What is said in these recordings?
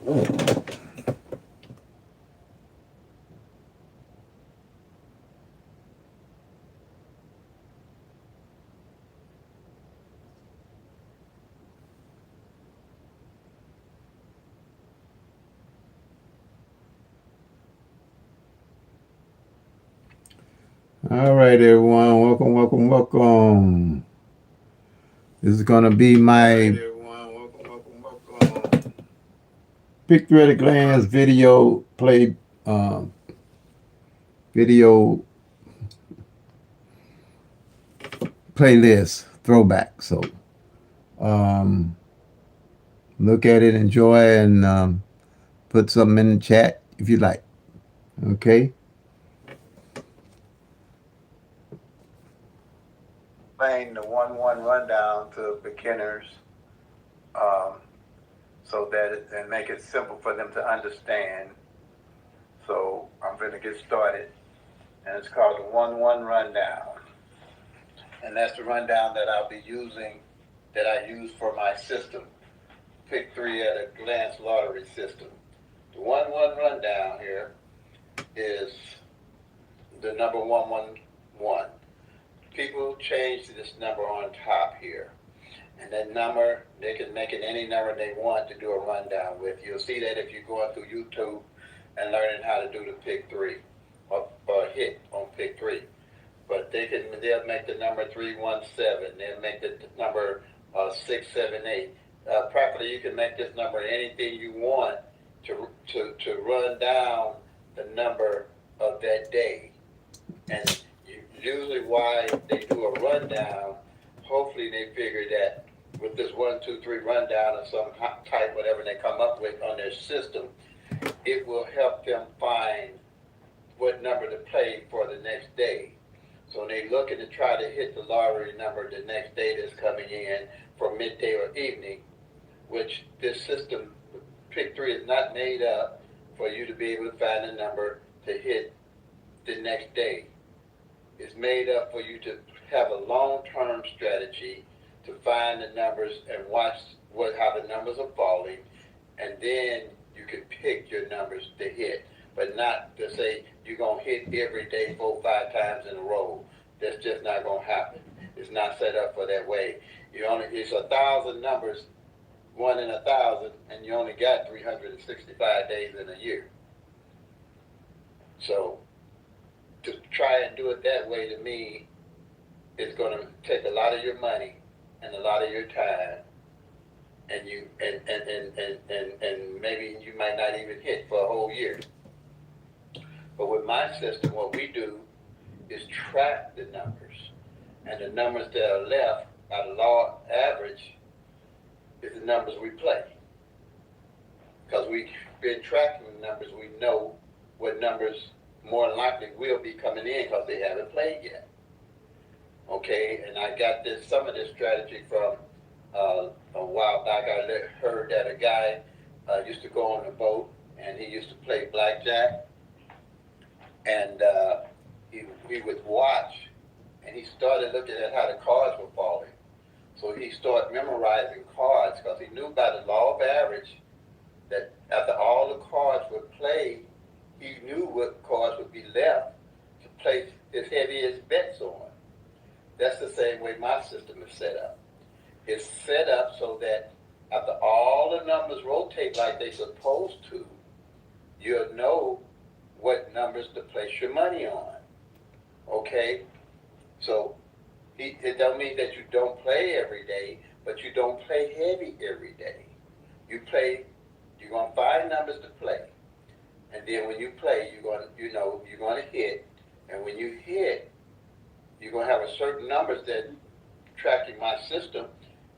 All right, everyone. Welcome, welcome, welcome. This is going to be my picture at a glance video playlist throwback. So um, look at it, enjoy, and put something in the chat if you like. Okay. Playing the 1-1 rundown to beginners, um, so that and make it simple for them to understand. So I'm going to get started, and it's called the 1-1 rundown, and that's the rundown that I'll be using, that I use for my system, PICK-3 at a glance lottery system. The 1-1 rundown here is the number 111. People change this number on top here. And that number, they can make it any number they want to do a rundown with. You'll see that if you're going through YouTube and learning how to do the PICK-3 or hit on PICK-3. But they'll make the number 317. They'll make the number 678. Practically, you can make this number anything you want to run down the number of that day. And usually why they do a rundown, hopefully they figure that with this 1, 2, 3 rundown or some type, whatever they come up with on their system, it will help them find what number to play for the next day. So they're looking to try to hit the lottery number the next day that's coming in for midday or evening, which this system, PICK-3, is not made up for you to be able to find a number to hit the next day. It's made up for you to have a long-term strategy to find the numbers and watch how the numbers are falling, and then you can pick your numbers to hit, but not to say you're going to hit every day 4 or 5 times in a row. That's just not going to happen. It's not set up for that way. It's 1,000 numbers, 1 in 1,000, and you only got 365 days in a year. So to try and do it that way, to me, it's going to take a lot of your money and a lot of your time, and maybe you might not even hit for a whole year. But with my system, what we do is track the numbers, and the numbers that are left at a law average is the numbers we play. Because we've been tracking the numbers, we know what numbers more than likely will be coming in because they haven't played yet. Okay, and I got some of this strategy from a while back. I heard that a guy used to go on a boat and he used to play blackjack, and he would watch, and he started looking at how the cards were falling. So he started memorizing cards because he knew by the law of average that after all the cards were played, he knew what cards would be left to place his heaviest bets on. That's the same way my system is set up. It's set up so that after all the numbers rotate like they're supposed to, you'll know what numbers to place your money on. Okay? So it don't mean that you don't play every day, but you don't play heavy every day. You're going to find numbers to play. And then when you play, you're going to hit. And when you hit, you're going to have a certain numbers that tracking my system.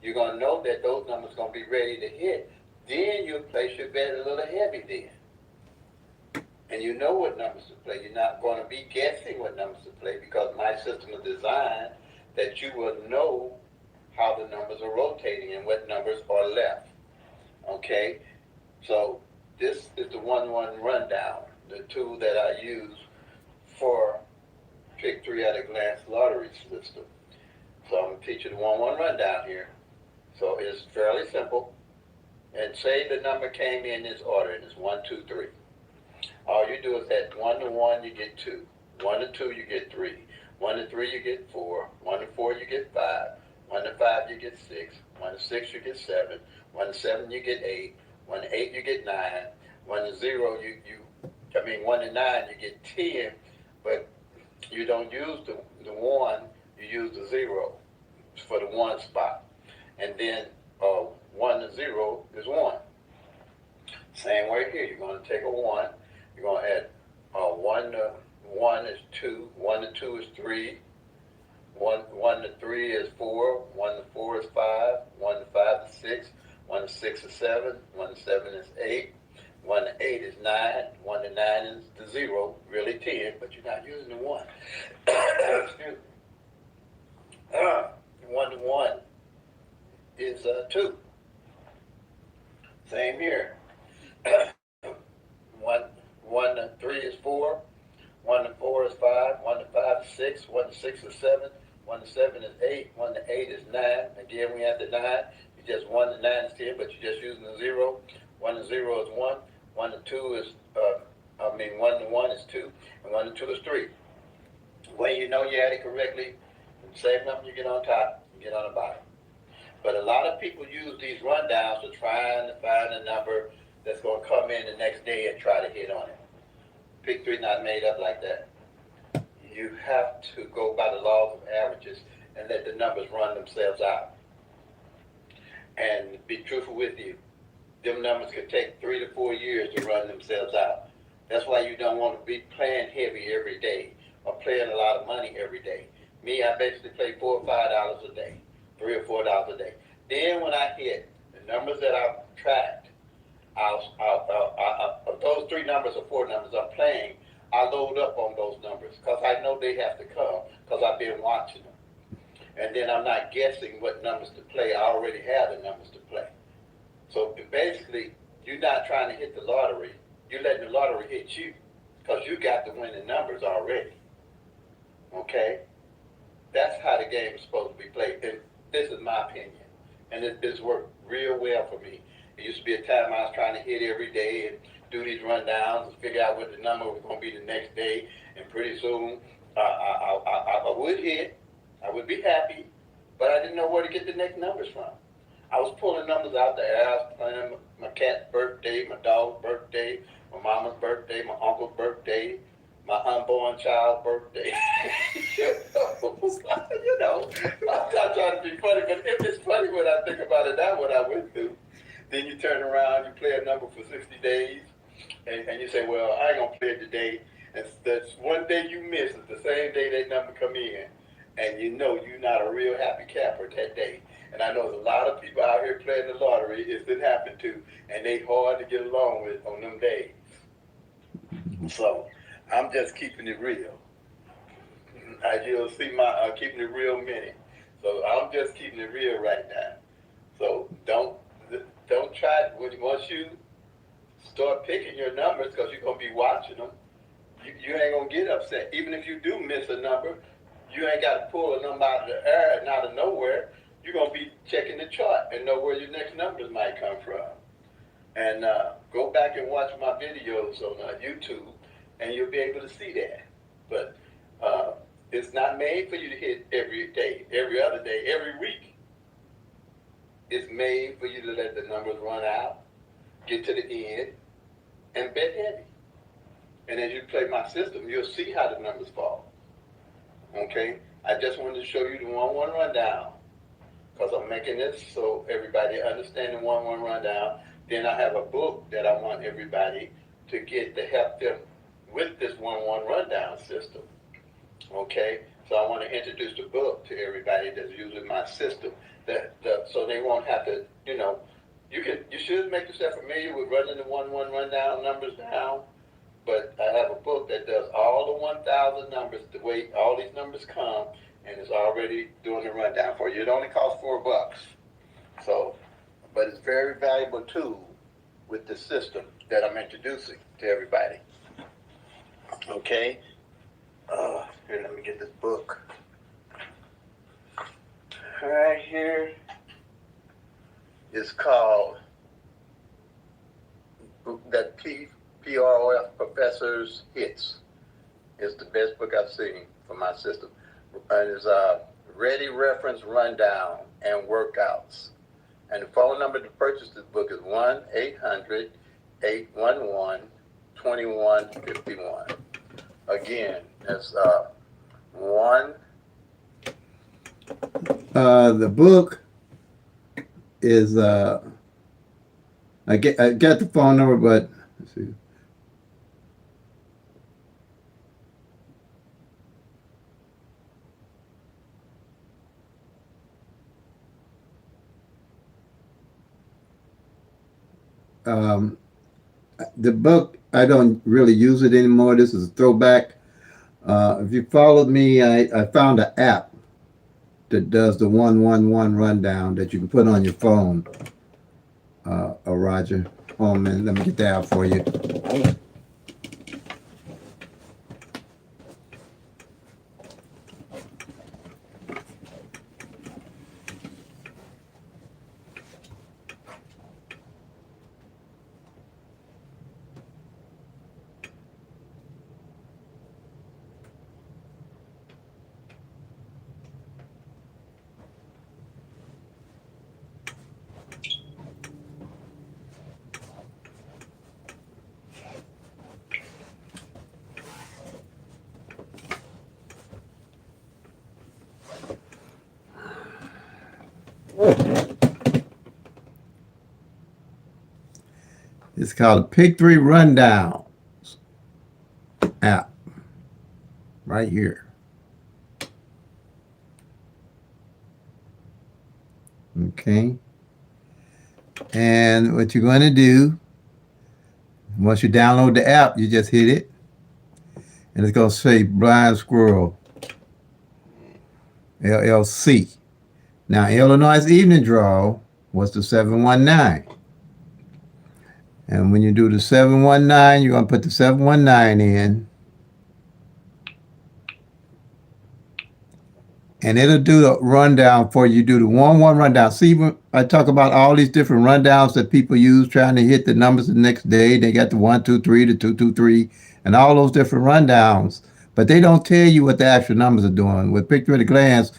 You're going to know that those numbers are going to be ready to hit. Then you'll place your bet a little heavy then. And you know what numbers to play. You're not going to be guessing what numbers to play because my system is designed that you will know how the numbers are rotating and what numbers are left. Okay? So this is the 1-1 rundown, the tool that I use for PICK-3 at a glance lottery system. So I'm teaching the 1-1 rundown here. So it's fairly simple. and say the number came in this order, and it's 1, 2, 3. All you do is add 1 to 1, you get 2. 1 to 2, you get 3. 1 to 3, you get 4. 1 to 4, you get 5. 1 to 5, you get 6. 1 to 6, you get 7. 1 to 7, you get 8. 1 to 8, you get 9. 1 to 0, 1 to 9, you get 10. But you don't use the 1, you use the 0 for the 1 spot. And then 1 to 0 is 1. Same way here. You're going to take a 1. You're going to add 1 to 1 is 2. 1 to 2 is 3. 1 to 3 is 4. 1 to 4 is 5. 1 to 5 is 6. 1 to 6 is 7. 1 to 7 is 8. 1 to 8 is 9. 1 to 9 is the 0, really 10, but you're not using the 1. Excuse me. 1 to 1 is 2. Same here. 1 to 3 is 4. 1 to 4 is 5. 1 to 5 is 6. 1 to 6 is 7. 1 to 7 is 8. 1 to 8 is 9. Again, we have the 9. You just 1 to 9 is 10, but you're just using the 0. 1 to 0 is 1. 1 to 2 is, 1 to 1 is 2. And 1 to 2 is 3. When you know you add it correctly, the same number you get on top, you get on the bottom. But a lot of people use these rundowns to try to find a number that's going to come in the next day and try to hit on it. PICK-3 not made up like that. You have to go by the laws of averages and let the numbers run themselves out. And be truthful with you, them numbers could take 3 to 4 years to run themselves out. That's why you don't want to be playing heavy every day or playing a lot of money every day. Me, I basically play $4 or $5 a day, $3 or $4 a day. Then when I hit the numbers that I've tracked, those 3 numbers or 4 numbers I'm playing, I load up on those numbers because I know they have to come because I've been watching them. And then I'm not guessing what numbers to play. I already have the numbers to play. So basically, you're not trying to hit the lottery. You're letting the lottery hit you because you got the winning numbers already. Okay? That's how the game is supposed to be played. And this is my opinion. And this worked real well for me. It used to be a time I was trying to hit every day and do these rundowns and figure out what the number was going to be the next day. And pretty soon, I would hit. I would be happy. But I didn't know where to get the next numbers from. I was pulling numbers out there. I was playing my cat's birthday, my dog's birthday, my mama's birthday, my uncle's birthday, my unborn child's birthday. You know, I'm not trying to be funny, but if it's funny when I think about it now, what I went through. Then you turn around, you play a number for 60 days, and you say, well, I ain't going to play it today. And that's one day you miss is the same day that number come in. And you know you're not a real happy capper that day. And I know there's a lot of people out here playing the lottery it's been happening to, and they hard to get along with on them days. So I'm just keeping it real. You'll see my keeping it real minute. So I'm just keeping it real right now. So don't try once you start picking your numbers because you're gonna be watching them. You ain't gonna get upset. Even if you do miss a number, you ain't got to pull a number out of the air and out of nowhere. You're going to be checking the chart and know where your next numbers might come from. And go back and watch my videos on YouTube, and you'll be able to see that. But it's not made for you to hit every day, every other day, every week. It's made for you to let the numbers run out, get to the end, and bet heavy. And as you play my system, you'll see how the numbers fall. Okay? I just wanted to show you the 1-1 rundown because I'm making this so everybody understands the 1-1 rundown. Then I have a book that I want everybody to get to help them with this 1-1 rundown system. Okay? So I want to introduce the book to everybody that's using my system so they won't have to, you should make yourself familiar with running the 1-1 rundown numbers down. But I have a book that does all the 1,000 numbers, the way all these numbers come, and it's already doing the rundown for you. It only costs $4. So, but it's a very valuable tool with the system that I'm introducing to everybody. Okay? Here, let me get this book. Right here. It's called that PRF Professor's Hits is the best book I've seen for my system. And it's Ready Reference Rundown and Workouts. And the phone number to purchase this book is 1-800-811-2151. Again, that's one. The book is I got the phone number, but let's see. The book, I don't really use it anymore. This is a throwback. If you followed me, I found an app that does the 111 rundown that you can put on your phone. Roger. Oh man, let me get that out for you. It's called a PICK-3 Rundown app. Right here. Okay. And what you're going to do, once you download the app, you just hit it. And it's going to say Blind Squirrel, LLC. Now, Illinois' evening draw was the 719. And when you do the 719, you're going to put the 719 in. And it'll do the rundown for you. Do the 1-1 rundown. See, I talk about all these different rundowns that people use trying to hit the numbers the next day. They got the 1-2-3, the 2-2-3, and all those different rundowns. But they don't tell you what the actual numbers are doing. With Picture at a Glance,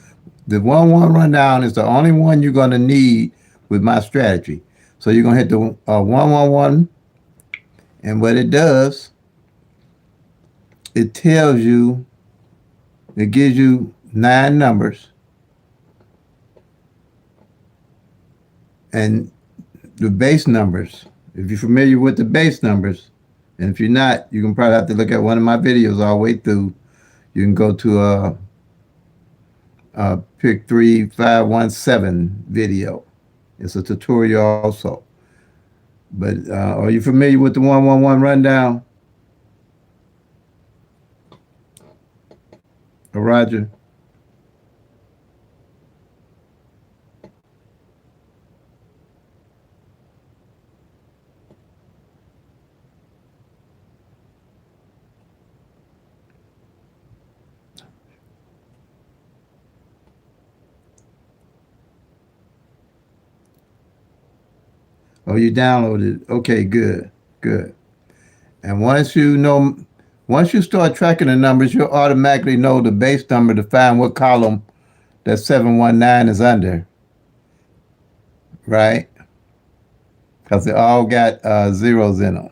the 1-1 rundown is the only one you're going to need with my strategy. So you're going to hit the 1-1-1. And what it does, it tells you, it gives you 9 numbers. And the base numbers, if you're familiar with the base numbers, and if you're not, you can probably have to look at one of my videos all the way through. You can go to a PICK-3 517 video. It's a tutorial also. But are you familiar with the 1-1-1 rundown? Roger? Oh, you downloaded it. Okay, good, good. And once you start tracking the numbers, you'll automatically know the base number to find what column that 719 is under, right? Because they all got zeros in them.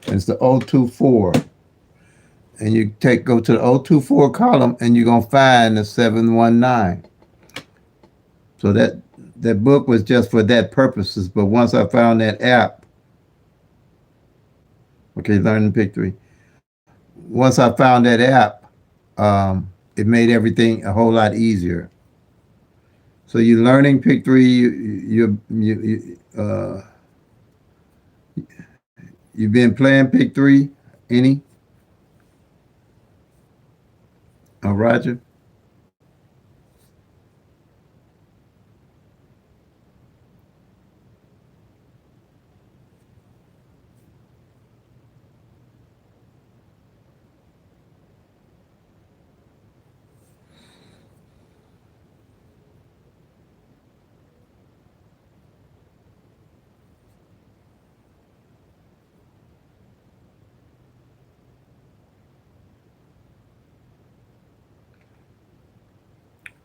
It's the 024. And you go to the 024 column and you're going to find the 719. So that book was just for that purposes. But once I found that app, okay, Learning PICK-3. Once I found that app, it made everything a whole lot easier. So you're learning PICK-3. You've been playing PICK-3, any? Roger?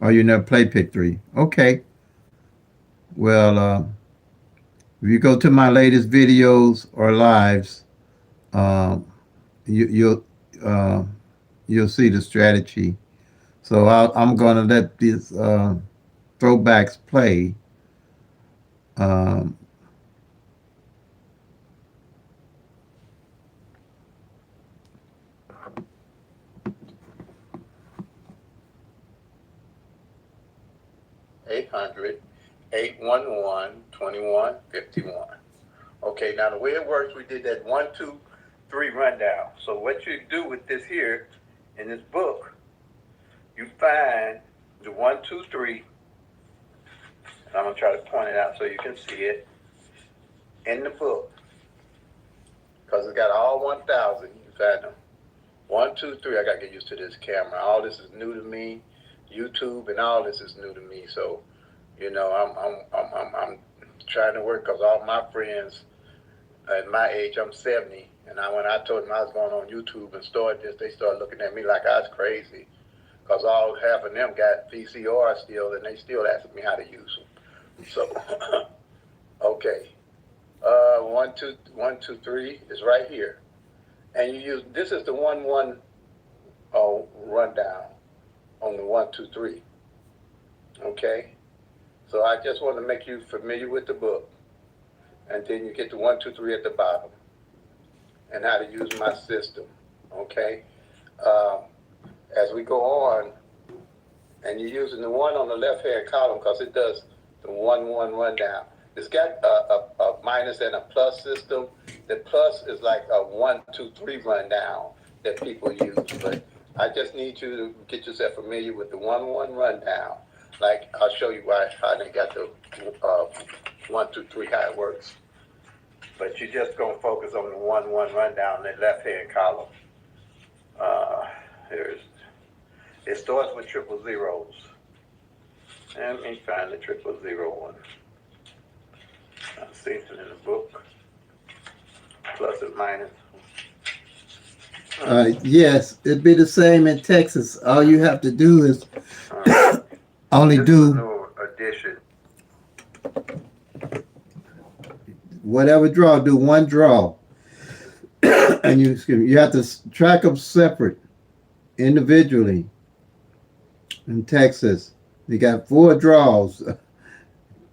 Oh, you never played Pick 3. Okay. Well, if you go to my latest videos or lives, um, you, uh, you'll see the strategy. So I'm going to let these throwbacks play. Um, 800-811-2151. Okay, now the way it works, we did that 1, 2, 3 rundown. So what you do with this here in this book, you find the 1, 2, 3, and I'm gonna try to point it out so you can see it in the book, because it's got all 1,000. You find them 1, 2, 3. I gotta get used to this camera. All this is new to me. YouTube and all this is new to me. So, I'm trying to work, because all my friends at my age, I'm 70, and when I told them I was going on YouTube and started this, they started looking at me like I was crazy, because half of them got VCR still, and they still asking me how to use them. So, okay, 1, 2, 3 is right here, and you use this is the 1-1 rundown on the 1, 2, 3. Okay, so I just want to make you familiar with the book, and then you get the 1, 2, 3 at the bottom, and how to use my system. Okay, um, as we go on, and you're using the 1 on the left hand column, because it does the 1-1 rundown. It's got a minus and a plus system. The plus is like a 1, 2, 3 rundown that people use, but I just need you to get yourself familiar with the 1-1 rundown. Like, I'll show you how they got the 1, 2, 3, how it works. But you're just gonna focus on the 1-1 rundown in the left hand column. It starts with triple zeros. Let me find the 000 one. I've seen it in the book. Plus and minus. yes, it'd be the same in Texas. All you have to do is only This is a do new addition. whatever draw. Do one draw, and you have to track them separate, individually. In Texas, they got 4 draws.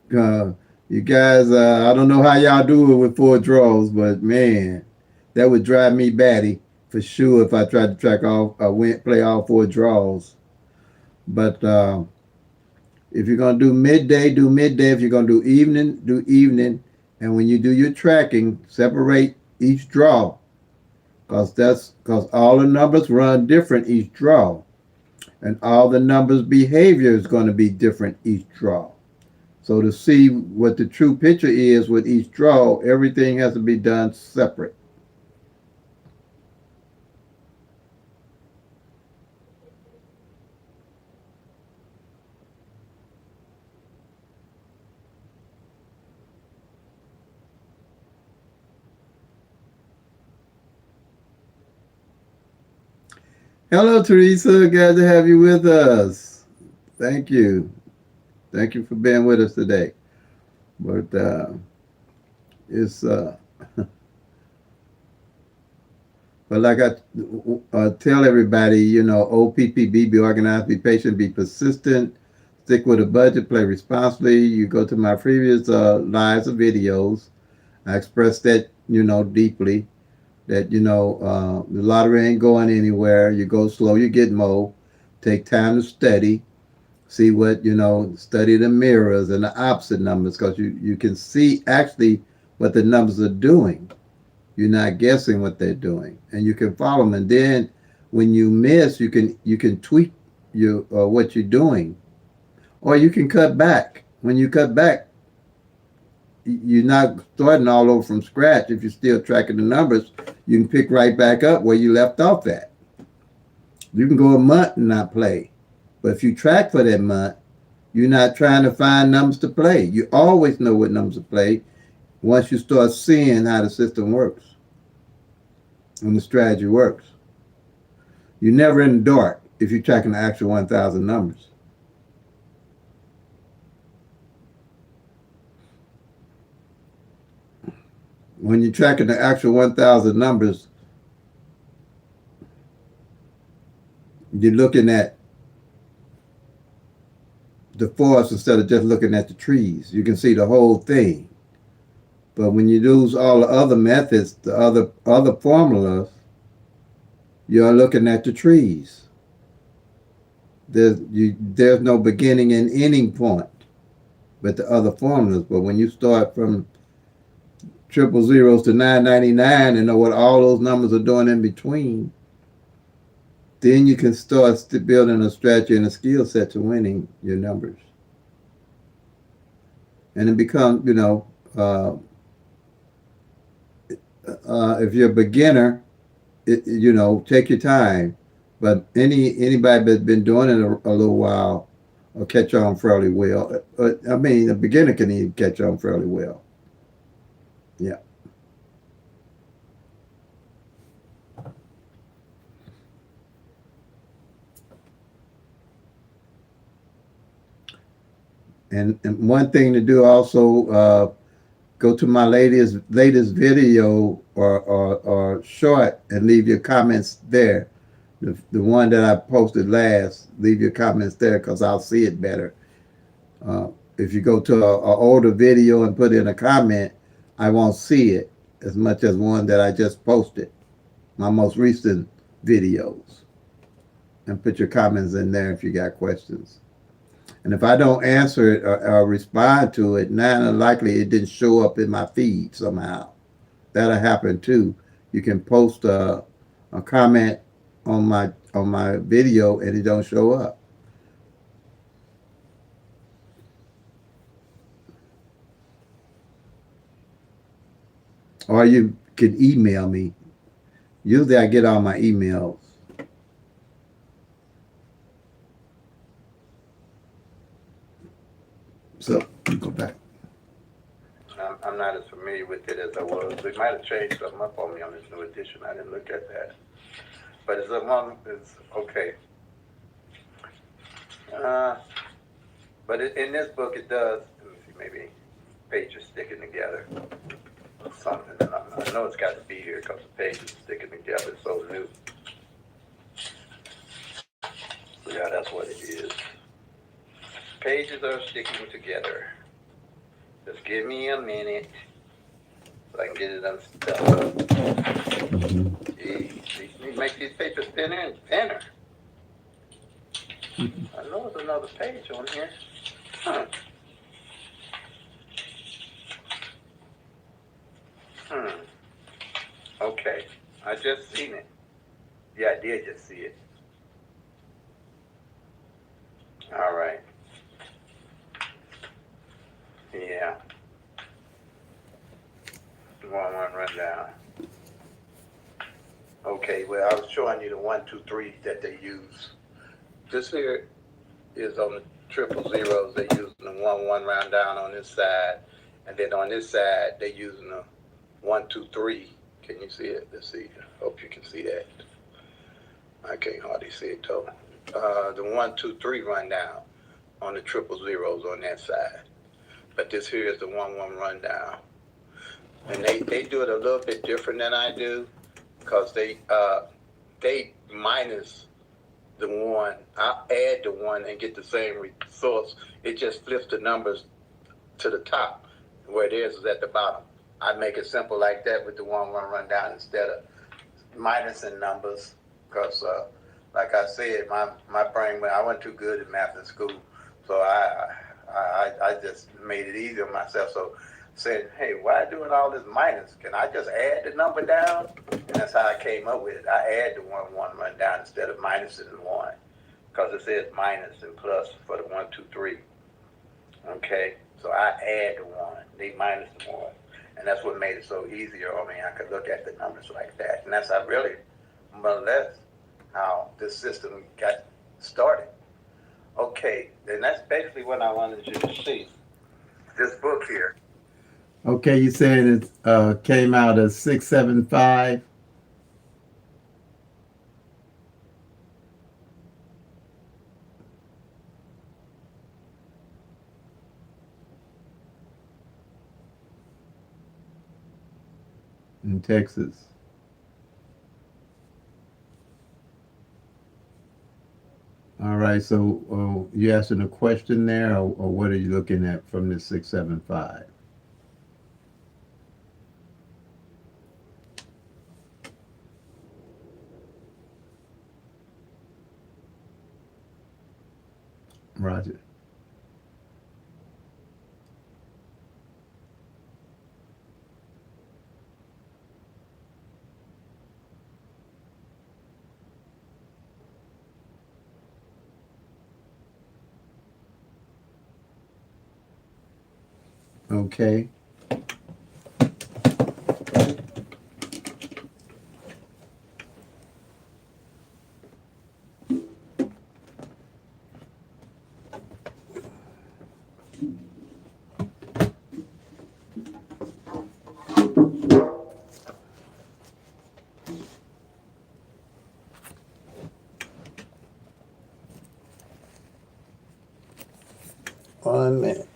You guys, I don't know how y'all do it with 4 draws, but man, that would drive me batty for sure if I tried to play all 4 draws. But if you're gonna do midday, do midday. If you're gonna do evening, do evening. And when you do your tracking, separate each draw, because all the numbers run different each draw, and all the numbers' behavior is going to be different each draw. So to see what the true picture is with each draw, everything has to be done separate. Hello, Teresa. Glad to have you with us. Thank you. Thank you for being with us today. But it's but like I tell everybody, OPPB, be organized, be patient, be persistent, stick with a budget, play responsibly. You go to my previous lives or videos. I express that, deeply, that, the lottery ain't going anywhere. You go slow, you get more. Take time to study. See what, study the mirrors and the opposite numbers, because you can see actually what the numbers are doing. You're not guessing what they're doing, and you can follow them. And then when you miss, you can tweak your what you're doing, or you can cut back. When you cut back, you're not starting all over from scratch. If you're still tracking the numbers, you can pick right back up where you left off at. You can go a month and not play, but if you track for that month, you're not trying to find numbers to play. You always know what numbers to play once you start seeing how the system works and the strategy works. You're never in the dark if you're tracking the actual 1,000 numbers. when you're tracking the actual 1,000 numbers, you're looking at the forest instead of just looking at the trees. You can see the whole thing. But when you use all the other methods, the other formulas, you're looking at the trees. There's no beginning and ending point with the other formulas. But when you start from triple zeros to 999 and know what all those numbers are doing in between, then you can start building a strategy and a skill set to winning your numbers. And it becomes, if you're a beginner, take your time. But anybody that's been doing it a little while will catch on fairly well. I mean, a beginner can even catch on fairly well. Yeah. And one thing to do also, go to my latest video or short and leave your comments there. The one that I posted last, leave your comments there because I'll see it better. If you go to a older video and put in a comment, I won't see it as much as one that I just posted, my most recent videos. And put your comments in there if you got questions. And if I don't answer it or respond to it, now likely it didn't show up in my feed somehow. That'll happen too. You can post a comment on my video and it don't show up. Or you can email me. Usually I get all my emails. So go back. I'm not as familiar with it as I was. They might have changed something up on me on this new edition. I didn't look at that. But it's okay. But in this book, it does. Let me see, maybe pages sticking together or something. And I know it's got to be here because the pages sticking together. It's so new. Yeah, that's what it is. Pages are sticking together. Just give me a minute so I can get it unstuck. You make these papers thinner and thinner. I know there's another page on here. Huh. Okay, I just seen it. Yeah, I did just see it. All right. Yeah. One rundown. Okay, well, I was showing you the 1, 2, 3 that they use. This here is on the triple zeros. They're using the 1, 1 rundown on this side, and then on this side they're using the 1, 2, 3. Can you see it? Let's see. Hope you can see that. I can't hardly see it though. The 1, 2, 3 rundown on the triple zeros on that side. But this here is the 1, 1 rundown. And they do it a little bit different than I do because they minus the 1. I'll add the 1 and get the same source. It just flips the numbers to the top where theirs is at the bottom. I make it simple like that with the 1, 1 rundown instead of minusing numbers because like I said, my brain, I wasn't too good at math in school, so I just made it easy on myself. So said, hey, why doing all this minus? Can I just add the number down? And that's how I came up with it. I add the 1, 1 run down instead of minusing the 1 because it says minus and plus for the 1, 2, 3. Okay, so I add the 1, they minus the 1. And that's what made it so easier on me. I could look at the numbers like that. And that's how really, more or less, how this system got started. Okay, then that's basically what I wanted you to see. This book here. Okay, you saying it came out as 675? in Texas. All right, so you asking a question there, or what are you looking at from this 675? Roger. Okay. One minute.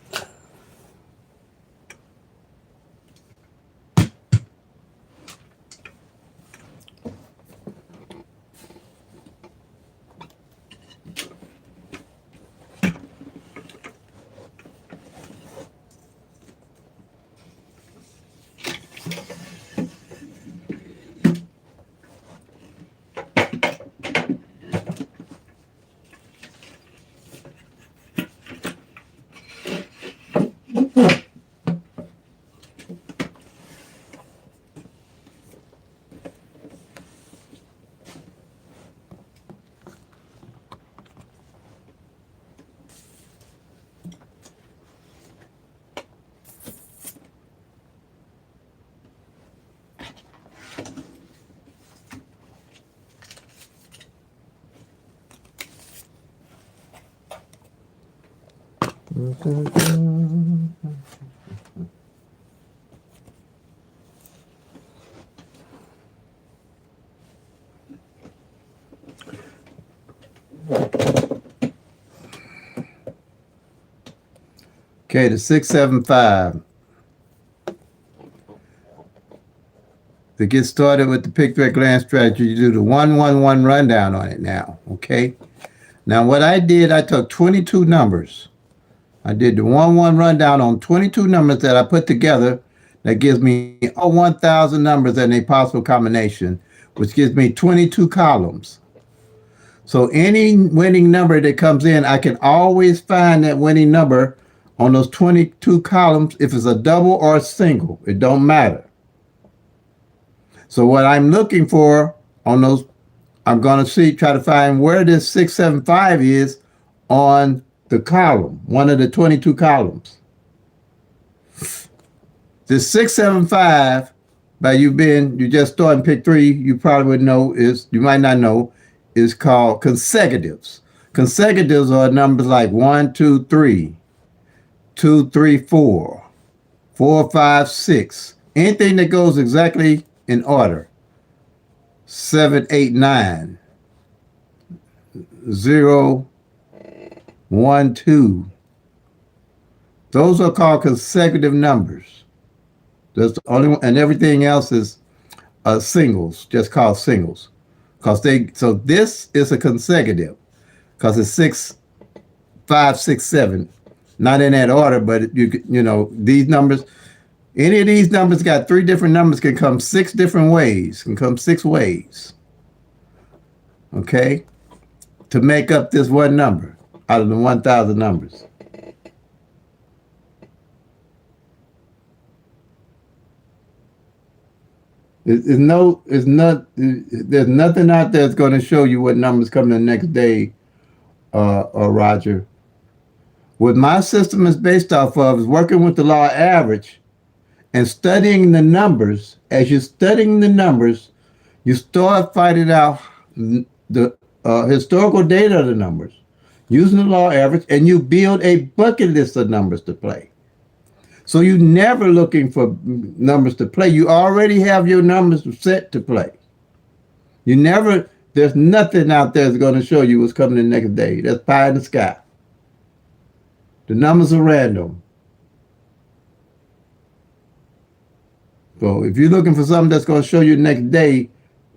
Okay, the 675. To get started with the pick-three glance strategy, you do the 111 rundown on it now. Okay. Now, what I did, I took 22 numbers. I did the 1-1 rundown on 22 numbers that I put together. That gives me all 1,000 numbers in a possible combination, which gives me 22 columns. So any winning number that comes in, I can always find that winning number on those 22 columns. If it's a double or a single, it don't matter. So what I'm looking for on those, I'm going to try to find where this 675 is on the column, one of the 22 columns. This 675, by you just starting pick three, you probably would know you might not know, is called consecutives. Consecutives are numbers like 1, 2, 3, 2, 3, 4, 4, 5, 6. Anything that goes exactly in order. 7, 8, 9, 0, 1, 2. Those are called consecutive numbers. That's the only one, and everything else is singles, just called singles. So this is a consecutive because it's 6, 5, 6, 7. Not in that order, but you know these numbers. Any of these numbers got 3 different numbers, can come 6 different ways, can come 6 ways. Okay, to make up this one number out of the 1,000 numbers. There's nothing out there that's going to show you what numbers come the next day, Roger. What my system is based off of is working with the law of average and studying the numbers. As you're studying the numbers, you start finding out the historical data of the numbers, using the law of average, and you build a bucket list of numbers to play. So you're never looking for numbers to play. You already have your numbers set to play. There's nothing out there that's going to show you what's coming the next day. That's pie in the sky. The numbers are random. So if you're looking for something that's going to show you next day,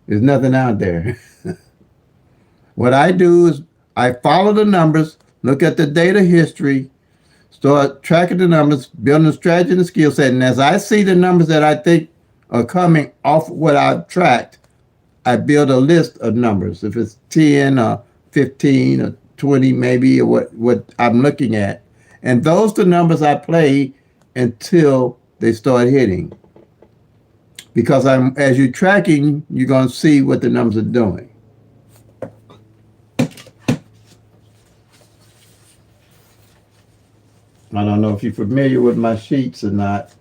there's nothing out there. What I do is I follow the numbers, look at the data history, start tracking the numbers, building a strategy and a skill set. And as I see the numbers that I think are coming off what I've tracked, I build a list of numbers. If it's 10 or 15 or 20 maybe, or what I'm looking at. And those are the numbers I play until they start hitting. Because as you're tracking, you're going to see what the numbers are doing. I don't know if you're familiar with my sheets or not.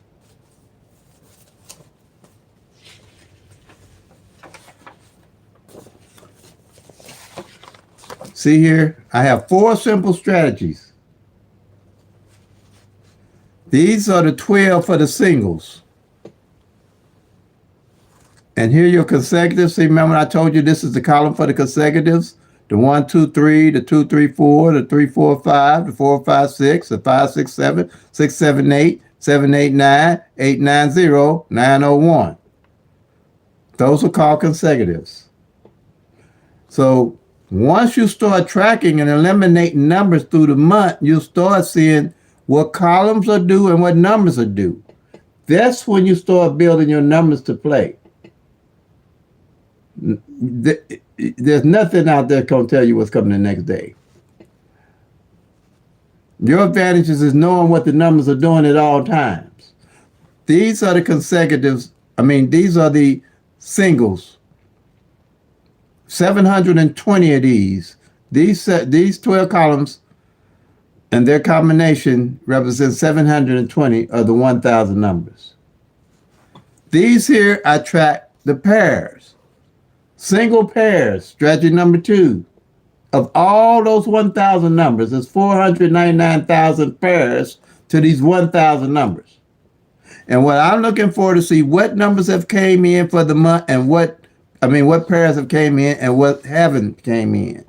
See here, I have 4 simple strategies. These are the 12 for the singles. And here are your consecutives. See, remember I told you this is the column for the consecutives? The 1, 2, 3, the 2, 3, 4, the 3, 4, 5, the 4, 5, 6, the 5, 6, 7, 6, 7, 8, 7, 8, 9, 8, 9, 0, 9, 0, 1. Those are called consecutives. So once you start tracking and eliminating numbers through the month, you'll start seeing what columns are due and what numbers are due. That's when you start building your numbers to play. There's nothing out there going to tell you what's coming the next day. Your advantages is knowing what the numbers are doing at all times. These are the consecutives. These are the singles. 720 of these. These 12 columns and their combination represents 720 of the 1,000 numbers. These here, I track the pairs. Single pairs, strategy number 2. Of all those 1,000 numbers, there's 499,000 pairs to these 1,000 numbers. And what I'm looking for to see what numbers have came in for the month and what pairs have came in and what haven't came in.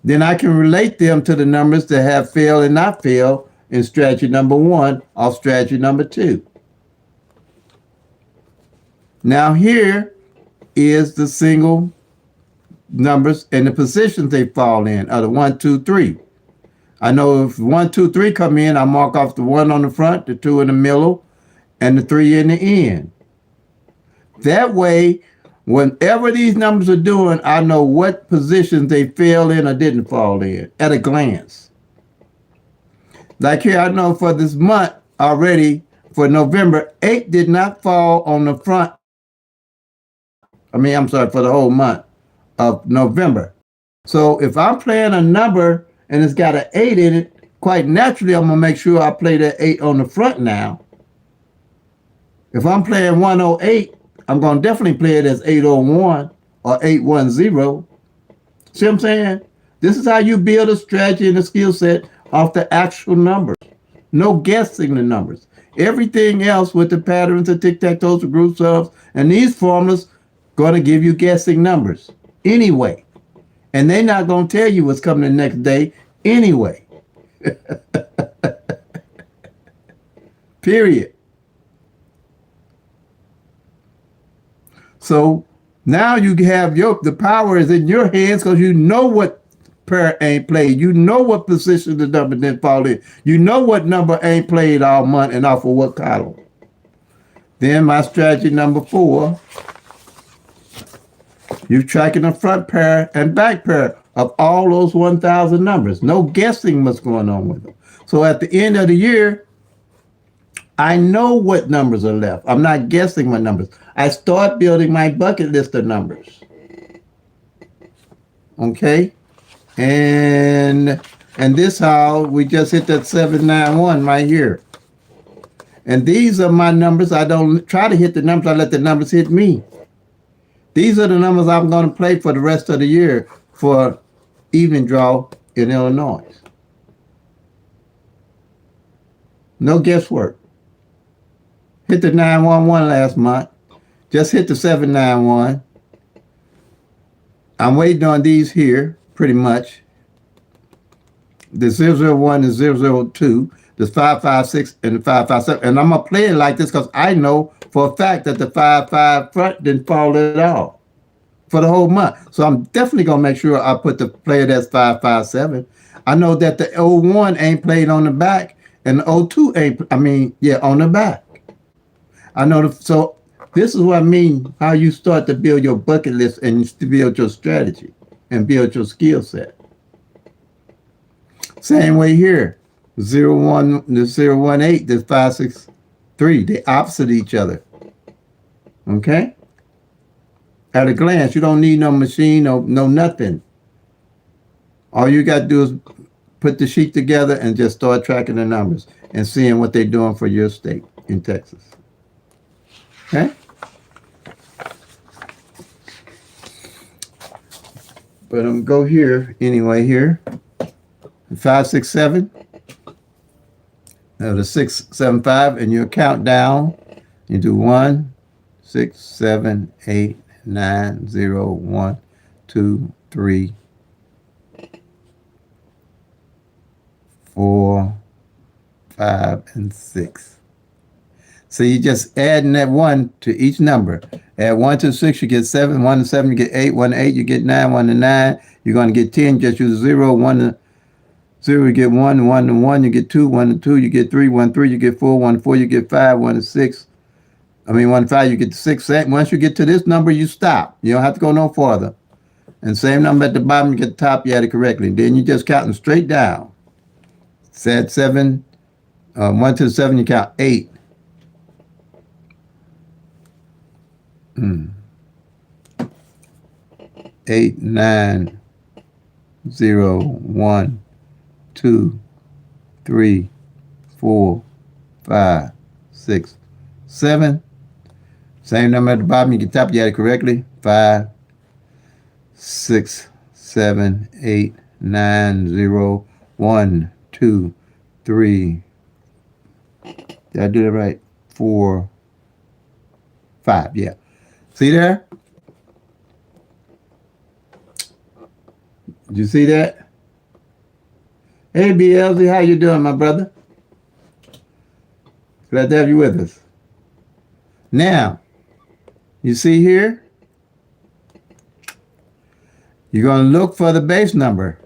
Then I can relate them to the numbers that have failed and not failed in strategy number 1 off strategy number 2. Now here is the single numbers and the positions they fall in are the 1, 2, 3. I know if 1, 2, 3 come in, I mark off the 1 on the front, the 2 in the middle, and the 3 in the end. That way, whenever these numbers are doing, I know what positions they fell in or didn't fall in at a glance. Like here, I know for this month already, for November, 8 did not fall on the front. For the whole month of November. So if I'm playing a number and it's got an 8 in it, quite naturally, I'm going to make sure I play that 8 on the front now. If I'm playing 108, I'm going to definitely play it as 801 or 810. See what I'm saying? This is how you build a strategy and a skill set off the actual numbers. No guessing the numbers. Everything else with the patterns, the tic-tac-toes, the group subs, and these formulas going to give you guessing numbers anyway. And they're not going to tell you what's coming the next day anyway. Period. So now you have the power is in your hands because you know what pair ain't played. You know what position the number didn't fall in. You know what number ain't played all month and off of what column. Then my strategy number 4, you're tracking the front pair and back pair of all those 1,000 numbers. No guessing what's going on with them. So at the end of the year, I know what numbers are left. I'm not guessing what numbers. I start building my bucket list of numbers. Okay? And this how we just hit that 791 right here. And these are my numbers. I don't try to hit the numbers. I let the numbers hit me. These are the numbers I'm going to play for the rest of the year for evening draw in Illinois. No guesswork. Hit the 911 last month. Just hit the 791. I'm waiting on these here, pretty much. The 001 and 002. the 556 and the 557. And I'm gonna play it like this because I know for a fact that the 55 front didn't fall at all for the whole month. So I'm definitely gonna make sure I put the player that's 557. I know that the O1 ain't played on the back and the O2 ain't. I mean, yeah, on the back. I know. So this is what I mean. How you start to build your bucket list and to build your strategy and build your skill set. Same way here. 01, the 018, the 563. They opposite each other. Okay? At a glance, you don't need no machine, no nothing. All you got to do is put the sheet together and just start tracking the numbers and seeing what they're doing for your state in Texas. Okay? But I'm going to go here anyway here. 567. The 675, and you count down. You do 1, 6, 7, 8, 9, 0, 1, 2, 3, 4, 5, and 6. So you just adding that 1 to each number. Add 1 to 6, you get 7. 1 to 7, you get 8. 1 to 8, you get 9. 1 to 9, you're going to get 10. Just use 0. 1 to 0, you get 1. 1 to 1, you get 2. 1 to 2, you get 3. 1 to 3, you get 4. 1 to 4, you get 5. 1 to 6. 1 to 5, you get 6. Once you get to this number, you stop. You don't have to go no farther. And same number at the bottom, you get the top, you add it correctly. Then you just counting straight down. Add 7. 1 to the 7, you count 8. 8, 9, 0, 1, 2, 3, 4, 5, 6, 7. Same number at the bottom, you get top, you add it correctly. 5, 6, 7, 8, 9, 0, 1, 2, 3. Did I do that right? 4, 5, yeah. See there? Did you see that? Hey, BLZ, how you doing, my brother? Glad to have you with us. Now, you see here? You're going to look for the base number.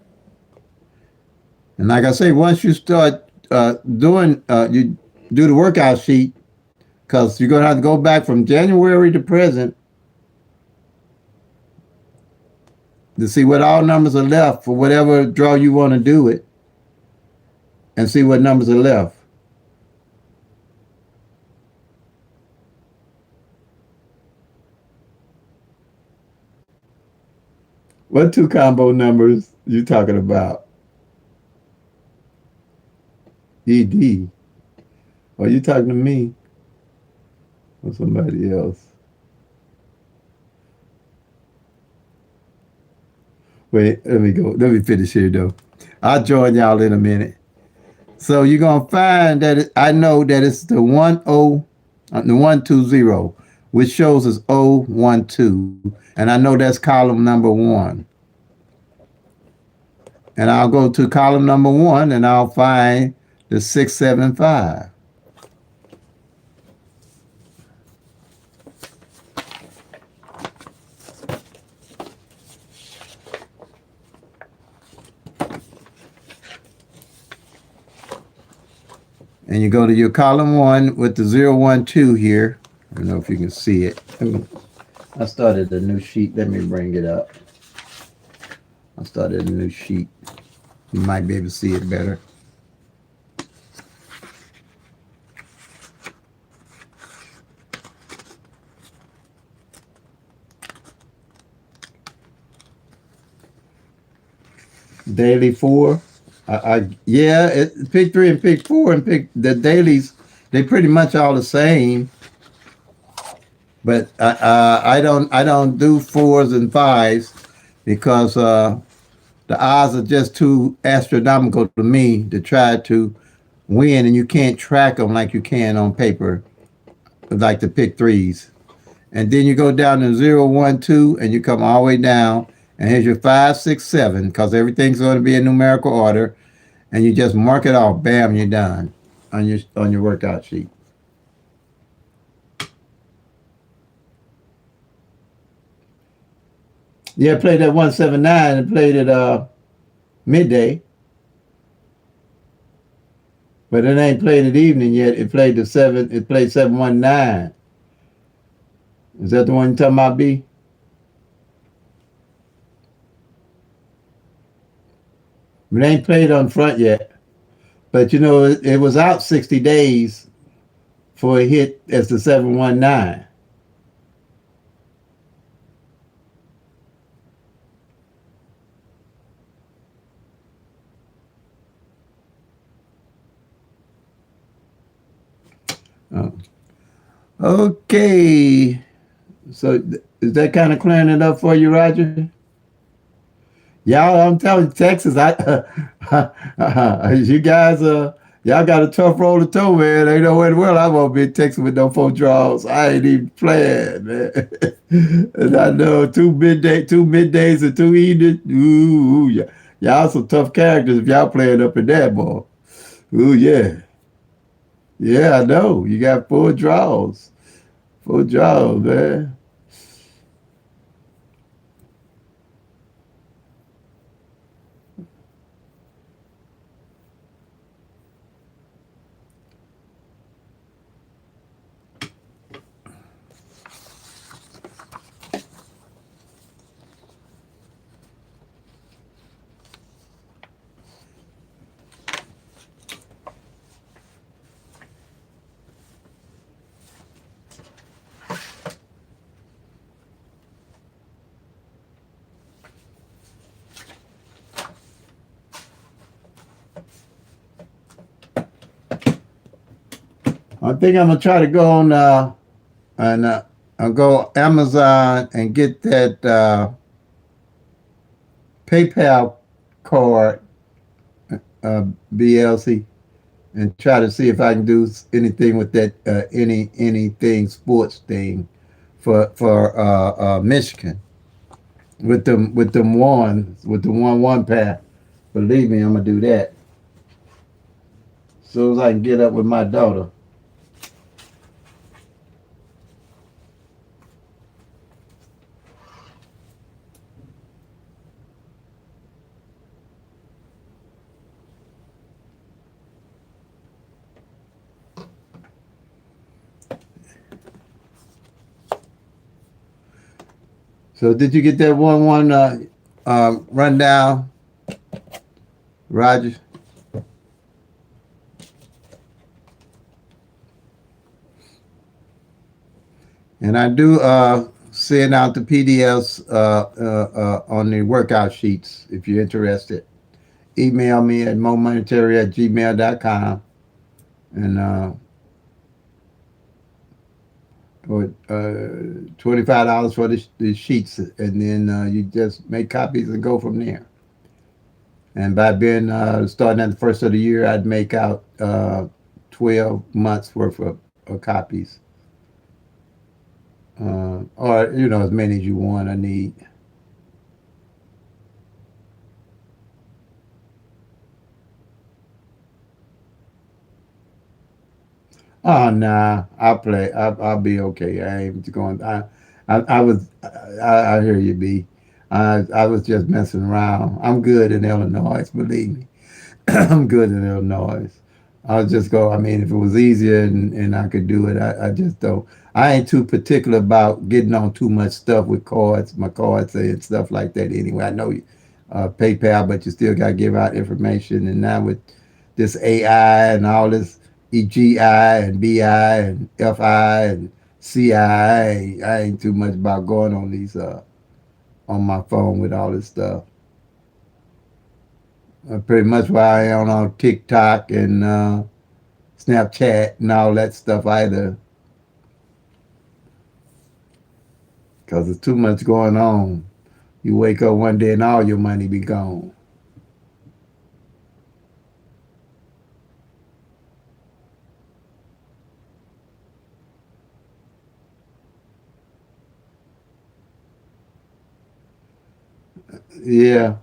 And like I say, once you start you do the workout sheet, because you're going to have to go back from January to present to see what all numbers are left for whatever draw you want to do it, and see what numbers are left. What 2 combo numbers you talking about? ED. Are you talking to me or somebody else? Wait, let me go. Let me finish here, though. I'll join y'all in a minute. So you're going to find that I know that it's the 120, which shows as 012. And I know that's column number 1. And I'll go to column number 1 and I'll find the 675. And you go to your column 1 with the 012 here. I don't know if you can see it. I started a new sheet. Let me bring it up. I started a new sheet. You might be able to see it better. Daily 4. Yeah, PICK-3 and PICK-4 and the dailies, they pretty much all the same. But I don't do 4s and 5s because the odds are just too astronomical to me to try to win, and you can't track them like you can on paper, like the PICK-3s. And then you go down to 0, 1, 2, and you come all the way down, and here's your 5, 6, 7, because everything's going to be in numerical order, and you just mark it off. Bam, you're done. on your workout sheet. Yeah, played at 179 and played at midday, but it ain't played at evening yet. It played the seven. It played 719. Is that the one you talking about, B? It ain't played on front yet. But you know, it was out 60 days for a hit as the 719. Oh. Okay. So is that kind of clearing it up for you, Roger? Y'all, I'm telling you, Texas, you guys, y'all got a tough roll to toe, man. Ain't nowhere in the world I won't be in Texas with no four draws. I ain't even playing, man. And I know two middays and two evenings. Ooh, yeah. Y'all some tough characters if y'all playing up in that ball. Ooh, yeah. Yeah, I know. You got four draws. Four draws, man. I think I'm gonna try to go on and I'll go Amazon and get that PayPal card, BLC, and try to see if I can do anything with that anything sports thing for Michigan with them ones with the 1-1 pair. Believe me, I'm gonna do that as soon as I can get up with my daughter. So did you get that 1-1 rundown, Roger? And I do send out the PDFs on the workout sheets if you're interested. Email me at momonetary@gmail.com and or, $25 for the sheets, and then you just make copies and go from there. And by being starting at the first of the year, I'd make out 12 months worth of copies, or as many as you want or need. Oh nah, I'll play. I'll be okay. I ain't going. I was. I hear you, B. I was just messing around. I'm good in Illinois, believe me. I'm good in Illinois. I'll just go. I mean, if it was easier and I could do it, I just don't. I ain't too particular about getting on too much stuff with cards, my cards and stuff like that. Anyway, I know PayPal, but you still got to give out information. And now with this AI and all this EGI and BI and FI and CI, I ain't too much about going on these on my phone with all this stuff. Pretty much why I ain't on TikTok and Snapchat and all that stuff either, because there's too much going on. You wake up one day and all your money be gone. Yeah,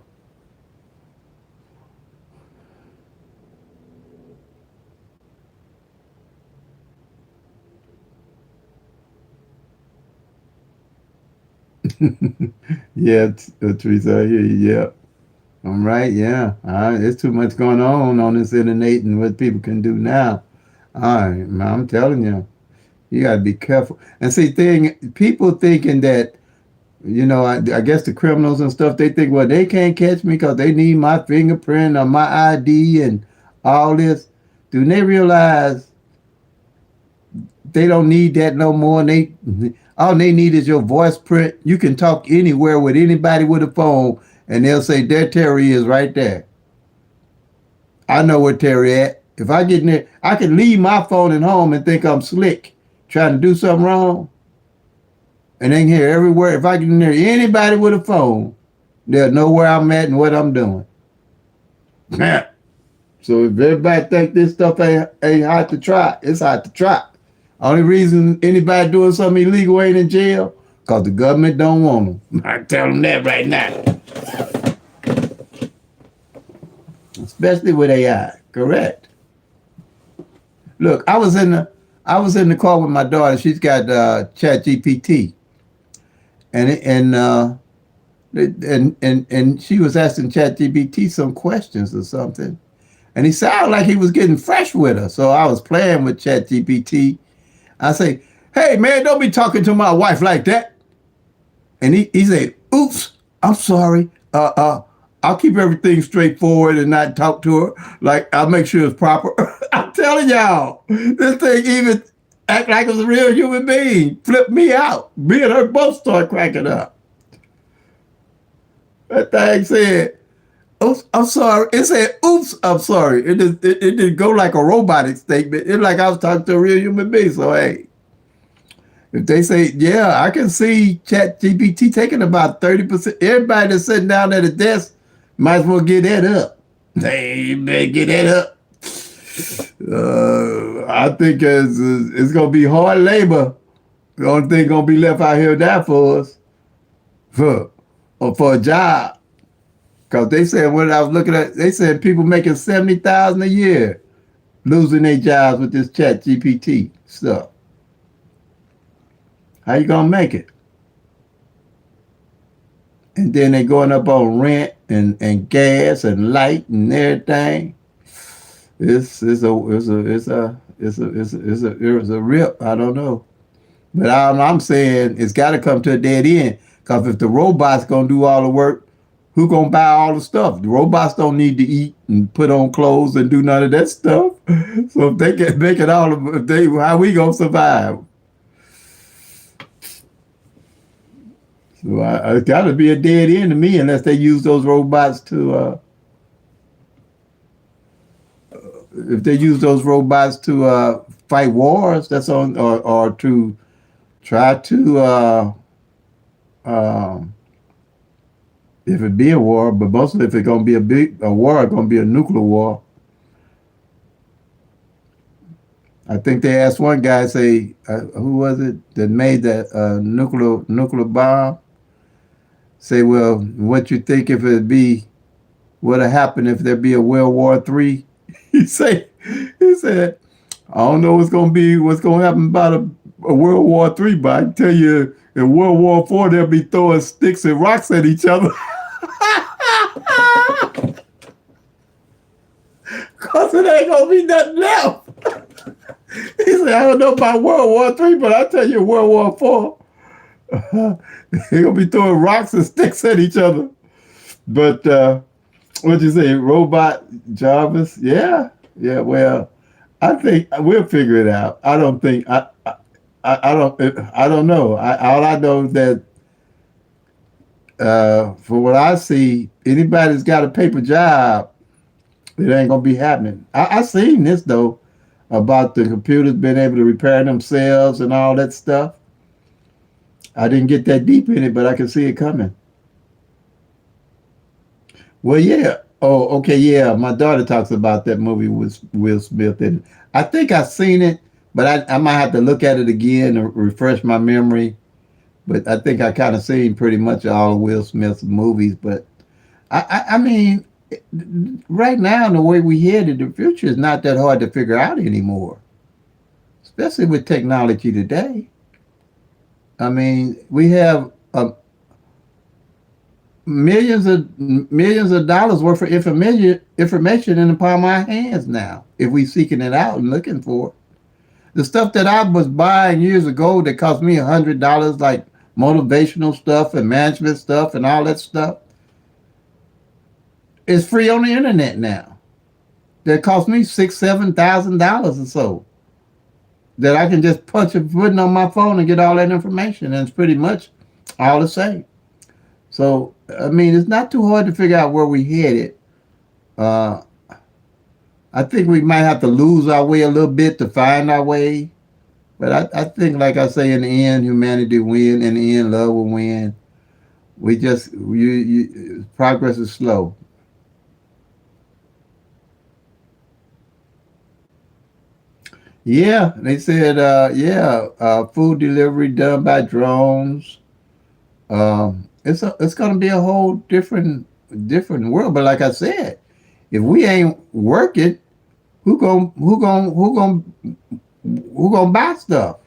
Yeah, Teresa, I hear you. Yeah. I'm right. Yeah. There's too much going on this internet and what people can do now. I'm telling you, you got to be careful. And see, people thinking that, I guess the criminals and stuff, they think, well, they can't catch me because they need my fingerprint or my ID and all this. Do they realize they don't need that no more? And all they need is your voice print. You can talk anywhere with anybody with a phone, and they'll say there Terry is right there. I know where Terry at. If I get in there, I can leave my phone at home and think I'm slick, trying to do something wrong, and they can hear everywhere. If I get in there, anybody with a phone, they'll know where I'm at and what I'm doing. So if everybody think this stuff ain't hard to try, it's hard to try. Only reason anybody doing something illegal ain't in jail, because the government don't want them. I tell them that right now. Especially with AI. Correct. Look, I was in the car with my daughter. She's got Chat GPT, and and she was asking Chat GPT some questions or something, and he sounded like he was getting fresh with her. So I was playing with Chat GPT. I say, "Hey man, don't be talking to my wife like that." And he said, "Oops, I'm sorry. I'll keep everything straightforward and not talk to her. Like I'll make sure it's proper." I'm telling y'all, this thing even act like it's a real human being. Flip me out. Me and her both start cracking up. That thing said, "Oops, I'm sorry." It said, "Oops, I'm sorry." It didn't go like a robotic statement. It like I was talking to a real human being. So hey, if they say, yeah, I can see Chat GPT taking about 30%. Everybody that's sitting down at a desk might as well get that up. They better get that up. I think it's going to be hard labor. The only thing going to be left out here now for us, for a job. Because they said, when I was looking at, they said people making 70,000 a year losing their jobs with this Chat GPT stuff. How you gonna make it? And then they going up on rent and gas and light and everything. It's a rip. I don't know, but I'm saying it's got to come to a dead end. Because if the robots gonna do all the work, who gonna buy all the stuff? The robots don't need to eat and put on clothes and do none of that stuff. So if they can make it all, how we gonna survive? So it's got to be a dead end to me unless they use those robots to, if they use those robots to fight wars. That's on, or to try to, if it be a war, but mostly if it's gonna be a war, it's gonna be a nuclear war. I think they asked one guy, say, who was it that made that nuclear bomb? Say, well, what you think if it be what would happen if there be a World War III? he said, I don't know what's gonna happen about a World War III, but I can tell you in World War IV they'll be throwing sticks and rocks at each other. Cause it ain't gonna be nothing left. He said, I don't know about World War III, but I tell you World War IV. They're gonna be throwing rocks and sticks at each other. But what'd you say, Robot Jarvis? Yeah, yeah. Well, I think we'll figure it out. I don't think I don't know. All I know is that for what I see, anybody that's got a paper job, it ain't gonna be happening. I seen this though about the computers being able to repair themselves and all that stuff. I didn't get that deep in it, but I can see it coming. Well, yeah. Oh, okay, yeah. My daughter talks about that movie with Will Smith, and I think I've seen it, but I might have to look at it again and refresh my memory. But I think I kind of seen pretty much all of Will Smith's movies. But I mean, right now, the way we headed, the future is not that hard to figure out anymore, especially with technology today. I mean, we have millions of dollars worth of information in the palm of our hands now. If we seeking it out and looking for it. The stuff that I was buying years ago that cost me $100, like motivational stuff and management stuff and all that stuff, is free on the internet now. That cost me $6,000, $7,000 or so. That I can just punch a button on my phone and get all that information, and it's pretty much all the same. So I mean, it's not too hard to figure out where we headed. Uh, I think we might have to lose our way a little bit to find our way. But I think, like I say, in the end, humanity win. In the end, love will win. We just progress is slow. Yeah, they said, food delivery done by drones. It's gonna be a whole different world. But like I said, if we ain't working, who gonna buy stuff?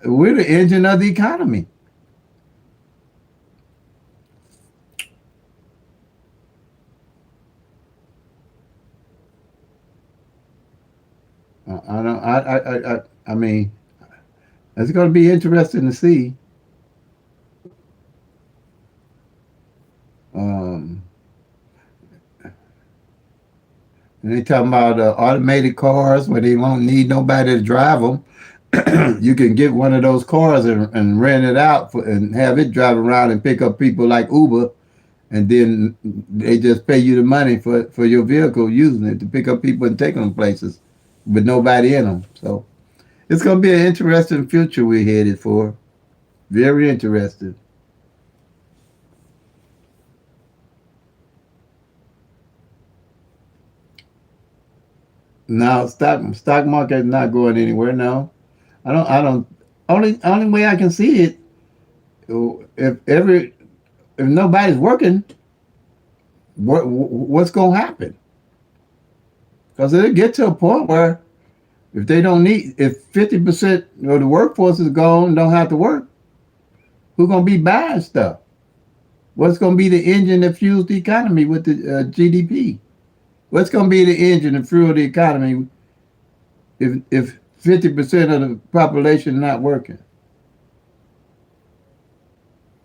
We're the engine of the economy. I don't. I mean, it's going to be interesting to see. Um, and they talking about automated cars where they won't need nobody to drive them. You can get one of those cars and rent it out and have it drive around and pick up people like Uber, and then they just pay you the money for your vehicle using it to pick up people and take them places with nobody in them. So it's going to be an interesting future we're headed for. Very interesting. Now, stock market is not going anywhere. No, I don't. Only way I can see it, if nobody's working, what's going to happen? Because it'll get to a point where if they don't need, if 50% of the workforce is gone, don't have to work, who's going to be buying stuff? What's going to be the engine that fuels the economy with the GDP? What's going to be the engine that fuels the economy if 50% of the population not working?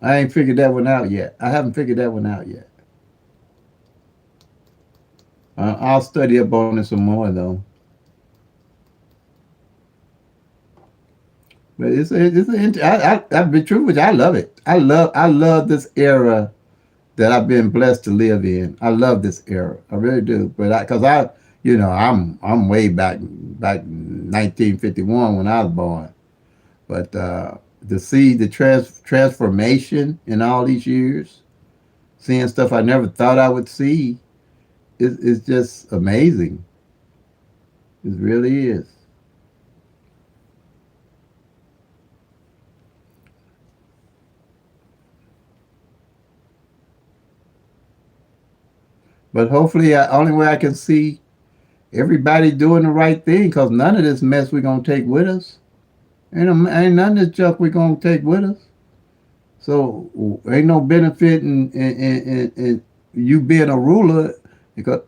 I ain't figured that one out yet. I haven't figured that one out yet. I'll study up on it some more though. But I'll be true with you. I love it. I love this era that I've been blessed to live in. I love this era. I really do. But because I'm way back 1951 when I was born. But to see the transformation in all these years, seeing stuff I never thought I would see, is just amazing. It really is. But hopefully, only way I can see everybody doing the right thing, because none of this mess we're gonna take with us. Ain't none of this junk we're gonna take with us. So ain't no benefit in you being a ruler, because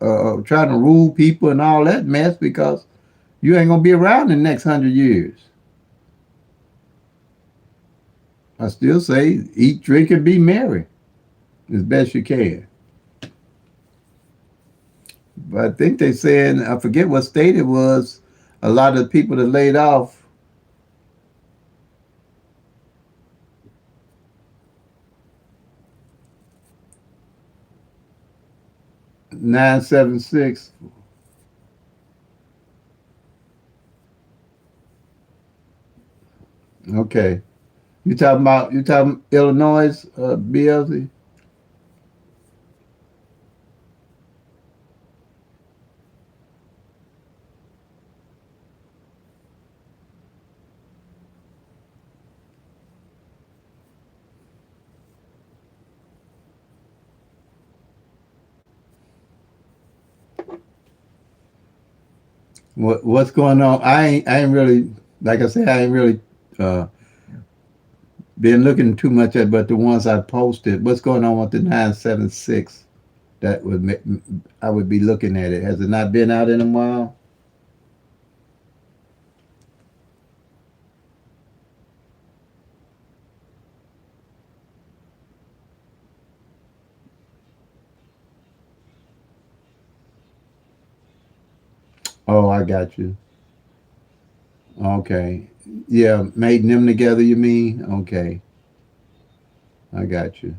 trying to rule people and all that mess, because you ain't gonna be around in the next 100 years. I still say eat, drink, and be merry as best you can. But I think they said, I forget what state it was, a lot of the people that laid off 976. Okay. You talking Illinois, BLZ? What's going on? I ain't really, like I said, I ain't really uh, been looking too much at, but the ones I posted. What's going on with the 976? That would make, I would be looking at it. Has it not been out in a while? Oh, I got you. Okay. Yeah, mating them together, you mean? Okay. I got you.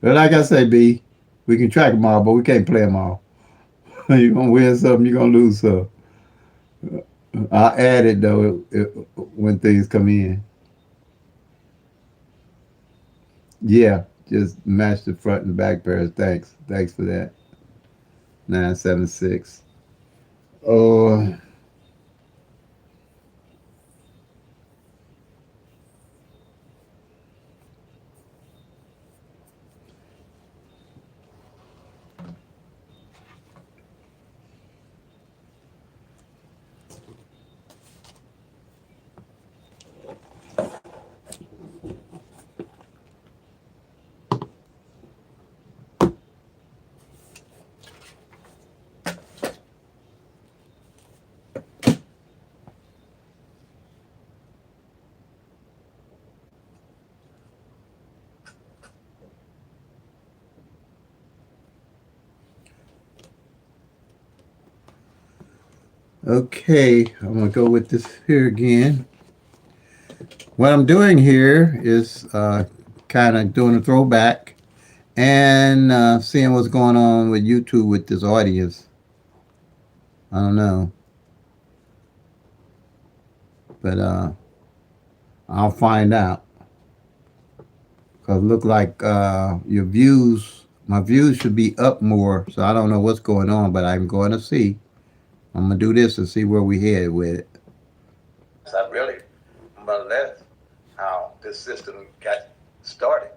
But like I say, B, we can track them all, but we can't play them all. You're going to win some, you're going to lose some. I'll add it, though, when things come in. Yeah, just match the front and back pairs. Thanks. Thanks for that. 976. Oh, okay. I'm going to go with this here again. What I'm doing here is kind of doing a throwback and seeing what's going on with YouTube with this audience. I don't know, but I'll find out. Cause it look like your views, my views should be up more. So I don't know what's going on, but I'm going to see. I'm gonna do this and see where we head with it. I really, but that's how this system got started.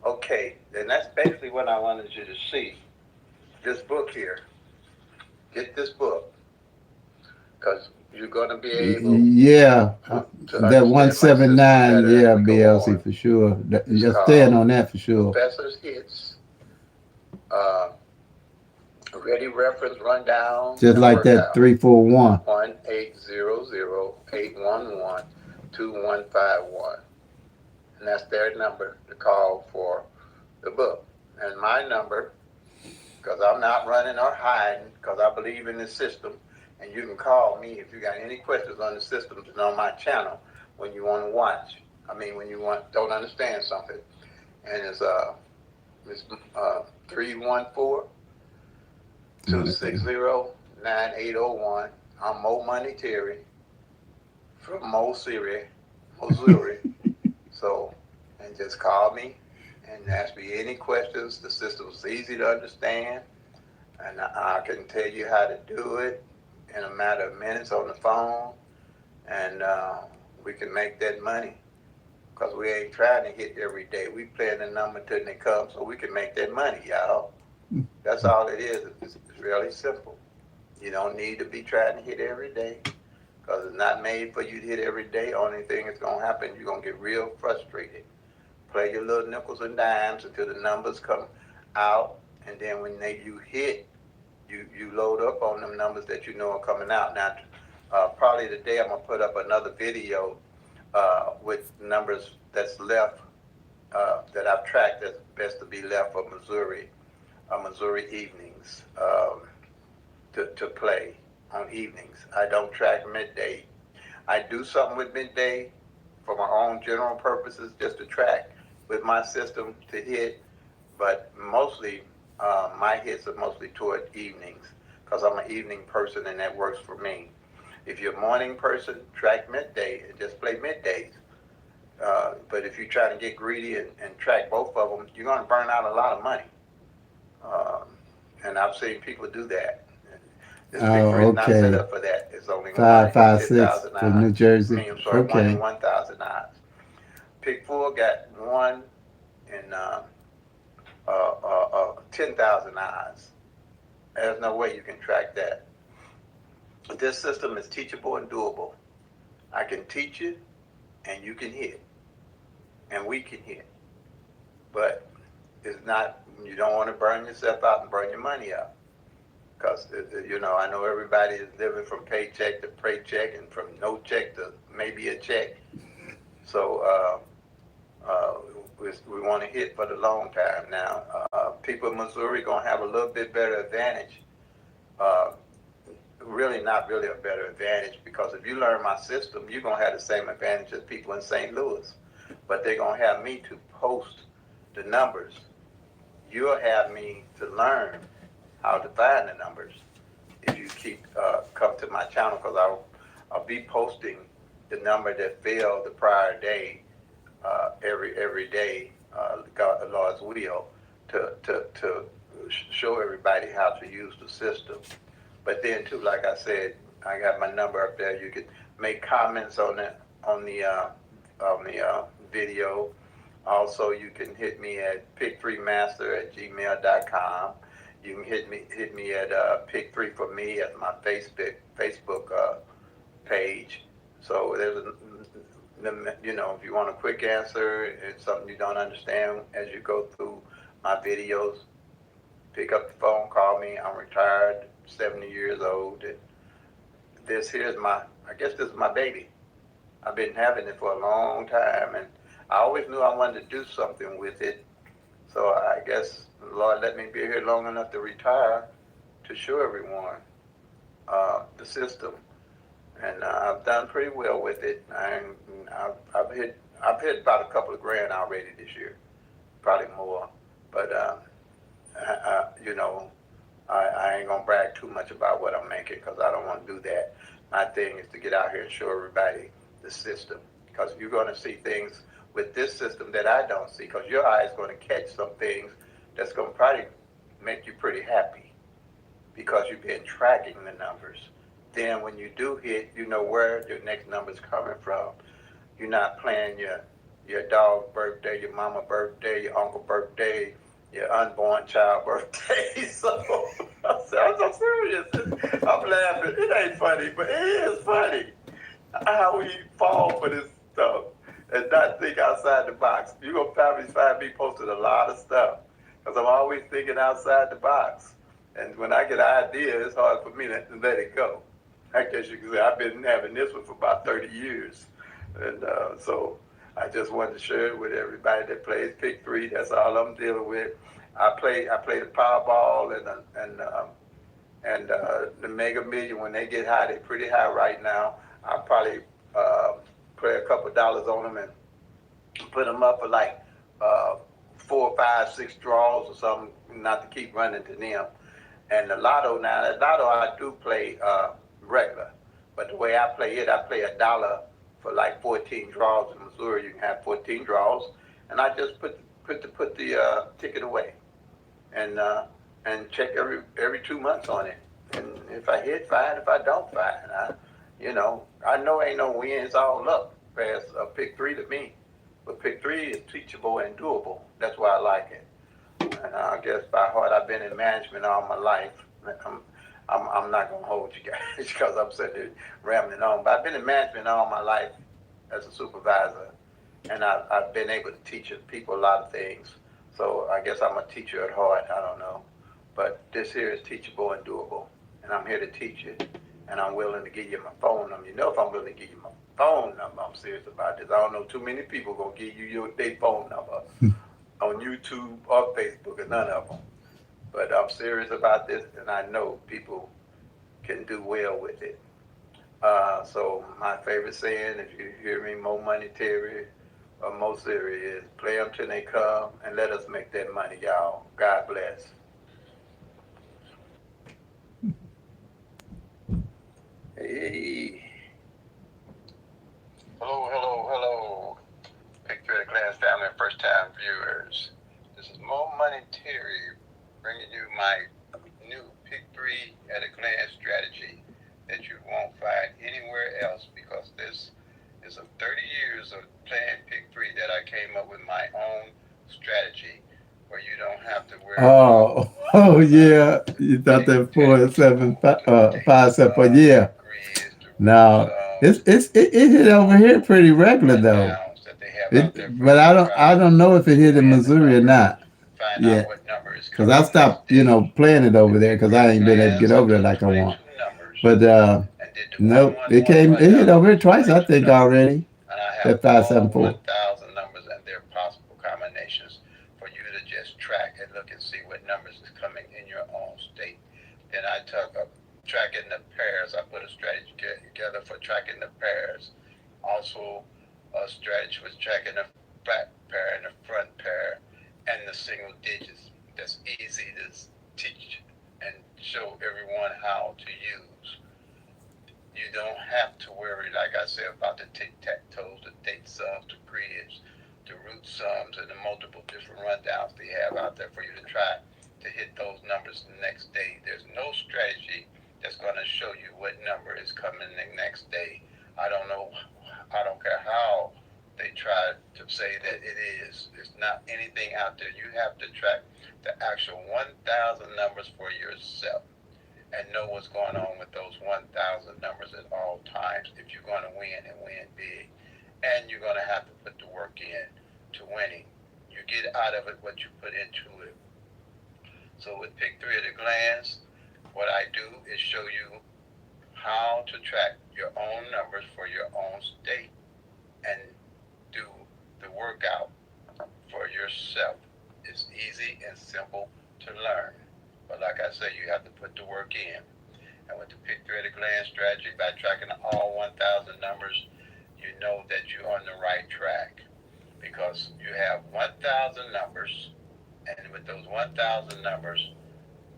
Okay, and that's basically what I wanted you to see. This book here. Get this book, because you're going to be able Yeah, to that understand my system 179. better as Yeah, we go BLC on. for sure. It's Just staying called on that for sure. Professor's Hits, uh, Ready Reference Rundown Just and like that Workout. 341. 1-800-811-2151. And that's their number to call for the book. And my number, because I'm not running or hiding, because I believe in the system. And you can call me if you got any questions on the systems and on my channel when you want to watch. I mean, when you don't understand something. And it's 314-260-9801. I'm Mo Money Terry from Missouri. So, and just call me and ask me any questions. The system's easy to understand, and I can tell you how to do it in a matter of minutes on the phone, and we can make that money. Because we ain't trying to hit every day. We playing the number till they come so we can make that money, y'all. That's all it is. It's really simple. You don't need to be trying to hit every day because it's not made for you to hit every day. Only thing that's going to happen, you're going to get real frustrated. Play your little nickels and dimes until the numbers come out, and then when you hit, you load up on them numbers that you know are coming out. Now, probably today I'm going to put up another video with numbers that's left that I've tracked that's best to be left for Missouri evenings to play on evenings. I don't track midday. I do something with midday for my own general purposes, just to track with my system to hit, but mostly my hits are mostly toward evenings because I'm an evening person and that works for me. If you're a morning person, track midday and just play middays. But if you're trying to get greedy and track both of them, you're going to burn out a lot of money. Um, and I've seen people do that. This picture Oh, is not set okay. up for that. It's only one Five in five six 10,000 for New odds. I Jersey. mean, I'm sorry, one in Okay. 1,000 odds. PICK-4 got one in 10,000 odds. There's no way you can track that. This system is teachable and doable. I can teach it, and you can hit, and we can hit. But it's not. You don't want to burn yourself out and burn your money out, because I know everybody is living from paycheck to paycheck, and from no check to maybe a check. So we want to hit for the long time. Now, people in Missouri gonna have a little bit better advantage. Uh, Really, not really a better advantage, because if you learn my system, you're gonna have the same advantage as people in St. Louis. But they're gonna have me to post the numbers. You'll have me to learn how to find the numbers if you keep come to my channel, because I'll be posting the number that fell the prior day every day, God, the Lord's will, to show everybody how to use the system. But then too, like I said, I got my number up there. You can make comments on the video. Also, you can hit me at pick3master@gmail.com. You can hit me at pick3 for me at my Facebook page. So if you want a quick answer and something you don't understand as you go through my videos, pick up the phone, call me. I'm retired, 70 years old, and I guess this is my baby. I've been having it for a long time, and I always knew I wanted to do something with it. So I guess the Lord let me be here long enough to retire to show everyone the system, and I've done pretty well with it. I've hit about a couple of grand already this year, probably more, but you know, I ain't gonna brag too much about what I'm making, because I don't want to do that. My thing is to get out here and show everybody the system, because you're gonna see things with this system that I don't see, because your eye is gonna catch some things that's gonna probably make you pretty happy, because you've been tracking the numbers. Then when you do hit, you know where your next number is coming from. You're not playing your dog's birthday, your mama's birthday, your uncle's birthday, your unborn child birthday. So I'm so serious. I'm laughing. It ain't funny, but it is funny how we fall for this stuff and not think outside the box. You're going to probably find me posting a lot of stuff, because I'm always thinking outside the box. And when I get an idea, it's hard for me to let it go. I guess you could say I've been having this one for about 30 years. And so I just wanted to share it with everybody that plays PICK-3. That's all I'm dealing with. I play the Powerball and the Mega Million. When they get high, they're pretty high right now. I'll probably play a couple dollars on them and put them up for like 4, 5, 6 draws or something, not to keep running to them. And the Lotto now, I do play regular. But the way I play $1 for like 14 draws. In Missouri, you can have 14 draws, and I just put the ticket away, and check every 2 months on it. And if I hit, fine. If I don't, fine. I know ain't no win. It's all luck. Past PICK-3 to me, but PICK-3 is teachable and doable. That's why I like it. And I guess by heart, I've been in management all my life. I'm not gonna hold you guys because I'm sitting there rambling on. But I've been in management all my life as a supervisor, and I've been able to teach people a lot of things. So I guess I'm a teacher at heart. I don't know, but this here is teachable and doable, and I'm here to teach it. And I'm willing to give you my phone number. If I'm willing to give you my phone number, I'm serious about this. I don't know too many people gonna give you their phone number on YouTube or Facebook, or none of them. But I'm serious about this, and I know people can do well with it. So my favorite saying, if you hear me, more money, Terry, or more serious, play them till they come, and let us make that money, y'all. God bless. Hey. Hello. Picture the Class family and first-time viewers. This is More Money Terry, bringing you my new PICK-3 at a glance strategy that you won't find anywhere else, because this is of 30 years of playing PICK-3 that I came up with my own strategy, where you don't have to worry Oh yeah, you thought that 4, 7, 5, 7, but yeah. Now It hit over here pretty regular though. rundowns that they have out there It, for but you to I try don't know if it to hit in win the Missouri or number, not find out yet. what number is Cause coming I the next stopped, day. playing it over With there pick because three I at a ain't been able to get glance, I over there took like I want. 22 numbers But and did the nope, it 111 came. It hit rundown over for here those twice, I 22 think numbers. already. And I have That five seven all four. 1,000 numbers and their possible combinations for you to just track and look and see what numbers is coming in your own state. Then I took a tracking the pairs. I put a strategy together for tracking the pairs. Also, a strategy was tracking the back pair and the front pair and the single digits. That's easy to teach and show everyone how to use. You don't have to worry, like I said, about the tic-tac-toes, the date sums, the grids, the root sums, and the multiple different rundowns they have out there for you to try to hit those numbers the next day. There's no strategy that's going to show you what number is coming the next day. I don't know. I don't care how they try to say that it is. There's not anything out there. You have to track the actual 1,000 numbers for yourself and know what's going on with those 1,000 numbers at all times if you're going to win and win big. And you're going to have to put the work in to winning. You get out of it what you put into it. So with Pick 3 at a glance, what I do is show you how to track your own numbers for your own state and do the workout for yourself. It's easy and simple to learn. But like I said, you have to put the work in. And with the Pick 3 at a glance strategy, by tracking all 1,000 numbers, you know that you're on the right track because you have 1,000 numbers. And with those 1,000 numbers,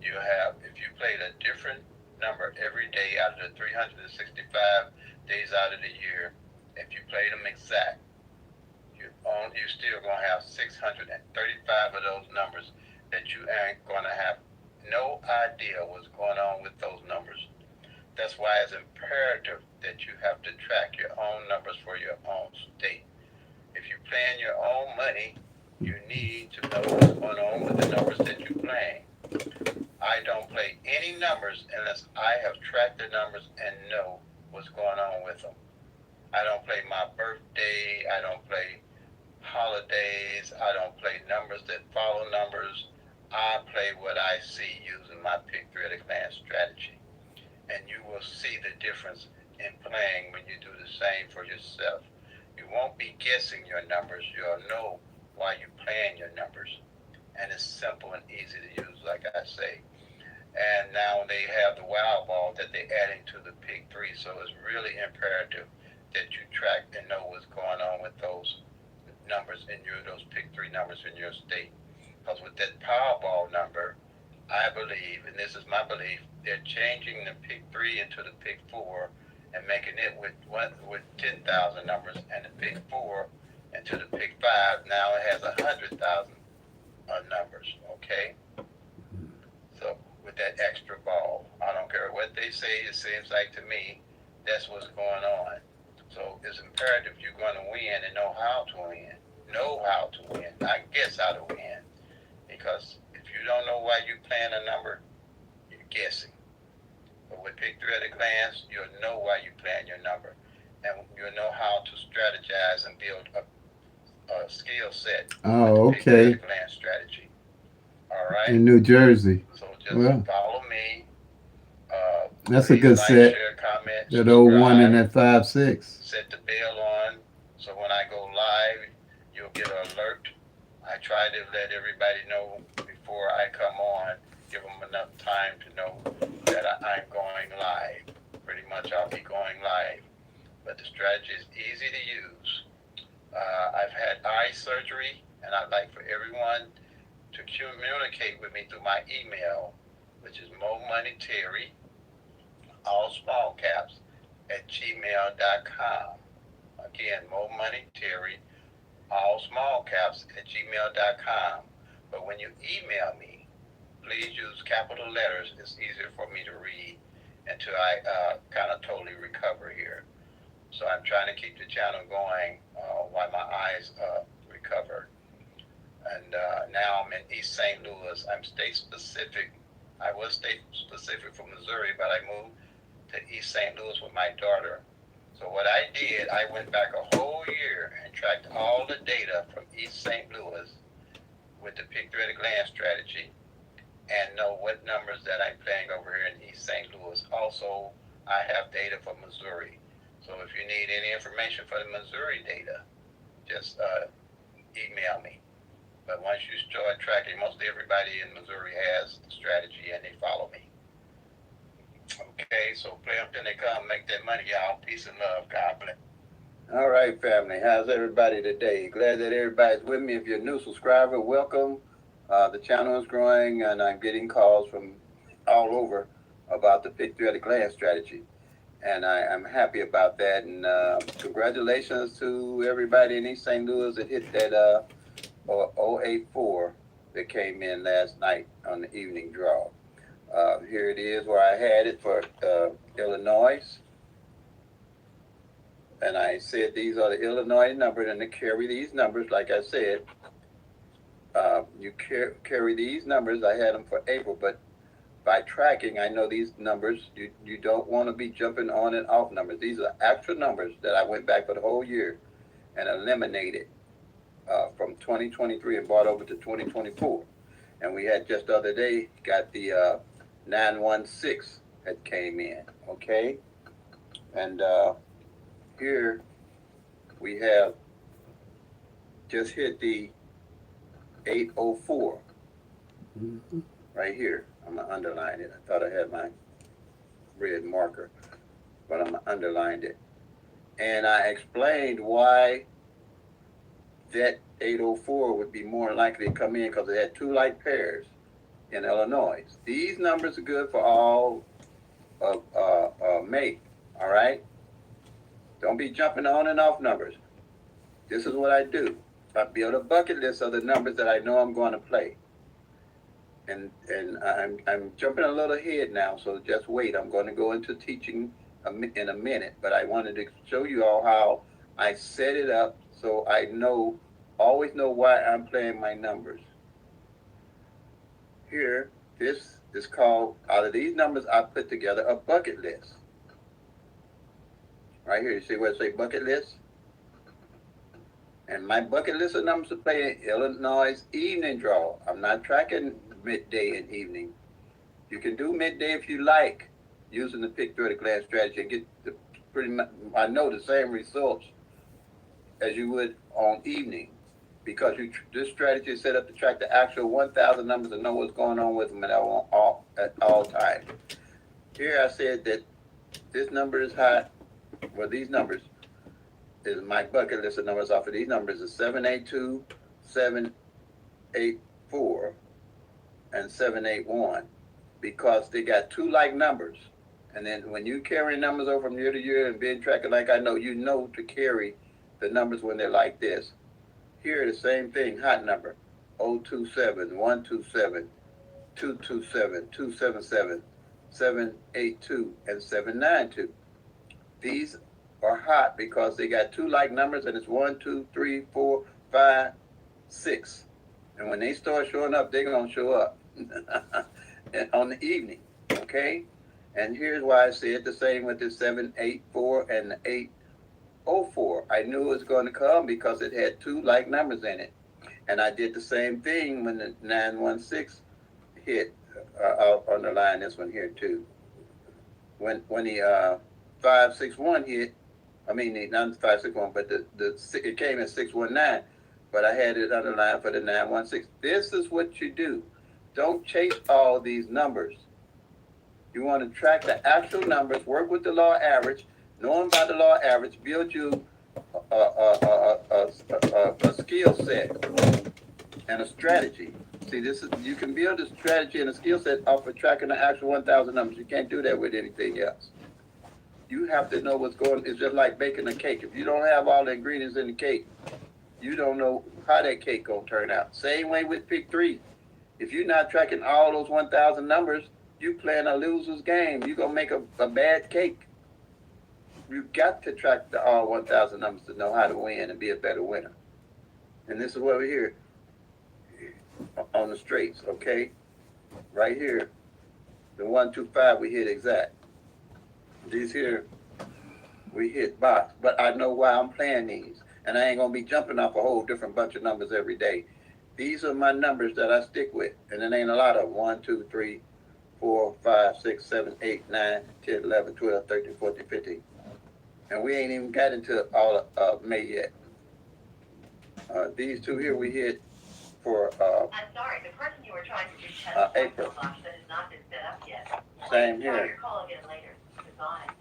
you have, if you played a different number every day out of the 365 days out of the year, if you played them exact, you still gonna have 635 of those numbers that you ain't gonna have no idea what's going on with those numbers. That's why it's imperative that you have to track your own numbers for your own state. If you're playing your own money, you need to know what's going on with the numbers that you're playing. I don't play any numbers unless I have tracked the numbers and know what's going on with them. I don't play my birthday. I don't play holidays. I don't play numbers that follow numbers. I play what I see using my pick three at a glance strategy. And you will see the difference in playing when you do the same for yourself. You won't be guessing your numbers. You'll know why you're playing your numbers. And it's simple and easy to use, like I say. And now they have the wild ball that they're adding to the pick three. So it's really imperative that you track and know what's going on with those numbers in those pick three numbers in your state. Because with that Powerball number, I believe, and this is my belief, they're changing the pick three into the pick four and making it with 10,000 numbers, and the pick four into the pick five. Now it has 100,000 numbers. Okay, so with that extra ball, I don't care what they say. It seems like to me that's what's going on. So it's imperative you're going to win and know how to win. Know how to win, not guess how to win. Because if you don't know why you're playing a number, you're guessing. But with Pick 3 at a glance, you'll know why you're playing your number. And you'll know how to strategize and build a skill set with the Oh, Pick 3 at a okay. glance strategy. All right? In New Jersey. So just Well, follow me. that's a Please good like, set. share, comment, That old one and subscribe, that 5-6. set the bell on so when I go live, you'll get an alert. I try to let everybody know before I come on, give them enough time to know that I'm going live. Pretty much I'll be going live. But the strategy is easy to use. I've had eye surgery, and I'd like for everyone to communicate with me through my email, which is momoneyterry, all small caps, at gmail.com. Again, momoneyterry, all small caps, at gmail.com. But when you email me, please use capital letters. It's easier for me to read until I kind of totally recover here. So I'm trying to keep the channel going while my eyes recover. And now I'm in East St. Louis. I'm state specific. I was state specific from Missouri, but I moved to East St. Louis with my daughter. So what I did, I went back a whole year and tracked all the data from East St. Louis with the PICK-3 at a glance strategy, and know what numbers that I'm playing over here in East St. Louis. Also, I have data for Missouri. So if you need any information for the Missouri data, just email me. But once you start tracking, mostly everybody in Missouri has the strategy and they follow me. Okay, so play up till they come, make that money, y'all. Peace and love. God bless. All right, family. How's everybody today? Glad that everybody's with me. If you're a new subscriber, welcome. The channel is growing, and I'm getting calls from all over about the PICK-3 at a glance strategy. And I'm happy about that. And congratulations to everybody in East St. Louis that hit that 084 that came in last night on the evening draw. Here it is where I had it for Illinois. And I said these are the Illinois numbers, and to carry these numbers, like I said, you carry these numbers. I had them for April, but by tracking, I know these numbers, you don't want to be jumping on and off numbers. These are actual numbers that I went back for the whole year and eliminated from 2023 and brought over to 2024. And we had just the other day, got the 916 that came in, okay? And here we have just hit the 804 right here. I'm gonna underline it. I thought I had my red marker, but I'm gonna underline it. And I explained why that 804 would be more likely to come in because it had two light pairs in Illinois. These numbers are good for all of May, all right? Don't be jumping on and off numbers. This is what I do. I build a bucket list of the numbers that I know I'm going to play. And I'm jumping a little ahead now, so just wait. I'm going to go into teaching in a minute, but I wanted to show you all how I set it up so I always know why I'm playing my numbers. Here, this is called, out of these numbers, I put together a bucket list. Right here, you see where it say bucket list? And my bucket list of numbers to play in Illinois evening draw. I'm not tracking midday and evening. You can do midday if you like, using the PICK-3 at a glance strategy and get pretty much, I know, the same results as you would on evening, because this strategy is set up to track the actual 1,000 numbers and know what's going on with them at all times. Here I said that this number is hot. Well, these numbers is my bucket list of numbers off of these numbers is 782, 784, and 781, because they got two like numbers. And then when you carry numbers over from year to year and being tracking like I know, you know to carry the numbers when they're like this. Here, the same thing, hot number, 027, 127, 227, 277, 782, and 792. These are hot because they got two like numbers, and it's 1, 2, 3, 4, 5, 6. And when they start showing up, they're going to show up on the evening, okay? And here's why I said the same with the 784 and the 804. I knew it was going to come because it had two like numbers in it. And I did the same thing when the 916 hit. I'll underline this one here too. When the 561 hit, I mean, not 561, but it came at 619, but I had it underlined for the 916. This is what you do. Don't chase all these numbers. You want to track the actual numbers, work with the law average, knowing about the law average, build you a skill set and a strategy. See, you can build a strategy and a skill set off of tracking the actual 1,000 numbers. You can't do that with anything else. You have to know what's going on. It's just like baking a cake. If you don't have all the ingredients in the cake, you don't know how that cake gonna turn out. Same way with PICK-3. If you're not tracking all those 1,000 numbers, you playing a loser's game. You're gonna make a bad cake. You've got to track all 1,000 numbers to know how to win and be a better winner. And this is what we're here on the straights, okay? Right here, the 125 we hit exact. These here we hit box. But I know why I'm playing these. And I ain't going to be jumping off a whole different bunch of numbers every day. These are my numbers that I stick with. And it ain't a lot of them. 1, 2, 3, 4, 5, 6, 7, 8, 9, 10, 11, 12, 13, 14, 15. And we ain't even got into all of May yet. These two here we hit for I'm sorry, the person you were trying to reach has a April. box that has not been set up yet. Same Please try here your call again later. Goodbye.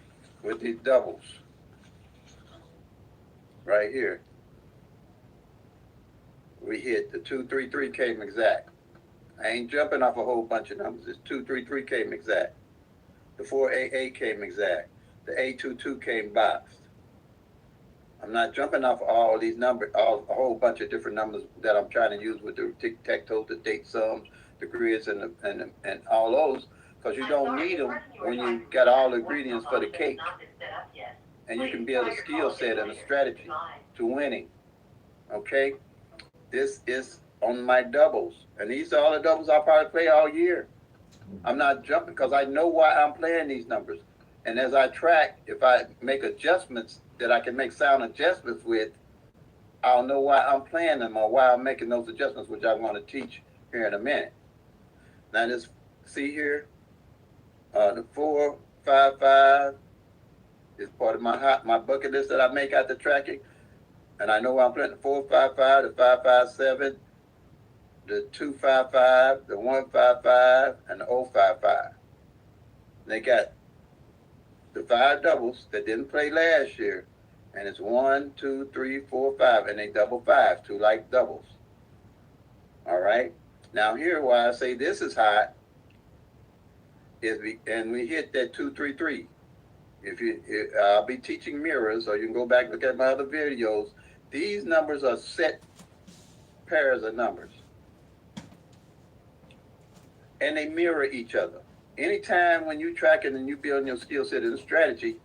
with these doubles right here. We hit the 233 came exact. I ain't jumping off a whole bunch of numbers. It's 233 came exact. The 488 came exact. The 822 came boxed. I'm not jumping off all these numbers, a whole bunch of different numbers that I'm trying to use with the tic-tac-toe, the date sums, the grids, and all those, because you don't need them when you got all the ingredients for the cake. And you can build a skill set and a strategy to winning. Okay? This is on my doubles. And these are all the doubles I'll probably play all year. I'm not jumping because I know why I'm playing these numbers. And as I track, if I make adjustments that I can make sound adjustments with, I'll know why I'm playing them or why I'm making those adjustments, which I'm going to teach here in a minute. Now, this, see here, the 4, 5, 5 is part of my bucket list that I make after tracking. And I know why I'm playing the 4, 5, 5, the 5, 5, 7, the 2, 5, 5, the 1, 5, 5, and the 0, 5, 5. They got the 5 doubles that didn't play last year. And it's 1, 2, 3, 4, 5, and they double 5s, 2 like doubles. All right. Now here, why I say this is hot is we hit that 233. I'll be teaching mirrors, or you can go back and look at my other videos. These numbers are set pairs of numbers, and they mirror each other. Anytime when you tracking and you building your skill set and strategy,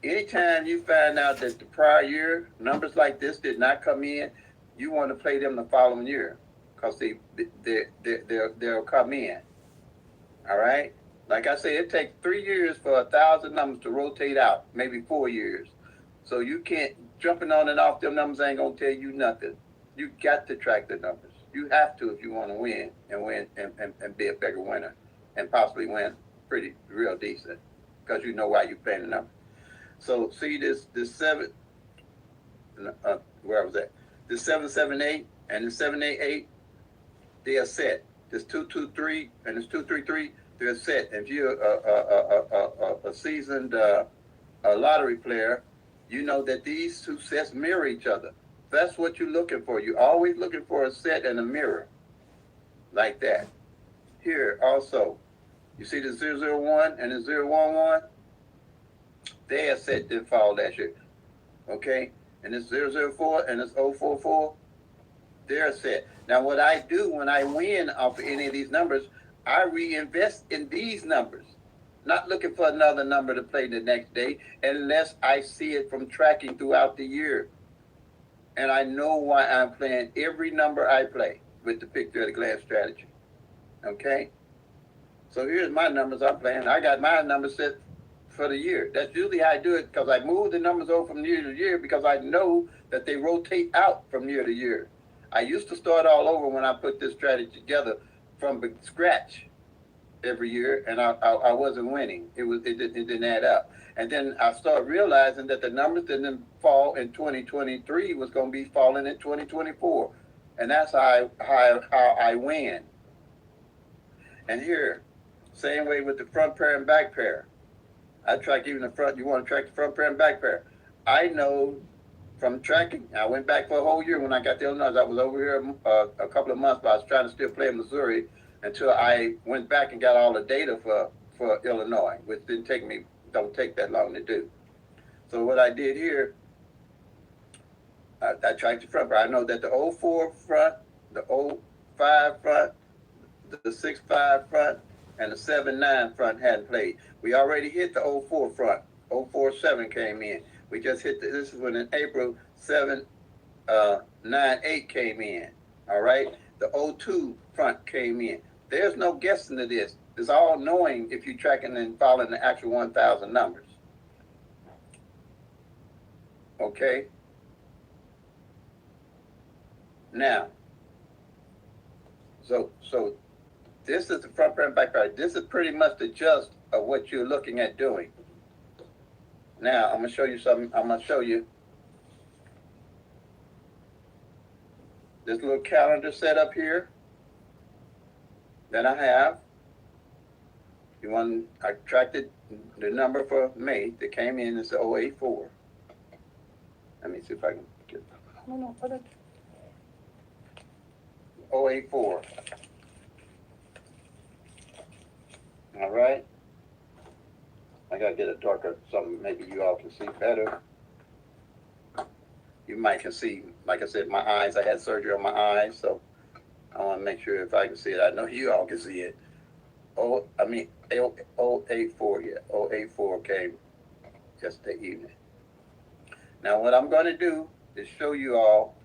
anytime you find out that the prior year numbers like this did not come in, you want to play them the following year because they'll come in. All right. Like I say, it takes 3 years for 1,000 numbers to rotate out, maybe 4 years. So you can't jumping on and off them numbers ain't gonna tell you nothing. You got to track the numbers. You have to if you want to win and be a bigger winner and possibly win pretty real decent because you know why you're playing the number. So see this 7, where was that? This 778 and the 788, they are set. This 223 and this 233, they're set. If you're a seasoned lottery player, you know that these two sets mirror each other. That's what you're looking for. You're always looking for a set and a mirror like that. Here also, you see the 001 and the 011? Their set didn't fall last year. Okay? And this 004 and this 044, they're set. Now, what I do when I win off of any of these numbers, I reinvest in these numbers. Not looking for another number to play the next day unless I see it from tracking throughout the year. And I know why I'm playing every number I play with the PICK-3 at a glance strategy. Okay? So here's my numbers I'm playing. I got my numbers set for the year. That's usually how I do it because I move the numbers over from year to year because I know that they rotate out from year to year. I used to start all over when I put this strategy together from scratch every year, and I wasn't winning. It didn't add up. And then I started realizing that the numbers that didn't fall in 2023 was going to be falling in 2024, and that's how I win. And here, same way with the front pair and back pair. I track even the front. You want to track the front pair and back pair. I know from tracking. I went back for a whole year when I got the Illinois. I was over here a couple of months, but I was trying to still play in Missouri until I went back and got all the data for Illinois, which don't take that long to do. So what I did here, I tracked the front pair. I know that the 04 front, the 05 front, the 65 front, and the 79 front hadn't played. We already hit the 04 front. 047 came in. We just hit this is when in April 798 came in. All right. The 02 front came in. There's no guessing to this. It's all knowing if you're tracking and following the actual 1,000 numbers. Okay? Now, so this is the front part and back part. This is pretty much the gist of what you're looking at doing. Now, I'm going to show you something. I'm going to show you this little calendar set up here that I have. I extracted the number for May that came in is 084. Let me see if I can get, I don't know, what it, 084. All right. I gotta get a darker something maybe you all can see better. You might can see, like I said, my eyes, I had surgery on my eyes, so I want to make sure if I can see it. I know you all can see it. 084, yeah, 084 came yesterday evening. Now what I'm going to do is show you all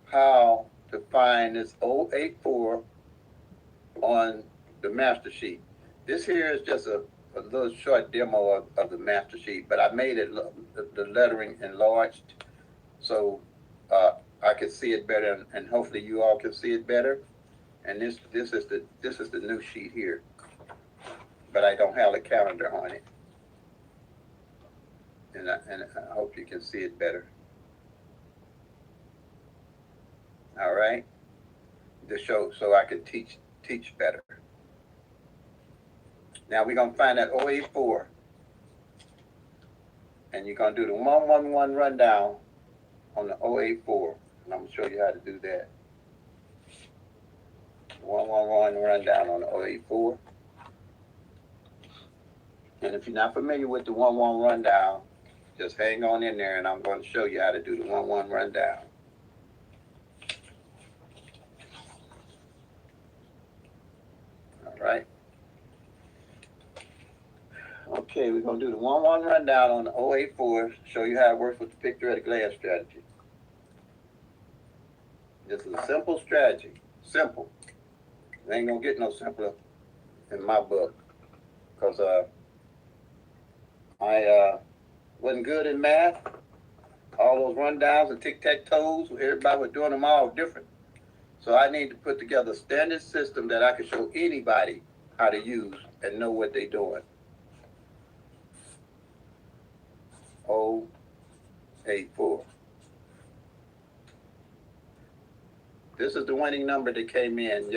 how to find this 084 on the master sheet. This here is just a little short demo of the master sheet, but I made it the lettering enlarged so I can see it better, and hopefully you all can see it better. And this is the new sheet here, but I don't have a calendar on it, and I hope you can see it better. All right, to show so I can teach better. Now we're gonna find that 084, and you're gonna do the 111 rundown on the 084, and I'm gonna show you how to do that. 111 rundown on the 084. And if you're not familiar with the 111 rundown, just hang on in there, and I'm going to show you how to do the 111 rundown. All right. Okay, we're going to do the 111 rundown on the 084, show you how it works with the picture at a glance strategy. This is a simple strategy. Simple. It ain't going to get no simpler in my book, because I wasn't good in math. All those rundowns and tic-tac-toes, everybody was doing them all different. So I need to put together a standard system that I can show anybody how to use and know what they're doing. 084. This is the winning number that came in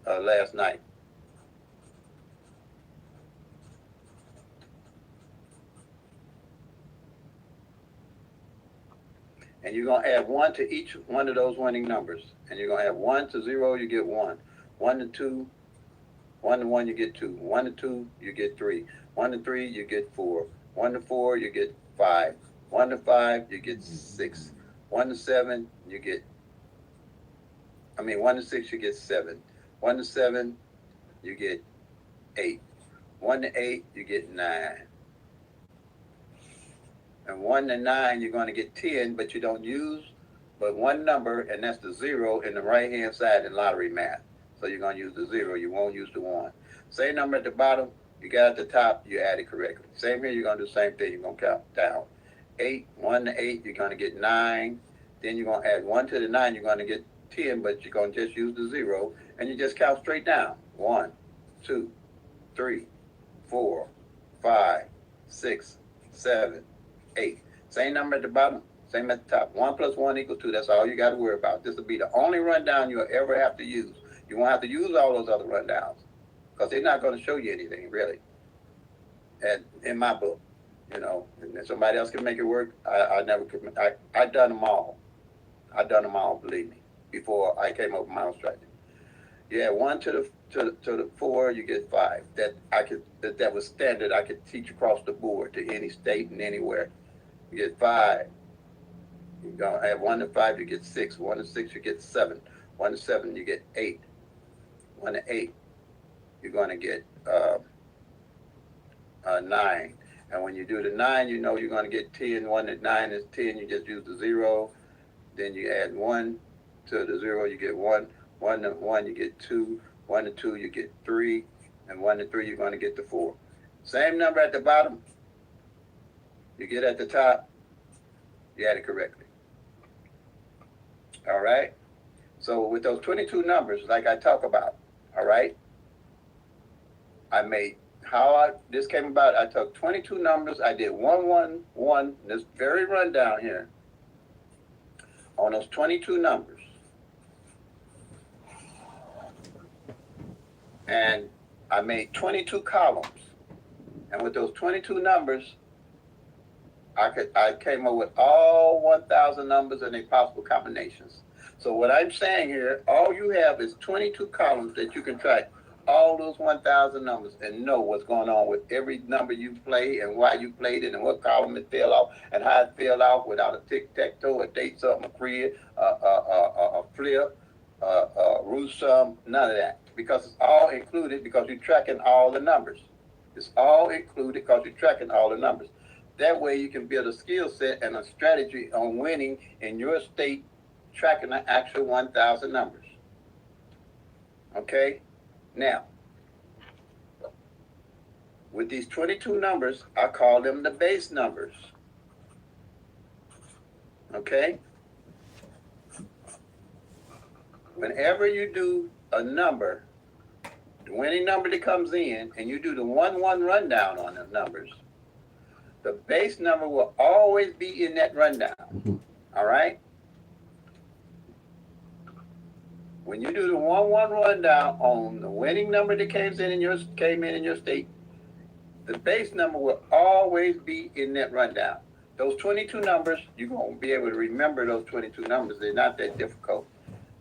last night. And you're going to add 1 to each one of those winning numbers. And you're going to add 1 to 0, you get 1. 1 to 2, 1 to 1, you get 2. 1 to 2, you get 3. 1 to 3, you get 4. 1 to 4, you get 5. 1 to 5, you get 6. 1 to 7, you get, 1 to 6, you get 7. 1 to 7, you get 8. 1 to 8, you get 9. And 1 to 9, you're going to get 10, but you don't use but one number, and that's the 0 in the right-hand side in lottery math. So you're going to use the 0. You won't use the 1. Same number at the bottom, you got at the top, you add it correctly. Same here, you're going to do the same thing. You're going to count down. 1 to 8, you're going to get 9. Then you're going to add 1 to the 9, you're going to get 10, but you're going to just use the 0, and you just count straight down. 1, 2, 3, 4, 5, 6, 7, 8. Same number at the bottom, same at the top. 1 plus 1 equals 2. That's all you got to worry about. This will be the only rundown you'll ever have to use. You won't have to use all those other rundowns because they're not going to show you anything, really. And in my book, and somebody else can make it work. I never could. I done them all. I done them all, believe me, before I came up with my own strategy. Yeah, 1 to the 4, you get 5. That was standard. I could teach across the board to any state and anywhere. You get 5. You're gonna add 1 to 5, you get 6. 1 to 6, you get 7. 1 to 7, you get 8. 1 to 8, you're gonna get 9. And when you do the 9, you know you're gonna get 10. 1 to 9 is 10. You just use the 0. Then you add 1 to the 0, you get 1. 1 to 1, you get 2. 1 to 2, you get 3. And 1 to 3, you're going to get the 4. Same number at the bottom. You get at the top. You had it correctly. All right? So with those 22 numbers, like I talk about, all right, I made this came about. I took 22 numbers. I did 111, this very rundown here on those 22 numbers. And I made 22 columns. And with those 22 numbers, I came up with all 1,000 numbers and their possible combinations. So what I'm saying here, all you have is 22 columns that you can track all those 1,000 numbers and know what's going on with every number you play and why you played it and what column it fell off and how it fell off without a tic-tac-toe, a date something, a crib, a flip, root sum, none of that. Because it's all included because you're tracking all the numbers. It's all included because you're tracking all the numbers. That way you can build a skill set and a strategy on winning in your state, tracking the actual 1,000 numbers. Okay? Now, with these 22 numbers, I call them the base numbers. Okay? Whenever you do a number, the winning number that comes in, and you do the 1-1 rundown on the numbers, the base number will always be in that rundown. All right? When you do the 1-1 rundown on the winning number that came in in your state, the base number will always be in that rundown. Those 22 numbers, you're going to be able to remember those 22 numbers. They're not that difficult.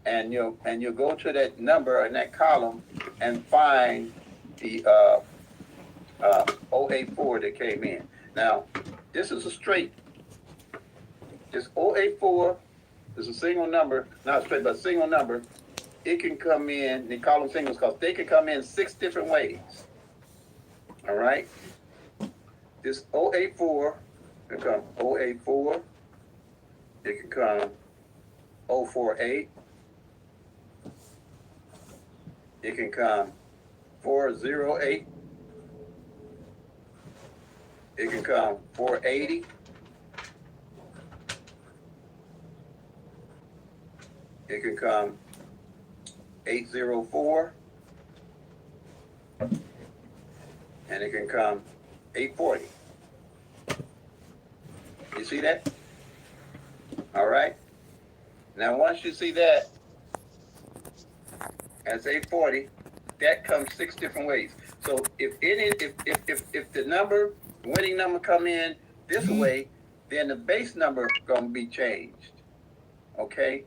And you'll go to that number in that column and find the 084 that came in. Now, this is a straight. This 084 is a single number, not straight, but a single number. It can come in, they call them singles because they can come in 6 different ways. All right? This 084 can come 084. It can come 048. It can come 408. It can come 480. It can come 804. And it can come 840. You see that? All right. Now, once you see that, as 840, that comes 6 different ways. So if the winning number come in this way, then the base number gonna be changed. Okay?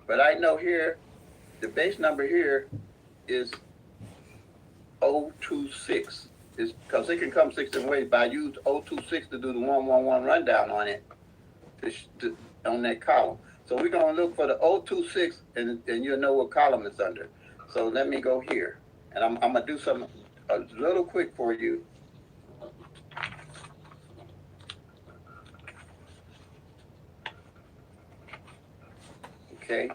But I know here, the base number here is 026. It's because it can come 6 different ways, but I used 026 to do the 111 rundown on it, on that column. So we're gonna look for the 026 and you'll know what column it's under. So let me go here. And I'm gonna do something a little quick for you. Okay.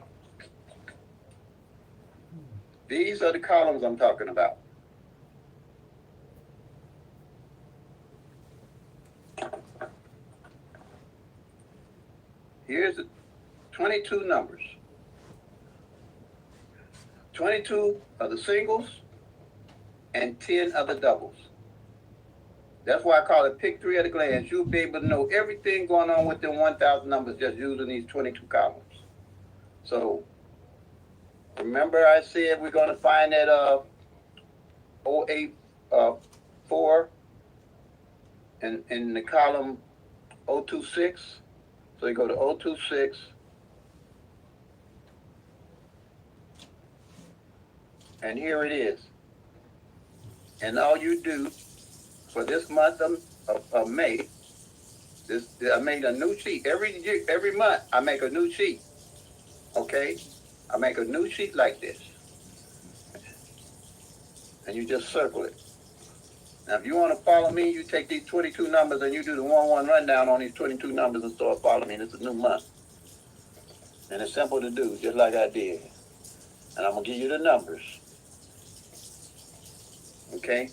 These are the columns I'm talking about. Here's the 22 numbers. 22 are the singles and 10 are the doubles. That's why I call it PICK-3 at a glance. You'll be able to know everything going on with the 1,000 numbers just using these 22 columns. So remember I said we're going to find that 084 in the column 026. So you go to 026. And here it is. And all you do for this month of May, I made a new sheet. Every month I make a new sheet. Okay? I make a new sheet like this. And you just circle it. Now if you want to follow me, you take these 22 numbers and you do the 1-1 rundown on these 22 numbers and start following me. It's a new month. And it's simple to do, just like I did. And I'm going to give you the numbers. Okay?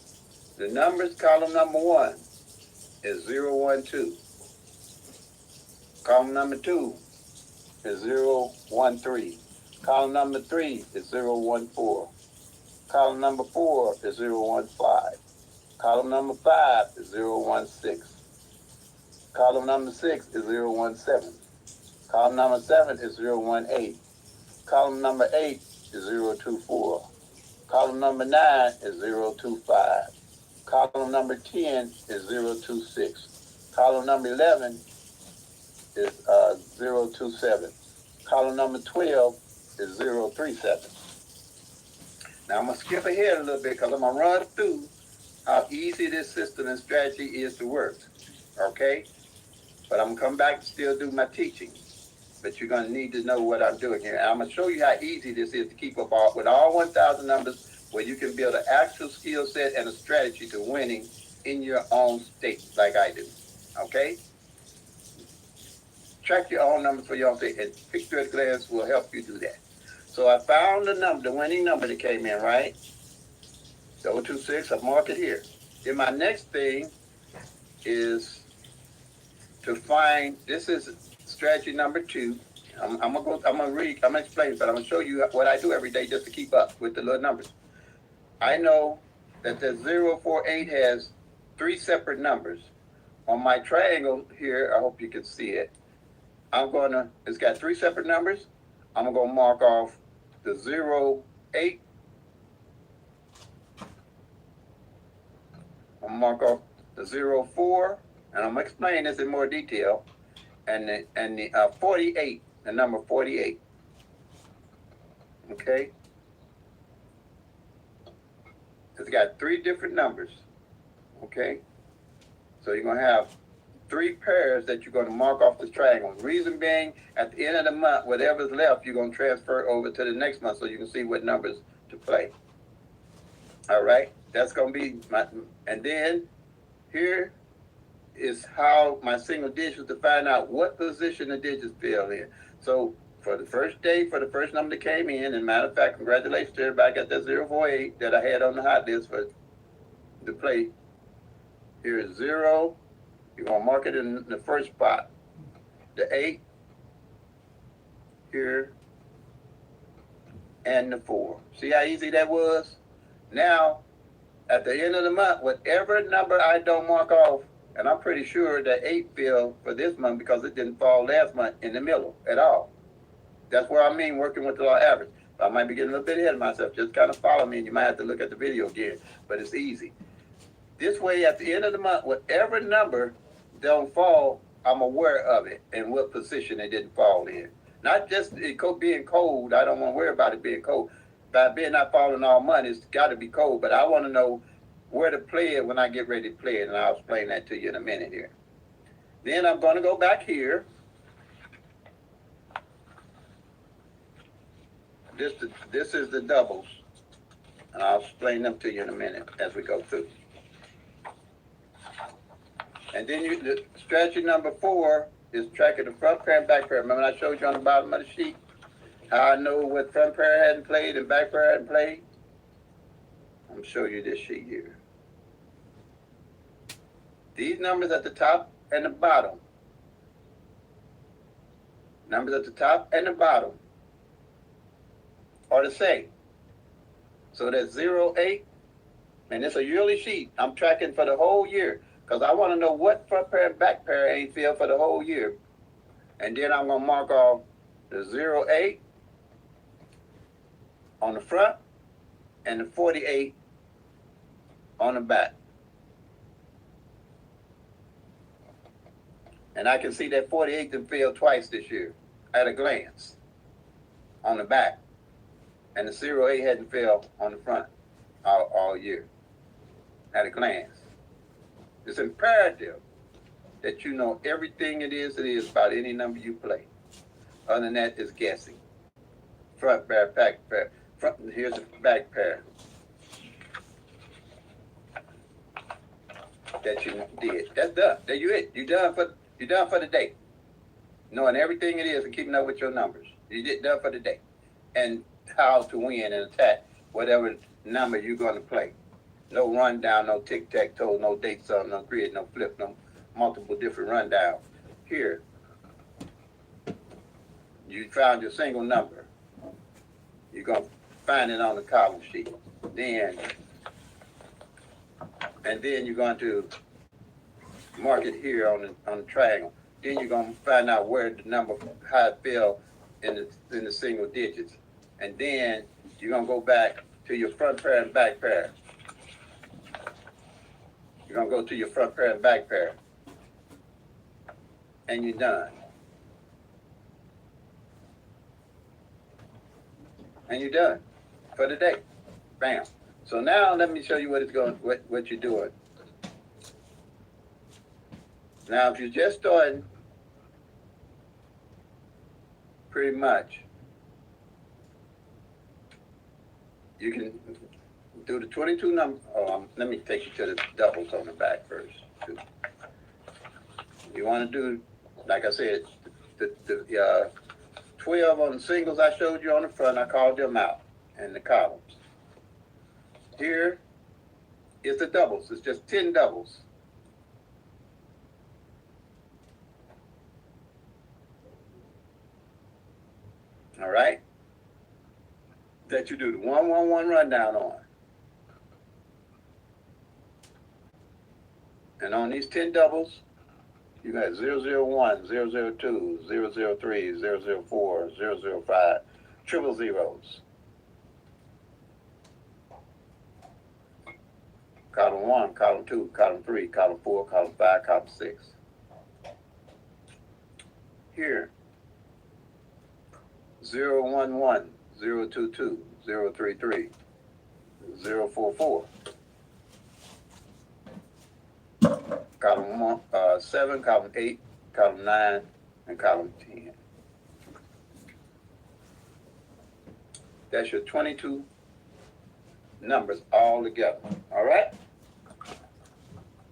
The numbers, column number 1 is 012. Column number 2 is 013. Column number 3 is 014. Column number 4 is 015. Column number 5 is 016. Column number 6 is 017. Column number 7 is 018. Column number 8 is 024. Column number 9 is 025. Column number 10 is 026. Column number 11 is 027. Column number 12 is 037. Now I'm going to skip ahead a little bit because I'm going to run through how easy this system and strategy is to work. Okay? But I'm going to come back and still do my teaching. But you're going to need to know what I'm doing here. And I'm going to show you how easy this is to keep up with all 1,000 numbers, where you can build an actual skill set and a strategy to winning in your own state, like I do. Okay? Track your own numbers for your own state, and PICK-3 at a glance will help you do that. So I found the number, the winning number that came in, right? 026, I mark it here. Then my next thing is to find, this is strategy number 2. I'm gonna explain, but I'm gonna show you what I do every day just to keep up with the little numbers. I know that the 048 has 3 separate numbers. On my triangle here, I hope you can see it. It's got 3 separate numbers. I'm gonna mark off the 08. I'm gonna mark off the 04, and I'm gonna explain this in more detail. And the 48, the number 48. Okay? It's got 3 different numbers. Okay? So you're gonna have 3 pairs that you're gonna mark off the triangle. Reason being, at the end of the month, whatever's left, you're gonna transfer over to the next month so you can see what numbers to play. All right? That's gonna be my, and then here is how my single digits to find out what position the digits fell in. So for the first day, for the first number that came in, and matter of fact, congratulations to everybody got that 048 that I had on the hot list for the play. Here is 0. You're gonna mark it in the first spot. The 8 here and the 4. See how easy that was? Now, at the end of the month, whatever number I don't mark off, and I'm pretty sure that 8 fell for this month because it didn't fall last month in the middle at all. That's where I mean working with the law average. I might be getting a little bit ahead of myself. Just kind of follow me, and you might have to look at the video again, but it's easy. This way, at the end of the month, whatever number don't fall, I'm aware of it and what position it didn't fall in. Not just it being cold. I don't want to worry about it being cold. By being not falling all month, it's got to be cold, but I want to know where to play it when I get ready to play it, and I'll explain that to you in a minute here. Then I'm going to go back here. This is the doubles, and I'll explain them to you in a minute as we go through. And then the strategy number 4 is tracking the front pair and back pair. Remember I showed you on the bottom of the sheet how I know what front pair hadn't played and back pair hadn't played? I'm going to show you this sheet here. These numbers at the top and the bottom. Numbers at the top and the bottom are the same. So that's 08, and it's a yearly sheet. I'm tracking for the whole year because I want to know what front pair and back pair ain't feel for the whole year. And then I'm going to mark off the 08 on the front and the 48 on the back. And I can see that 48 done failed twice this year at a glance on the back. And the 08 hadn't failed on the front all year at a glance. It's imperative that you know everything it is about any number you play. Other than that, it's guessing. Front pair, back pair. Here's the back pair that you did. That's done. There you it. You're done for the day. Knowing everything it is and keeping up with your numbers. You did done for the day. And how to win and attack whatever number you're going to play. No rundown, no tic-tac-toe, no date sum, no grid, no flip, no multiple different rundowns. Here, You found your single number. You're going to find it on the column sheet. Then you're going to mark it here on the triangle. Then you're going to find out where the number, how it fell in the single digits. And then you're going to go back to your front pair and back pair. You're going to go to your front pair and back pair. And you're done. And you're done for the day. Bam. So now let me show you what you're doing. Now, if you're just starting, pretty much, you can do the 22 number. Let me take you to the doubles on the back first. You want to do, like I said, the 12 on the singles I showed you on the front, I called them out in the columns. Here is the doubles. It's just 10 doubles. All right? That you do the 1-1-1 rundown on. And on these 10 doubles, you got 001, 002, 003, 004, 005, triple zeros. Column 1, column 2, column 3, column 4, column 5, column 6. Here, 011, 022, 033, 044. Column 7, column 8, column 9, and column 10. That's your 22 numbers all together, all right?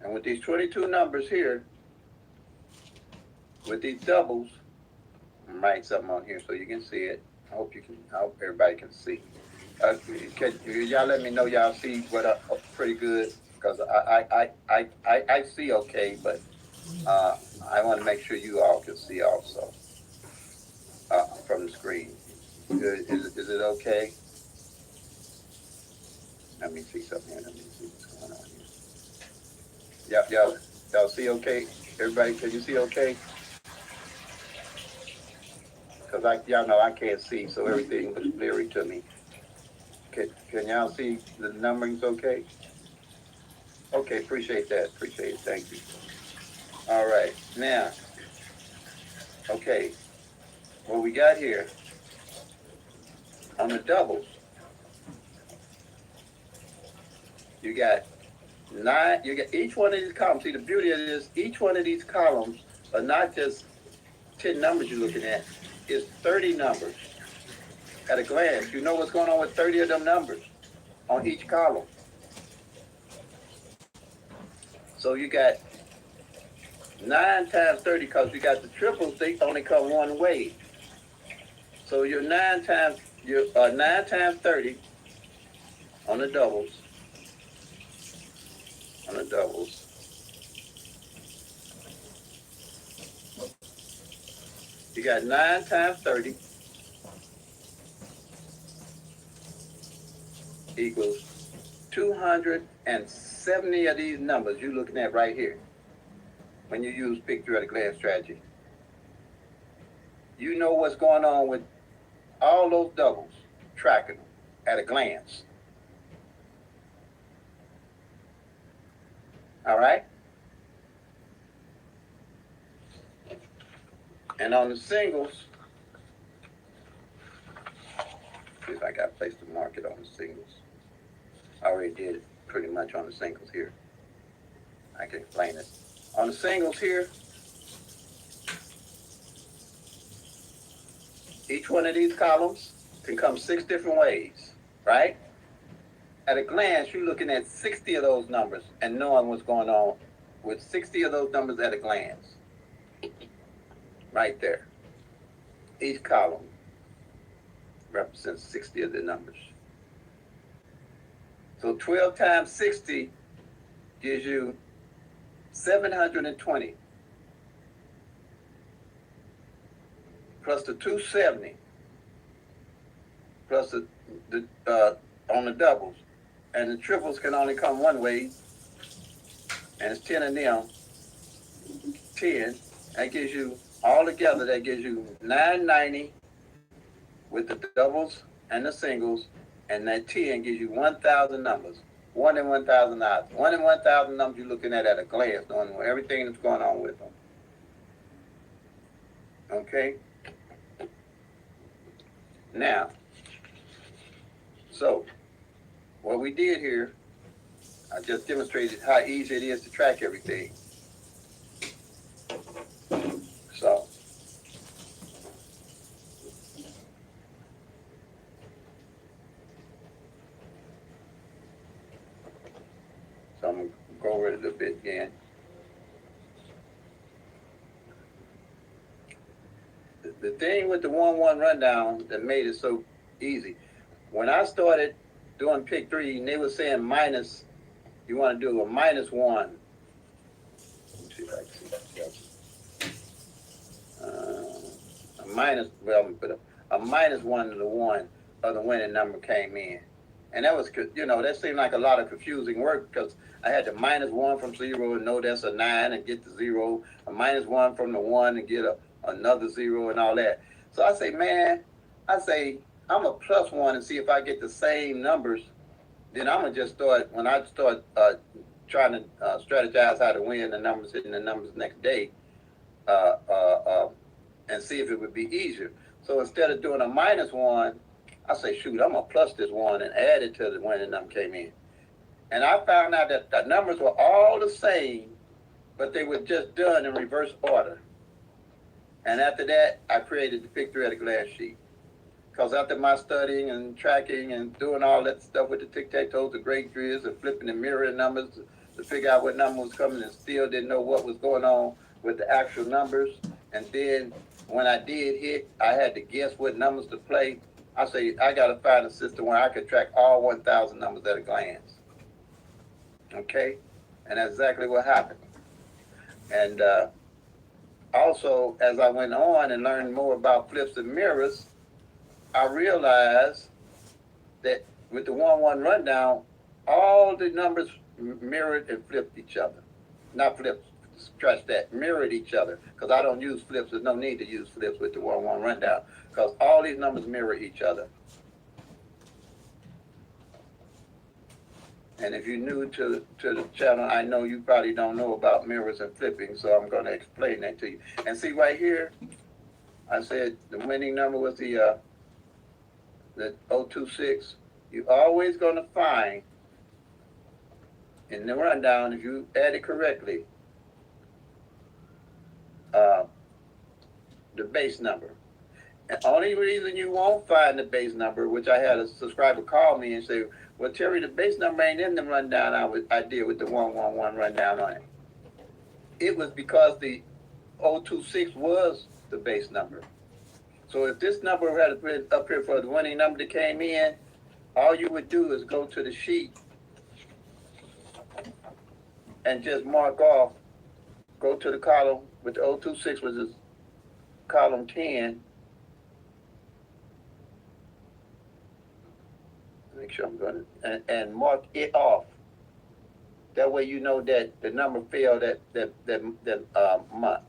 And with these 22 numbers here, with these doubles, I'm writing something on here so you can see it. I hope everybody can see. Y'all let me know y'all see what pretty good, because I see okay, but I want to make sure you all can see also from the screen. Is it okay? Let me see something here. Let me see what's going on here. Y'all see okay? Everybody, can you see okay? Because y'all know I can't see, so everything was blurry to me. Can y'all see the numberings okay? Okay, appreciate that. Appreciate it. Thank you. All right. Now, okay, what we got here on the doubles, you got 9. You got each one of these columns. See, the beauty of this, each one of these columns are not just 10 numbers you're looking at. It's 30 numbers at a glance. You know what's going on with 30 of them numbers on each column. So you got 9 times 30, because you got the triples, they only come one way. So your 9 times 30 on the doubles. On the doubles. You got 9 times 30 equals 270 of these numbers you're looking at right here. When you use PICK-3 at a glance strategy, you know what's going on with all those doubles, tracking them at a glance. All right? And on the singles, see if I got a place to mark it on the singles. I already did it pretty much on the singles here. I can explain it. On the singles here, each one of these columns can come 6 different ways, right? At a glance, you're looking at 60 of those numbers and knowing what's going on with 60 of those numbers at a glance. Right there. Each column represents 60 of the numbers. So 12 times 60 gives you 720 plus the 270, plus the on the doubles. And the triples can only come one way, and it's 10 of them, 10. That gives you, all together, that gives you 990 with the doubles and the singles, and that 10 gives you 1,000 numbers. 1 in 1,000 odds. 1 in 1,000 numbers you're looking at a glance, knowing everything that's going on with them. Okay? Now, so, what we did here, I just demonstrated how easy it is to track everything. So, I'm going to go over it a little bit again. The thing with the 1-1 rundown that made it so easy, when I started doing PICK-3, and they were saying minus, you want to do a -1. Let me see if I can see. A minus, well, but a -1 to the 1 of the winning number came in. And that was, that seemed like a lot of confusing work because I had to -1 from 0 and know that's a 9 and get the 0, a -1 from the 1 and get another 0 and all that. So I say, man, I'm a +1 and see if I get the same numbers. Then I'm going to just start, when I start trying to strategize how to win the numbers, hitting the numbers next day, and see if it would be easier. So instead of doing a -1, I say, shoot, I'm going to plus this 1 and add it to the when the number came in. And I found out that the numbers were all the same, but they were just done in reverse order. And after that, I created the PICK-3 at a glance sheet. Because after my studying and tracking and doing all that stuff with the tic-tac-toes, the great drills, and flipping and mirroring numbers to figure out what number was coming and still didn't know what was going on with the actual numbers. And then when I did hit, I had to guess what numbers to play. I say, I got to find a system where I could track all 1,000 numbers at a glance. Okay? And that's exactly what happened. And also, as I went on and learned more about flips and mirrors, I realized that with the 1-1 rundown, all the numbers mirrored and flipped each other. Not flipped, scratch that, mirrored each other. Because I don't use flips. There's no need to use flips with the 1-1 rundown. Because all these numbers mirror each other. And if you're new to the channel, I know you probably don't know about mirrors and flipping, so I'm going to explain that to you. And see right here, I said the winning number was the 026. You're always going to find in the rundown, if you add it correctly, the base number. And only reason you won't find the base number, which I had a subscriber call me and say, well, Terry, the base number ain't in the rundown I did with the 1-1-1 rundown on it. It was because the 026 was the base number. So if this number had been up here for the winning number that came in, all you would do is go to the sheet and just mark off, go to the column with the 026, which is column 10. Make sure I'm going to, and mark it off. That way you know that the number fell that month.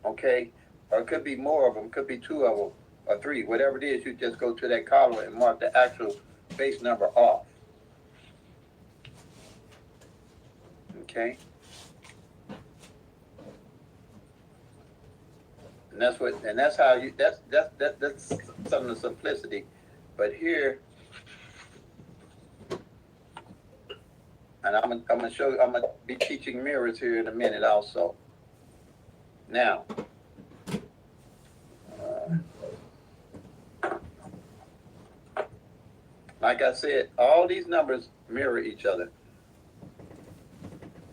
Okay? Or it could be more of them, could be 2 of them, or 3. Whatever it is, you just go to that column and mark the actual base number off. Okay? And that's how you, that's some of the simplicity. But here, and I'm gonna show you, I'm gonna be teaching mirrors here in a minute also. Now, like I said, all these numbers mirror each other.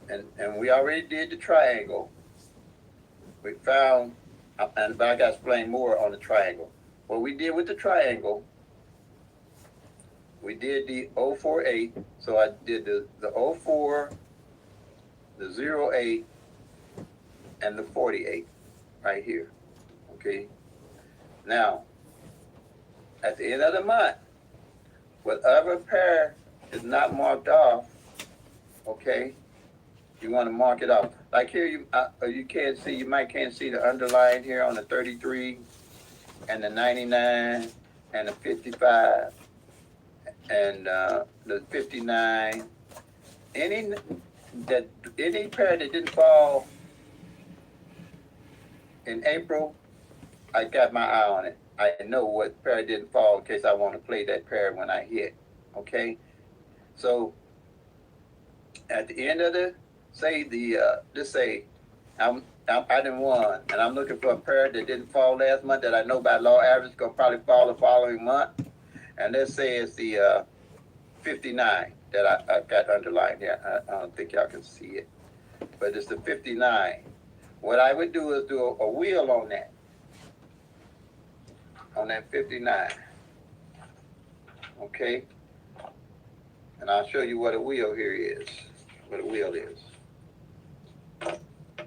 And we already did the triangle. We found, but I gotta explain more on the triangle. What we did with the triangle, we did the 048, so I did the 04, the 08, and the 48 right here, okay? Now, at the end of the month, whatever pair is not marked off, okay, you want to mark it off. Like here, you can't see, you might can't see the underline here on the 33 and the 99 and the 55 and the 59. Any pair that didn't fall in April, I got my eye on it. I know what pair didn't fall in case I want to play that pair when I hit. Okay, so at the end of let's say I didn't won, and I'm looking for a pair that didn't fall last month that I know by law average is gonna probably fall the following month, and let's say it's the 59 that I got underlined here. I don't think y'all can see it, but it's the 59. What I would do is do a wheel on that 59. Okay, and I'll show you what a wheel here is. What a wheel is.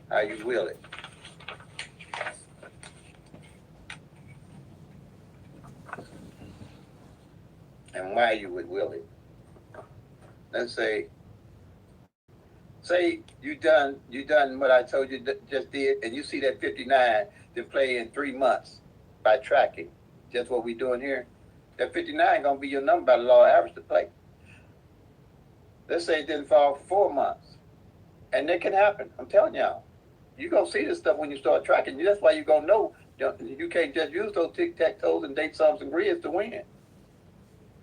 How you wheel it. And why you would wheel it. Let's say you done what I told you just did, and you see that 59 to play in 3 months by tracking. Just what we doing here. That 59 gonna be your number by the law average to play. Let's say it didn't fall for 4 months, and that can happen. I'm telling y'all, you gonna see this stuff when you start tracking. That's why you gonna know you can't just use those tic-tac-toes and date sums and grids to win.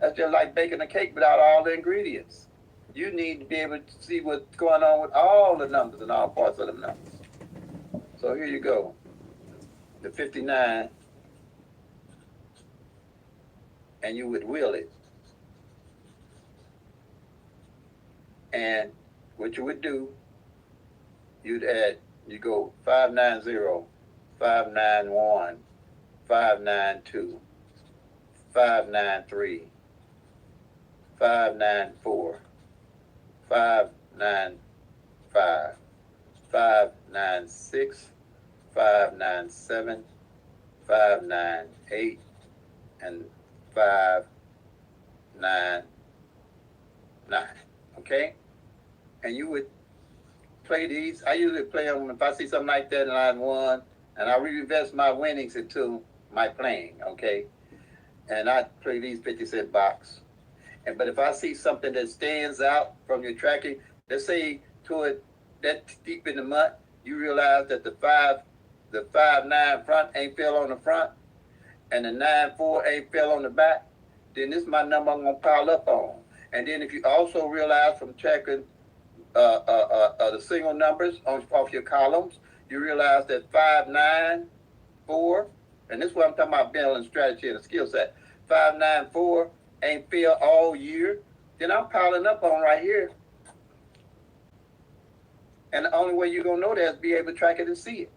That's just like baking a cake without all the ingredients. You need to be able to see what's going on with all the numbers and all parts of the numbers. So here you go. The 59, and you would wheel it. And what you would do, you go 590, 591, 592, 593, 594, 595, 596, 597, 598, and 599. Okay? And you would play these. I usually play them if I see something like that and I won, and I reinvest my winnings into my playing, okay? And I play these 50-cent box. But if I see something that stands out from your tracking, let's say toward that deep in the month, you realize that the 5-9 front ain't fell on the front, and the 9-4 ain't fell on the back, then this is my number I'm gonna pile up on. And then if you also realize from checking the single numbers off your columns, you realize that 5-9-4, and this is what I'm talking about building strategy and a skill set. 5-9-4 ain't failed all year, then I'm piling up on right here. And the only way you're gonna know that is be able to track it and see it.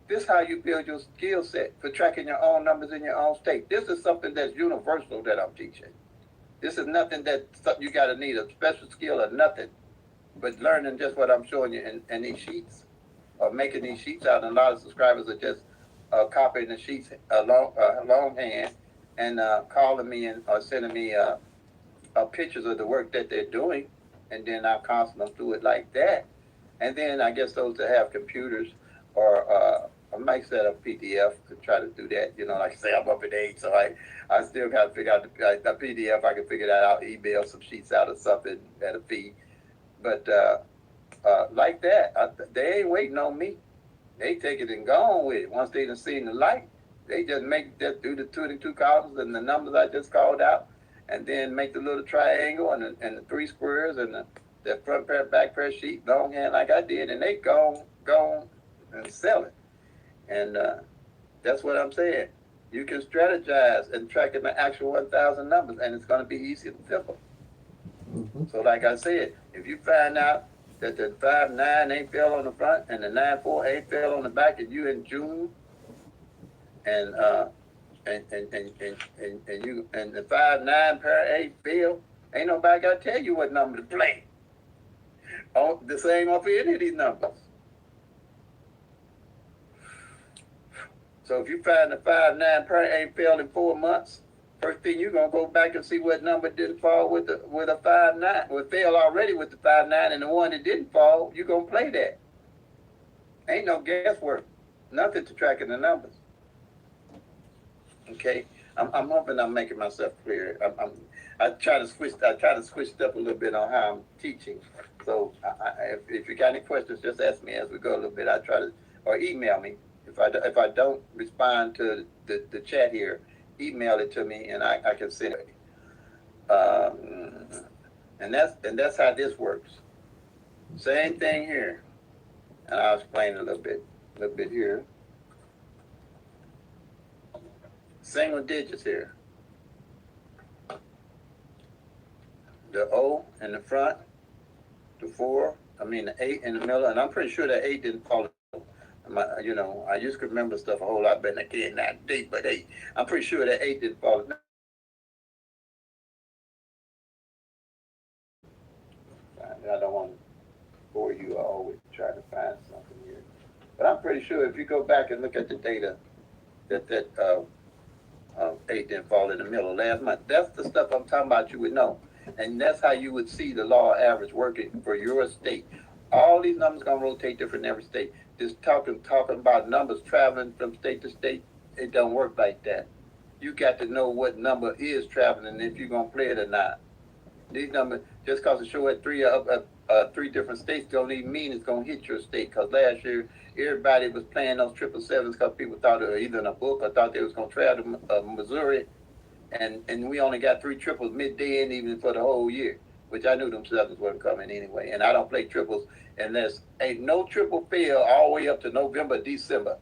This is how you build your skill set for tracking your own numbers in your own state. This is something that's universal that I'm teaching. This is nothing that you gotta need a special skill or nothing, but learning just what I'm showing you in these sheets, or making these sheets out. And a lot of subscribers are just copying the sheets longhand and calling me or sending me pictures of the work that they're doing, and then I'll counsel them through it like that. And then I guess those that have computers, or I might set up PDF to try to do that. You know, like I say, I'm up in age, so I still got to figure out the PDF. I can figure that out, email some sheets out or something at a fee. But like that, they ain't waiting on me. They take it and go on with it. Once they done seen the light, they just do the 22 columns and the numbers I just called out, and then make the little triangle and the 3 squares and the front pair, back pair sheet, longhand like I did, and they go and sell it. And that's what I'm saying. You can strategize and track in the actual 1,000 numbers, and it's going to be easy and simple. Mm-hmm. So like I said, if you find out that the 5-9 ain't fell on the front and the 9-4 ain't fell on the back, and you in June, and the 5-9 pair ain't fell, ain't nobody got to tell you what number to play. The same off any of these numbers. So if you find the 5-9 pair ain't failed in 4 months, first thing you're gonna go back and see what number didn't fall with a 5-9, what failed already with the 5-9, and the one that didn't fall, you're gonna play that. Ain't no guesswork, nothing to tracking the numbers. Okay, I'm hoping I'm making myself clear. I try to switch up a little bit on how I'm teaching. So if you got any questions, just ask me as we go a little bit. I try to, or email me. If I don't respond to the chat here, email it to me and I can send it. And that's how this works. Same thing here, and I'll explain a little bit here. Single digits here. The O in the front, the 8 in the middle, and I'm pretty sure that 8 didn't fall. I used to remember stuff a whole lot better than I can now. Deep, but 8. I'm pretty sure that 8 didn't fall. I don't want to bore you all with trying to find something here, but I'm pretty sure if you go back and look at the data, that 8 didn't fall in the middle last month. That's the stuff I'm talking about. You would know, and that's how you would see the law average working for your state. All these numbers gonna rotate different in every state. Just talking about numbers traveling from state to state, it don't work like that. You got to know what number is traveling and if you're gonna play it or not. These numbers, just cause it show at three different states, don't even mean it's gonna hit your state. Cause last year everybody was playing those 777s because people thought it was either in a book or thought they was gonna travel to Missouri, and we only got 3 triples midday and even for the whole year, which I knew them sevens weren't coming anyway. And I don't play triples unless ain't no triple fail all the way up to November, December,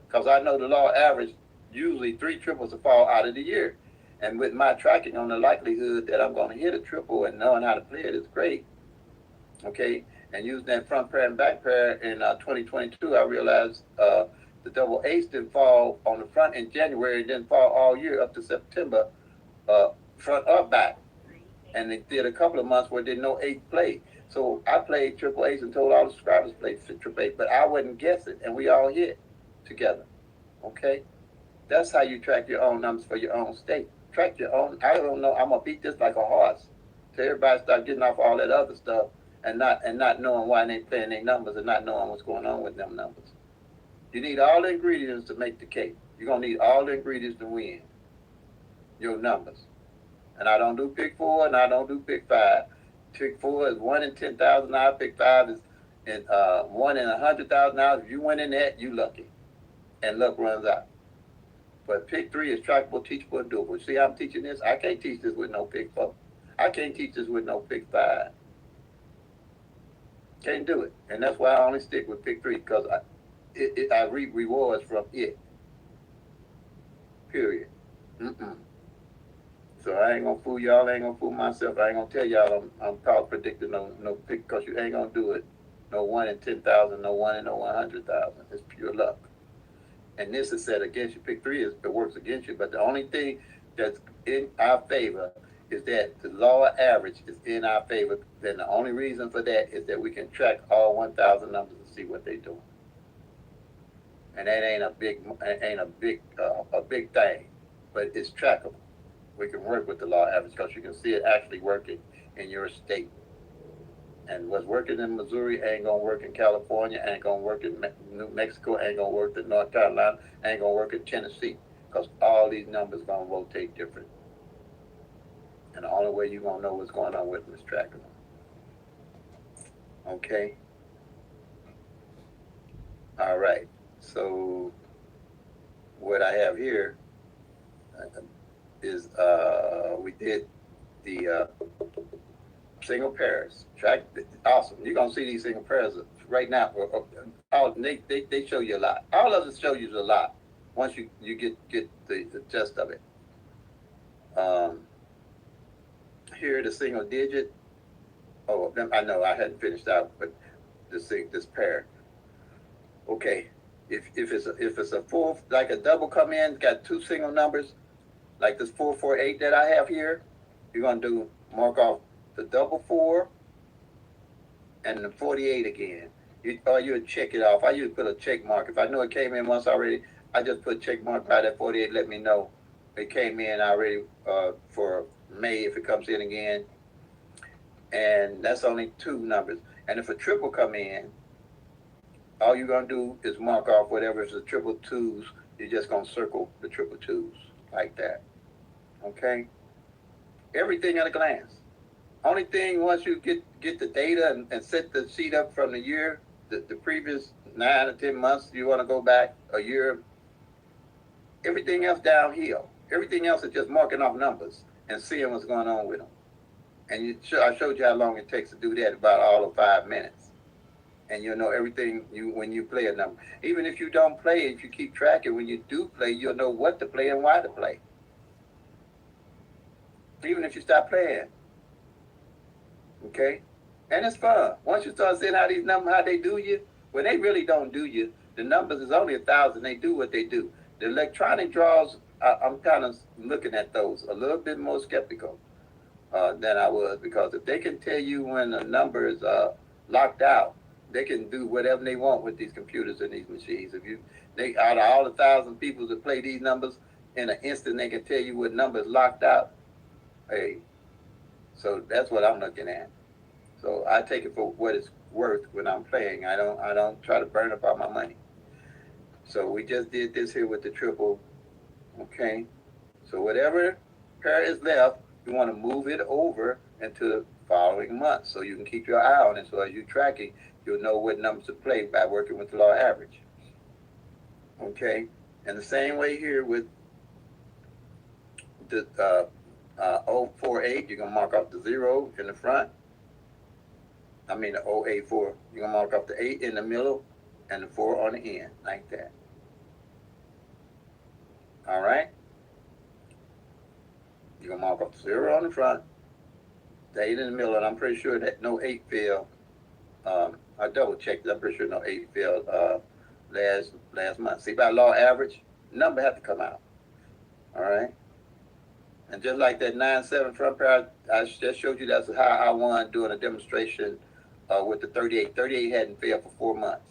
because I know the law average usually 3 triples will fall out of the year. And with my tracking on the likelihood that I'm going to hit a triple and knowing how to play it is great. Okay, and using that front pair and back pair in 2022, I realized the double ace didn't fall on the front in January, it didn't fall all year up to September, front or back. And they did a couple of months where there no 8 play. So I played triple ace and told all the subscribers play triple ace, but I wouldn't guess it, and we all hit together. Okay, that's how you track your own numbers for your own state. Track your own. I don't know. I'm gonna beat this like a horse. So everybody start getting off all that other stuff and not knowing why they playing their numbers and not knowing what's going on with them numbers. You need all the ingredients to make the cake. You're gonna need all the ingredients to win your numbers. And I don't do PICK-4 and I don't do PICK-5. PICK-4 is 1 in 10,000. PICK-5 is 1 in 100,000. If you win in that, you lucky, and luck runs out. But PICK-3 is trackable, teachable, and doable. See how I'm teaching this? I can't teach this with no PICK-4. I can't teach this with no PICK-5. Can't do it. And that's why I only stick with PICK-3, because I reap rewards from it. Period. So I ain't gonna fool y'all, I ain't gonna fool myself. I ain't gonna tell y'all I'm called predicting no pick, because you ain't gonna do it. No 1 in 10,000, no 1 in no 100,000. It's pure luck. And this is set against you. PICK-3 it works against you, but the only thing that's in our favor is that the law average is in our favor. Then the only reason for that is that we can track all 1,000 numbers and see what they're doing. And that ain't a big thing, but it's trackable. We can work with the law average because you can see it actually working in your state. And what's working in Missouri ain't gonna work in California, ain't gonna work in New Mexico, ain't gonna work in North Carolina, ain't gonna work in Tennessee, because all these numbers gonna rotate different. And the only way you're gonna know what's going on with them is tracking them. Okay. All right. So what I have here is we did the single pairs. Track, awesome. You're gonna see these single pairs right now. They show you a lot. All of them show you a lot once you get the gist of it. Here the single digit. Oh, I know I hadn't finished out, but this pair. Okay, if it's a full, like a double come in, got 2 single numbers, like this 448 that I have here, you're gonna mark off the double 4 and the 48 again. You would check it off. I usually put a check mark. If I know it came in once already, I just put check mark by that 48, let me know. It came in already for May if it comes in again. And that's only 2 numbers. And if a triple come in, all you're gonna do is mark off whatever is the triple twos. You're just gonna circle the triple twos like that. Okay? Everything at a glance. Only thing, once you get the data and set the sheet up from the year, the previous 9 or 10 months, you want to go back a year. Everything else downhill. Everything else is just marking off numbers and seeing what's going on with them. And I showed you how long it takes to do that, about all of 5 minutes. And you'll know everything when you play a number. Even if you don't play, if you keep tracking, when you do play, you'll know what to play and why to play. Even if you stop playing. Okay? And it's fun. Once you start seeing how these numbers, how they do you, when they really don't do you, the numbers is only 1,000. They do what they do. The electronic draws, I'm kind of looking at those a little bit more skeptical than I was, because if they can tell you when a number is locked out, they can do whatever they want with these computers and these machines. If they out of all 1,000 people that play these numbers, in an instant they can tell you what number is locked out. Hey, so that's what I'm looking at. So I take it for what it's worth when I'm playing. I don't try to burn up all my money. So we just did this here with the triple. Okay. So whatever pair is left, you want to move it over into the following month so you can keep your eye on it. So as you're tracking, you'll know what numbers to play by working with the law average. Okay. And the same way here with the 048, you're going to mark off the 0 in the front. I mean the 084. You're going to mark off the 8 in the middle and the 4 on the end, like that. All right? You're going to mark off the 0 on the front, the 8 in the middle, and I'm pretty sure that no 8 failed. I double checked. I'm pretty sure no 8 failed last month. See, by law average, number have to come out. All right? And just like that 9-7 front pair, I just showed you that's how I won doing a demonstration with the 38. 38 hadn't failed for 4 months.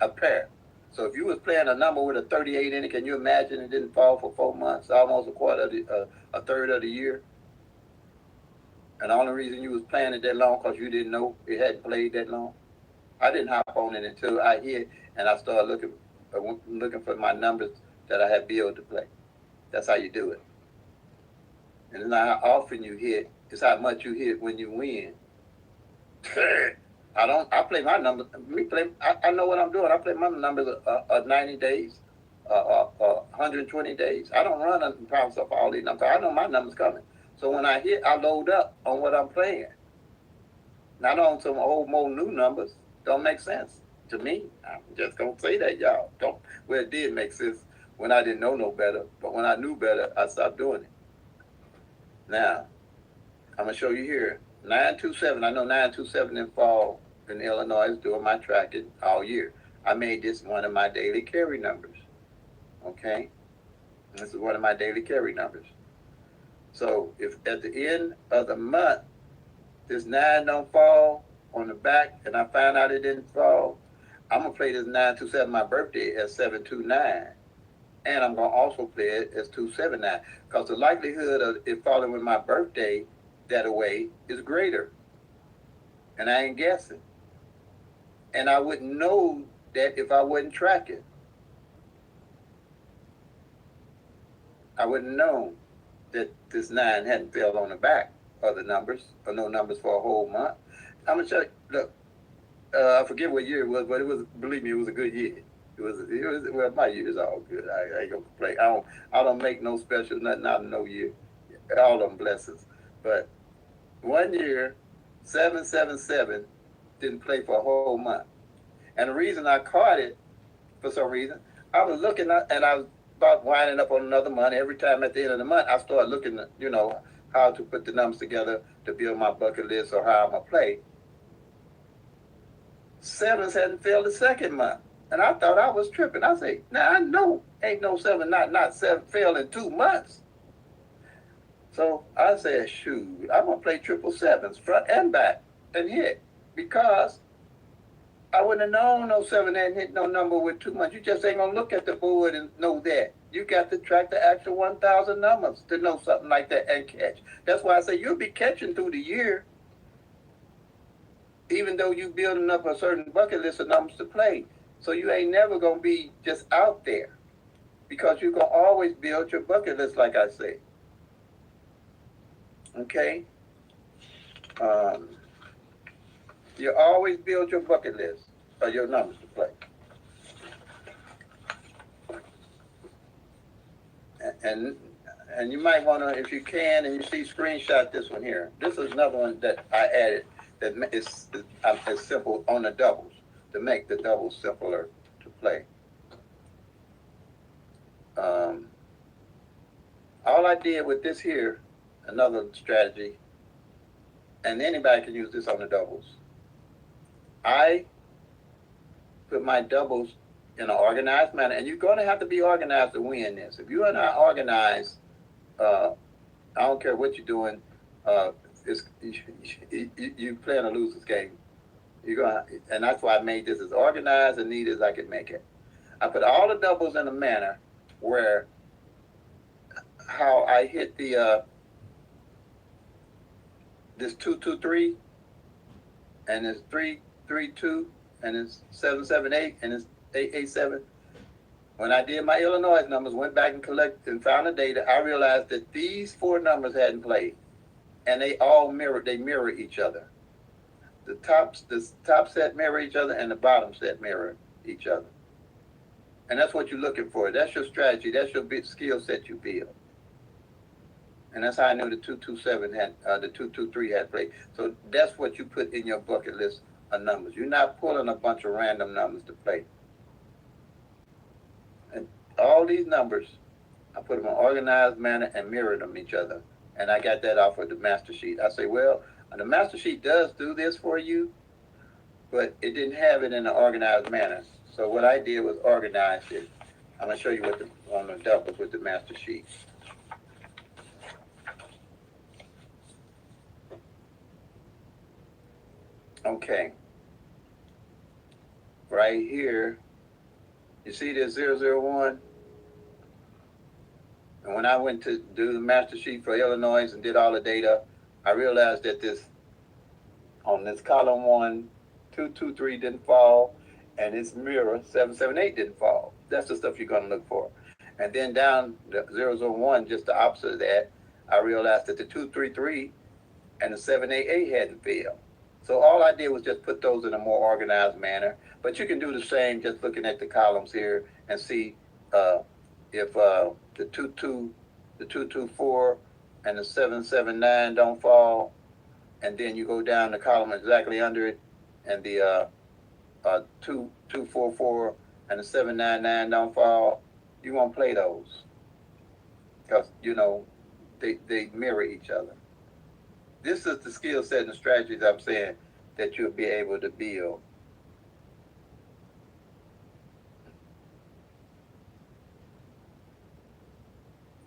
A pair. So if you was playing a number with a 38 in it, can you imagine it didn't fall for 4 months, almost a third of the year? And the only reason you was playing it that long because you didn't know it hadn't played that long. I didn't hop on it until I hit and I started looking for my numbers that I had billed to play. That's how you do it. And it's not how often you hit, it's how much you hit when you win. I play my numbers. I know what I'm doing. I play my numbers 90 days, 120 days. I don't run and bounce off all these numbers. I know my numbers coming. So when I hit, I load up on what I'm playing. Not on some old, more new numbers. Don't make sense to me. I'm just going to say that, y'all. Don't. Well, it did make sense when I didn't know no better. But when I knew better, I stopped doing it. Now, I'm going to show you here. 927. I know 927 didn't fall in Illinois doing my tracking all year. I made this one of my daily carry numbers. Okay? This is one of my daily carry numbers. So if at the end of the month, this 9 don't fall on the back, and I find out it didn't fall, I'm going to play this 927, my birthday, as 729. And I'm going to also play it as 279. Because the likelihood of it falling with my birthday that way is greater. And I ain't guessing. And I wouldn't know that if I wasn't tracking. I wouldn't know that this 9 hadn't fell on the back of the numbers, or no numbers for a whole month. I'm going to show you. Look, I forget what year it was, but it was, believe me, it was a good year. It was well, my year is all good. I ain't gonna complain. I don't make no special nothing out of no year. All of them blessings. But one year, 777 didn't play for a whole month. And the reason I caught it, for some reason, I was looking at, and I was about winding up on another month. Every time at the end of the month, I started looking at, how to put the numbers together to build my bucket list or how I'm gonna play. 7s hadn't failed the second month. And I thought I was tripping. I say, now I know ain't no 7 not 7 fail in 2 months. So I said, shoot, I'm gonna play 777s front and back and hit, because I wouldn't have known no 7 hadn't hit no number with 2 months. You just ain't gonna look at the board and know that. You got to track the actual 1,000 numbers to know something like that and catch. That's why I say you'll be catching through the year, even though you building up a certain bucket list of numbers to play. So you ain't never gonna be just out there because you're gonna always build your bucket list, like I say. Okay? Um, you always build your bucket list of your numbers to play. And and you might want to, if you can, and you see, screenshot this one here. This is another one that I added that is simple on the doubles to make the doubles simpler to play. All I did with this here, another strategy, and anybody can use this on the doubles. I put my doubles in an organized manner, and you're going to have to be organized to win this. If you are not organized, I don't care what you're doing, you playing a loser's game. You're gonna, and that's why I made this as organized and neat as I could make it. I put all the doubles in a manner where how I hit the this 2-2-3, and it's 3-3-2, and it's 7-7-8, and it's 8-8-7. When I did my Illinois numbers, went back and collected and found the data, I realized that these 4 numbers hadn't played, and they all mirror each other. The top set mirror each other, and the bottom set mirror each other. And that's what you're looking for. That's your strategy. That's your big skill set you build. And that's how I knew the 2-2-7 had, the 2-2-3 had played. So that's what you put in your bucket list of numbers. You're not pulling a bunch of random numbers to play. And all these numbers, I put them in an organized manner and mirrored them each other. And I got that off of the master sheet. I say, well, the master sheet does do this for you, but it didn't have it in an organized manner. So what I did was organize it. I'm going to show you what on the doubles with the master sheet. Okay. Right here, you see this 001? And when I went to do the master sheet for Illinois and did all the data, I realized that this, on this column 1, 2-2-3 didn't fall, and its mirror 7-7-8 didn't fall. That's the stuff you're going to look for. And then down the 001, just the opposite of that, I realized that the 2-3-3 and the 7-8-8 hadn't failed. So all I did was just put those in a more organized manner. But you can do the same just looking at the columns here and see if the 2-2-4 and the 7-7-9 don't fall. And then you go down the column exactly under it, and the 2-2-4-4 and the 7-9-9 don't fall. You won't play those because, you know, they mirror each other. This is the skill set and the strategies I'm saying that you'll be able to build.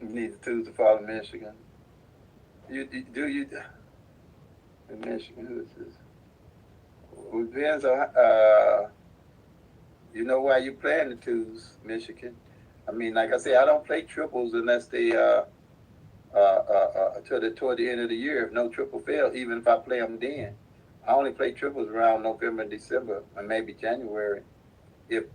You need the tools to follow Michigan. You in Michigan, who is this? Well, it depends on, you know why you playing the twos, Michigan. I mean, like I say, I don't play triples unless they toward the end of the year. If no triple fail, even if I play them then, I only play triples around November, December, and maybe January. If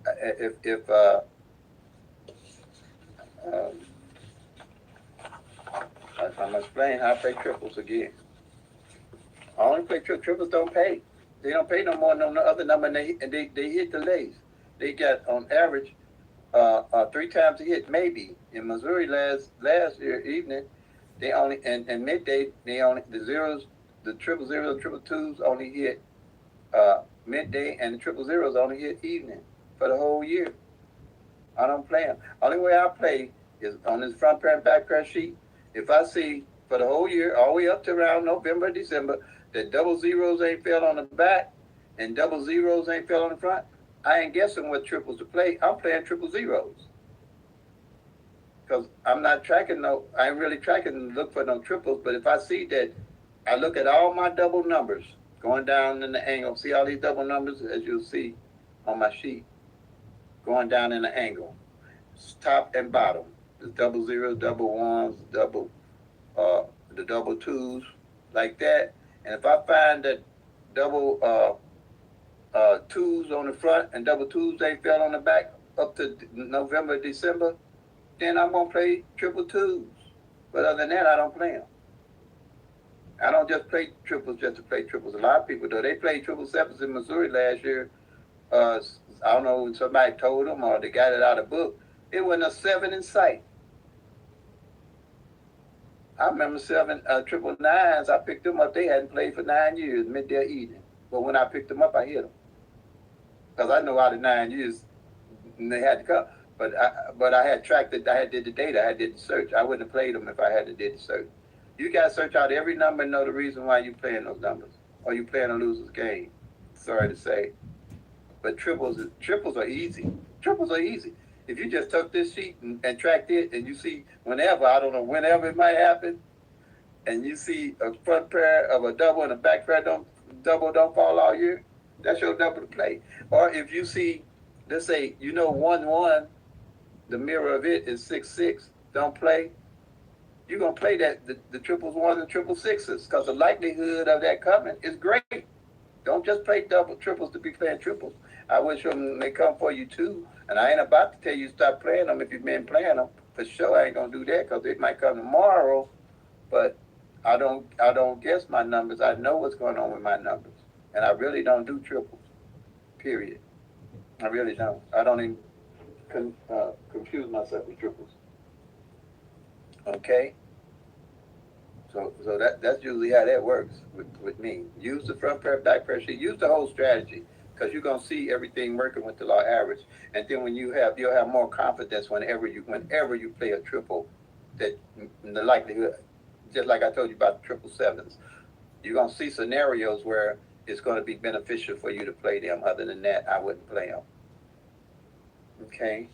I'm explaining how I play triples again. I only play triples. Don't pay. They don't pay no more than no other number, and they hit the lays. They got on average 3 times a hit, maybe. In Missouri last year evening, they only and midday they only the zeros, the triple zeros, triple twos only hit midday, and the triple zeros only hit evening for the whole year. I don't play them. Only way I play is on this front pair and back pair sheet. If I see for the whole year, all the way up to around November, December, that double zeros ain't fell on the back and double zeros ain't fell on the front, I ain't guessing what triples to play. I'm playing triple zeros. Because I'm not tracking I ain't really tracking to look for no triples, but if I see that, I look at all my double numbers going down in the angle. See all these double numbers, as you'll see on my sheet, going down in the angle. It's top and bottom. There's double zeros, double ones, the double twos, like that. And if I find that double twos on the front and double twos they fell on the back up to November, December, then I'm gonna play triple twos. But other than that, I don't play them. I don't just play triples just to play triples. A lot of people do. They played triple sevens in Missouri last year. I don't know, somebody told them or they got it out of the book. It wasn't a seven in sight. I remember triple nines. I picked them up. They hadn't played for 9 years, midday evening. But when I picked them up, I hit them because I know out of 9 years they had to come. But I had tracked it. I had did the data. I did the search. I wouldn't have played them if I hadn't did the search. You got to search out every number and know the reason why you're playing those numbers, or you playing a loser's game. Sorry to say, but triples are easy. Triples are easy. If you just took this sheet and tracked it, and you see whenever, I don't know, whenever it might happen, and you see a front pair of a double and a back pair don't fall all year, that's your double to play. Or if you see, let's say, 1-1, the mirror of it is 6-6, don't play. You're gonna play the triples ones and triple sixes because the likelihood of that coming is great. Don't just play double triples to be playing triples. I wish them they come for you too. And I ain't about to tell you stop playing them if you've been playing them. For sure, I ain't gonna do that because it might come tomorrow. But I don't guess my numbers. I know what's going on with my numbers, and I really don't do triples. Period. I really don't. I don't even confuse myself with triples. Okay. So that's usually how that works with me. Use the front pair, back pair sheet. Use the whole strategy because you're gonna see everything working with the law average. And then when you'll have more confidence whenever you play a triple, that the likelihood, just like I told you about the triple sevens, you're gonna see scenarios where it's gonna be beneficial for you to play them. Other than that, I wouldn't play them. Okay.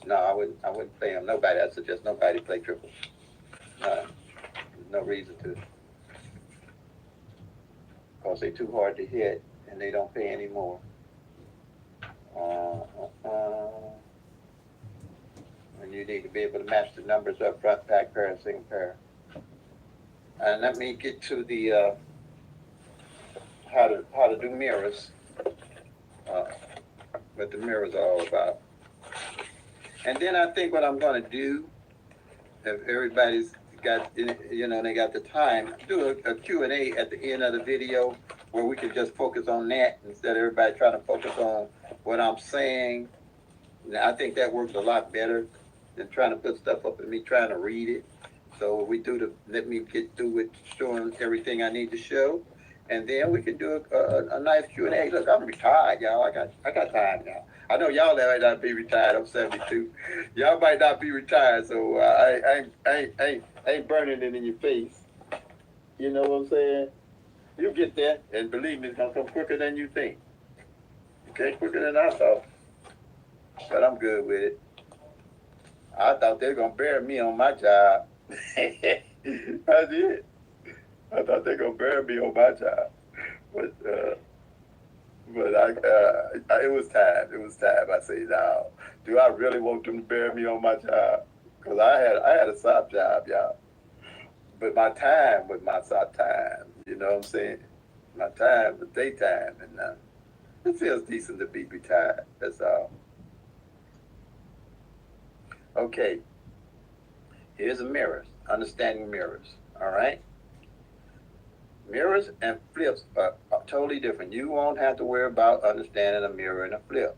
No, I wouldn't play them. Nobody. I suggest nobody play triples. There's no reason to. Because they're too hard to hit and they don't pay anymore. And you need to be able to match the numbers up front, back pair, and single pair. And let me get to the how to do mirrors. What the mirrors are all about. And then I think what I'm going to do, if everybody's got, they got the time, do a Q&A at the end of the video where we can just focus on that instead of everybody trying to focus on what I'm saying. Now, I think that works a lot better than trying to put stuff up and me trying to read it. So let me get through with showing everything I need to show. And then we can do a nice Q&A. Look, I'm retired, y'all. I got time now. I know y'all might not be retired. I'm 72. Y'all might not be retired, so I ain't burning it in your face. You know what I'm saying? You get there, and believe me, it's gonna come quicker than you think. Okay, quicker than I thought. But I'm good with it. I thought they were gonna bury me on my job. I did. I thought they were gonna bury me on my job, but it was time. It was time. I said, "Now, do I really want them to bury me on my job? Because I had a soft job, y'all. But my time was my soft time. You know what I'm saying? My time was daytime, and it feels decent to be retired. That's all. Okay. Here's a mirrors. Understanding mirrors. All right. Mirrors and flips are totally different. You won't have to worry about understanding a mirror and a flip.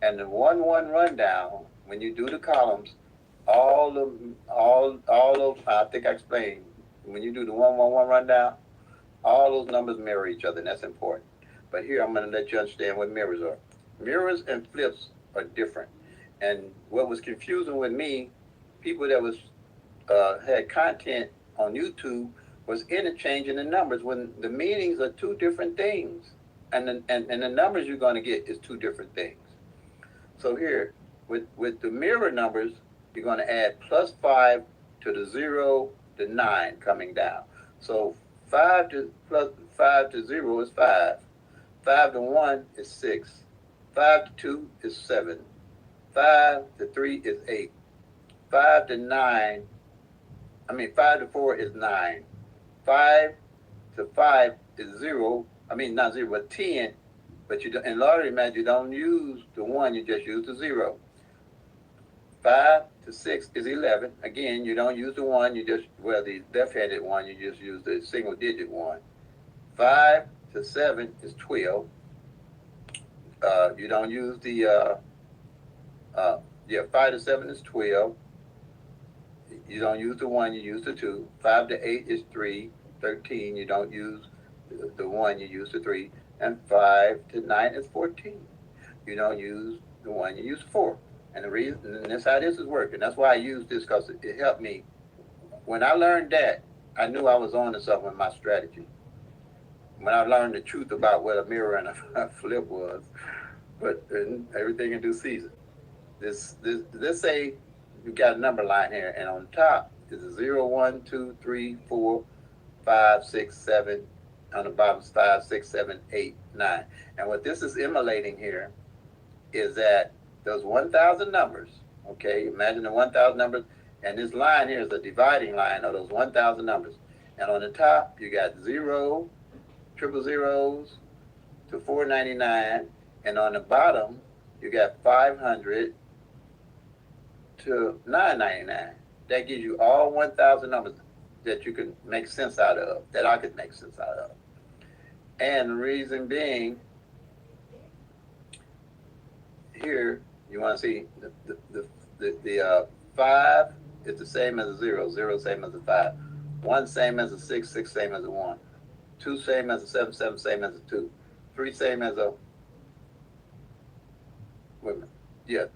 And the 1-1 rundown, when you do the columns, all those, I think I explained, when you do the 1-1-1 rundown, all those numbers mirror each other, and that's important. But here I'm going to let you understand what mirrors are. Mirrors and flips are different. And what was confusing with me, people that had content on YouTube was interchanging the numbers when the meanings are two different things. And the numbers you're going to get is two different things. So here, with the mirror numbers, you're going to add +5 to the 0, the 9 coming down. So 5 to plus 5 to 0 is 5. 5 to 1 is 6. 5 to 2 is 7. 5 to 3 is 8. 5 to 9, 5 to 4 is 9. 5 to 5 is 0. Not 0, but 10. But you don't, in lottery math, you don't use the 1, you just use the 0. 5 to 6 is 11. Again, you don't use the 1, you just, the left-handed 1, you just use the single digit 1. 5 to 7 is 12. You don't use the, 5 to 7 is 12. You don't use the 1, you use the 2. 5 to 8 is 3. 13, you don't use the 1, you use the 3. And 5 to 9 is 14. You don't use the 1, you use 4. And the reason, and that's how this is working. That's why I use this, because it helped me. When I learned that, I knew I was on to something with my strategy. When I learned the truth about what a mirror and a flip was, but everything in due season. Let's say you got a number line here, and on top is a 0, 1, 2, 3, 4, 5, 6, 7. On the bottom is 5, 6, 7, 8, 9. And what this is emulating here is that those 1,000 numbers, okay, imagine the 1,000 numbers, and this line here is a dividing line of those 1,000 numbers. And on the top, you got 0, triple zeros to 499, and on the bottom, you got 500 to 999. That gives you all 1,000 numbers that you can make sense out of, that I could make sense out of. And the reason being, here, you want to see the 5 is the same as a 0, 0 same as a 5, 1 same as a 6, 6 same as a 1, 2 same as a 7, 7 same as a 2, 3 same as a,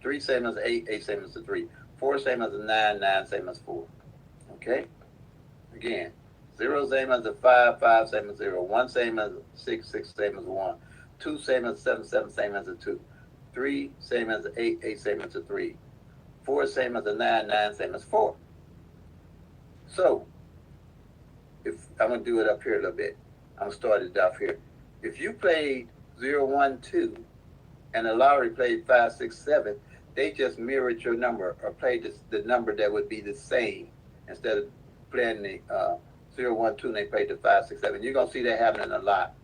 3 same as a 8, 8 same as a 3, 4 same as a 9, 9 same as 4. Okay? Again, 0 same as a 5, 5 same as 0, 1 same as a 6, 6 same as a 1, 2 same as a 7, 7 same as a 2, 3 same as a 8, 8 same as a 3, 4 same as a 9, 9 same as 4. So, if I'm going to do it up here a little bit, I'm going to start it off here. If you played 0, 1, 2, and the lottery played 5, 6, 7, they just mirrored your number, or played the number that would be the same. Instead of playing the 0, 1, 2, and they played the 5, 6, 7. You're going to see that happening a lot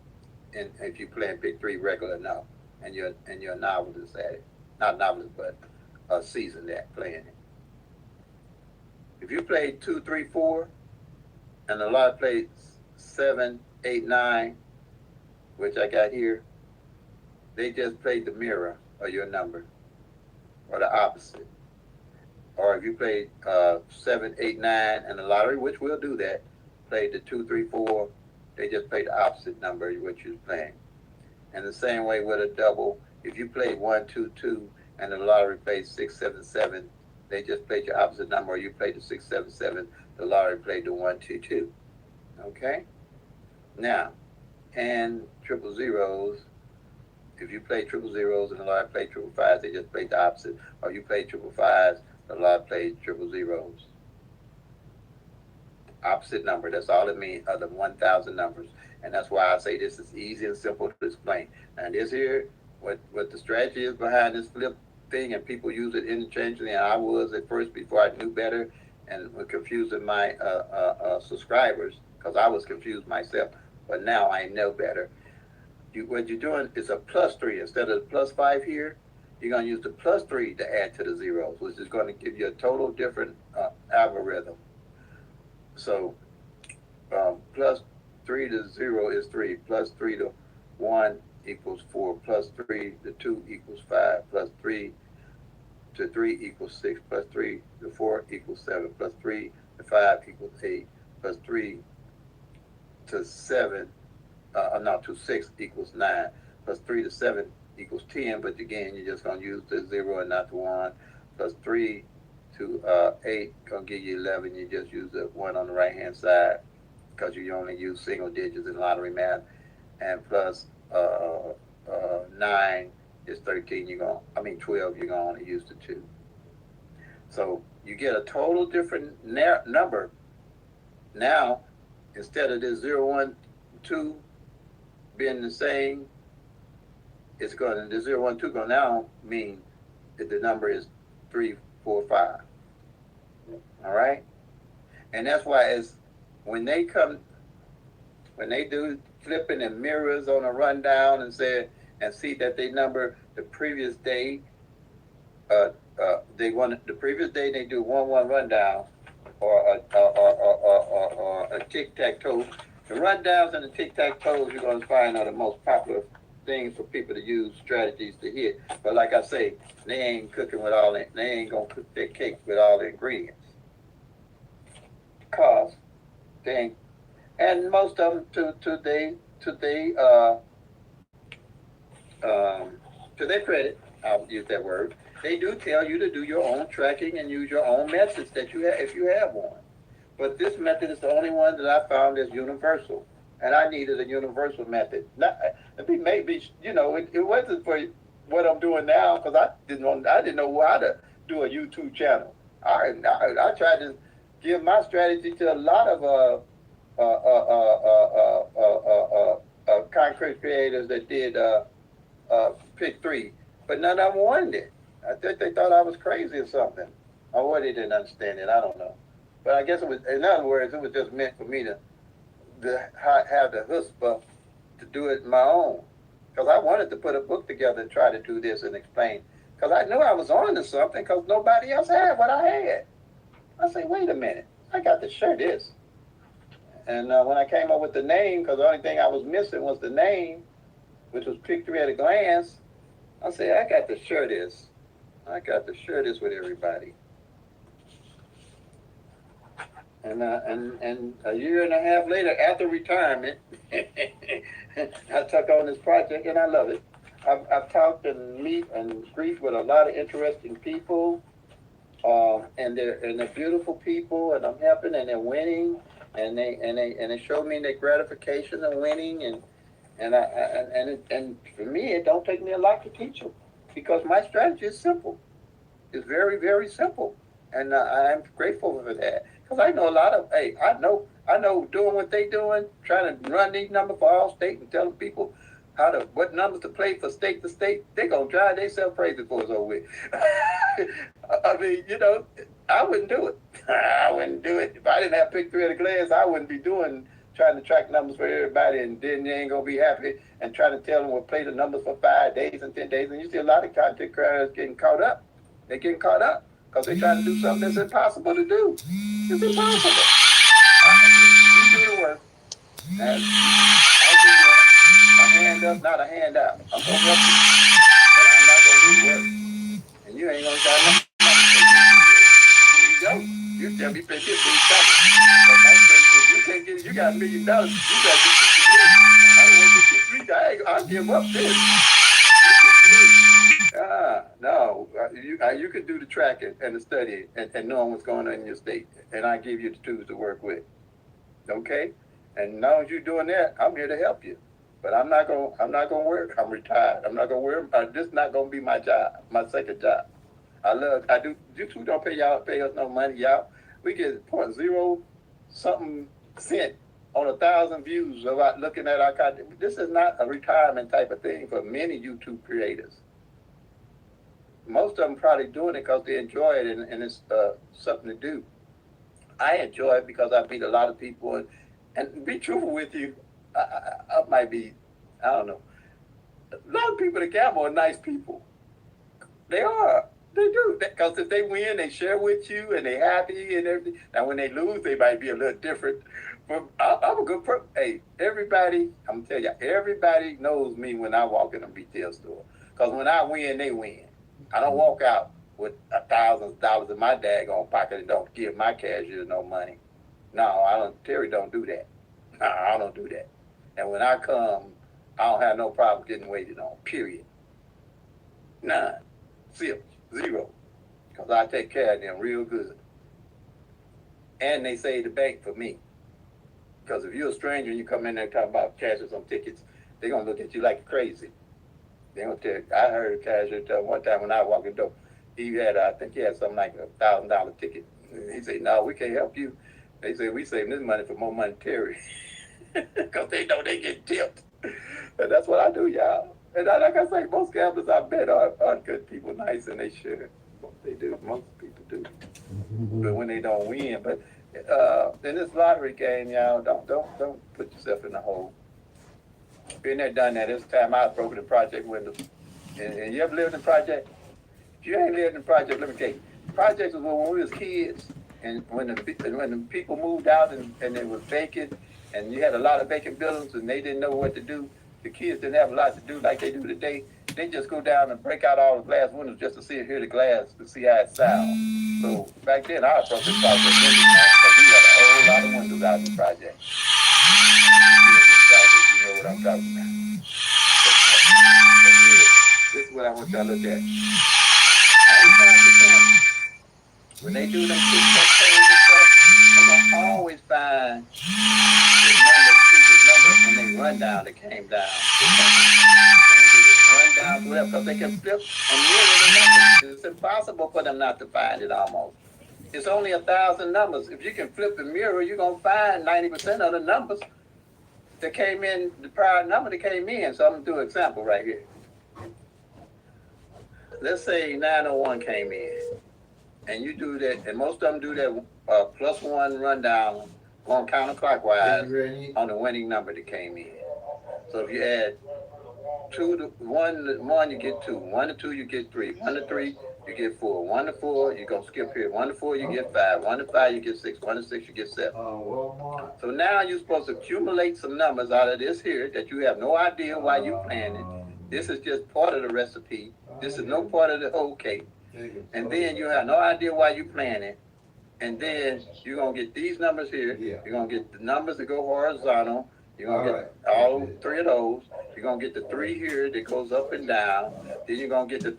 if you play PICK-3 regular now, and you're a novelist at it. Not novelist, but seasoned at playing it. If you played 2, 3, 4, and the lot played 7, 8, 9, which I got here, they just played the mirror of your number, or the opposite. Or if you played 7, 8, 9, and the lottery, which will do that, played the 2, 3, 4, they just played the opposite number of what you was playing. And the same way with a double, if you played 1, 2, 2, and the lottery played 6, 7, 7, they just played your opposite number, or you played the 6, 7, 7, the lottery played the 1, 2, 2. Okay? Now, and triple zeros, if you play triple zeros and the lottery played triple fives, they just played the opposite. Or you played triple fives, the lottery played triple zeros. Opposite number, that's all it means, of the 1,000 numbers. And that's why I say this is easy and simple to explain. And this here, what the strategy is behind this flip thing, and people use it interchangeably, and I was at first before I knew better, and was confusing my subscribers, because I was confused myself. But now I know better. What you're doing is a +3. Instead of the +5 here, you're going to use the +3 to add to the zeros, which is going to give you a total different algorithm. So, +3 to 0 is 3, +3 to 1 equals 4, +3 to 2 equals 5, +3 to 3 equals 6, +3 to 4 equals 7, +3 to 5 equals 8, +3 to 7, to 6 equals 9, +3 to 7 equals 10, but again, you're just going to use the 0 and not the 1, +3 to 8, going to give you 11, you just use the 1 on the right-hand side, because you only use single digits in lottery math, and plus 9 is 13, 12, you're going to only use the 2. So you get a total different number now, instead of this 012 being the same, the 012 going to now mean that the number is 345. All right? And that's why when they do flipping and mirrors on a rundown and see that they number the previous day, the previous day they do 1-1 rundown or a tic-tac-toe. The rundowns and the tic-tac-toes you're going to find are the most popular things for people to use strategies to hit. But like I say, they ain't cooking with they ain't going to cook their cake with all the ingredients. Cause they ain't, and most of them to their credit, I'll use that word, they do tell you to do your own tracking and use your own methods that you have if you have one. But this method is the only one that I found is universal, and I needed a universal method. Maybe it wasn't for what I'm doing now because I didn't know how to do a YouTube channel. I tried to give my strategy to a lot of concrete creators that did PICK-3, but none of them wanted it. I think they thought I was crazy or something, or they didn't understand it. I don't know. But I guess it was, in other words, it was just meant for me to have the chutzpah to do it my own. Because I wanted to put a book together and try to do this and explain. Because I knew I was on to something because nobody else had what I had. I say, wait a minute, I got to share this. And when I came up with the name, because the only thing I was missing was the name, which was PICK-3 at a glance, I said, I got to share this. I got to share this with everybody. And a year and a half later, after retirement, I took on this project, and I love it. I've talked and meet and greet with a lot of interesting people, and they're beautiful people, and I'm helping, and they're winning, and they show me their gratification of winning, and for me, it don't take me a lot to teach them because my strategy is simple. It's very, very simple, and I'm grateful for that. Because I know a lot of, I know doing what they doing, trying to run these numbers for all state and telling people what numbers to play for state to state, they're going to drive themselves crazy before it's over with. I mean, I wouldn't do it. I wouldn't do it. If I didn't have PICK-3 at a glance, I wouldn't be trying to track numbers for everybody, and then they ain't going to be happy and trying to tell them we'll play the numbers for 5 days and 10 days. And you see a lot of content creators getting caught up. They're getting caught up because they're trying to do something that's impossible to do. It's impossible. You do the work. And I'll give you a hand up, not a hand out. I'm going to help you, but I'm not going to do the work. And you ain't going to got nothing to say you don't. You tell me pay $1 million. But my friend said, you can't get it. You got $1 million. You got to get $6 million. I don't want to get $3 million. I'll give up this. No, you can do the tracking and the study and knowing what's going on in your state, and I give you the tools to work with. Okay, and now as you're doing that, I'm here to help you. But I'm not gonna work. I'm retired. I'm not gonna work. This is not gonna be my job, my second job. I do. YouTube don't pay us no money, y'all. We get 0.0 something cent on 1,000 views about looking at our content. This is not a retirement type of thing for many YouTube creators. Most of them probably doing it because they enjoy it and it's something to do. I enjoy it because I meet a lot of people and be truthful with you, I might be, I don't know. A lot of people that gamble are nice people. They are. They do. Because if they win, they share with you and they happy and everything. Now when they lose, they might be a little different. But I'm a good person. Hey, everybody, I'm telling you, everybody knows me when I walk in a retail store. Because when I win, they win. I don't walk out with $1,000 in my daggone pocket and don't give my cashier no money. No, Terry don't do that. No, I don't do that. And when I come, I don't have no problem getting waited on, period. None. Zero. Because I take care of them real good. And they save the bank for me. Because if you're a stranger and you come in there talking about cashing some tickets, they're going to look at you like crazy. They don't tell. I heard a cashier tell one time when I walked in the door, I think he had something like $1,000 ticket. He said, "No, we can't help you. They say we saving this money for more monetary. Because they know they get tipped. And that's what I do, y'all. And like I say, most gamblers I bet are good people, nice, and they should. They do. Most people do. But when they don't win, but in this lottery game, y'all, don't put yourself in the hole. Been there, done that. This time I broke the project windows. And you ever lived in project? If you ain't lived in project, let me tell you. Projects was when we was kids, and when the people moved out and it was vacant, and you had a lot of vacant buildings, and they didn't know what to do. The kids didn't have a lot to do like they do today. They just go down and break out all the glass windows just to hear the glass, to see how it sounds. So back then, I approached the project windows, man, because we had a whole lot of windows out in the project. You know what I'm talking about. This is what I want y'all to look at. 95%, when they do them tic-tac toes and stuff, they're gonna always find the previous number when they run down that came down. When they do the run down to left, because they can flip and mirror the numbers. It's impossible for them not to find it almost. It's only 1,000 numbers. If you can flip the mirror, you're gonna find 90% of the numbers that came in, the prior number that came in. So I'm gonna do an example right here. Let's say 901 came in, and you do that, and most of them do that +1 rundown going counterclockwise on the winning number that came in. So if you add 2 to 1, you get 2. 1 to 2, you get 3. 1 to 3, you get 4. 1 to 4, you're gonna skip here. 1 to 4, you get 5. 1 to 5, you get 6. 1 to 6, you get 7. So now you're supposed to accumulate some numbers out of this here that you have no idea why you're planning. This is just part of the recipe. This is no part of the whole cake. And then you have no idea why you're planning. And then you're going to get these numbers here. You're going to get the numbers that go horizontal. You're going to get all 3 of those. You're going to get the 3 here that goes up and down. Then you're going to get the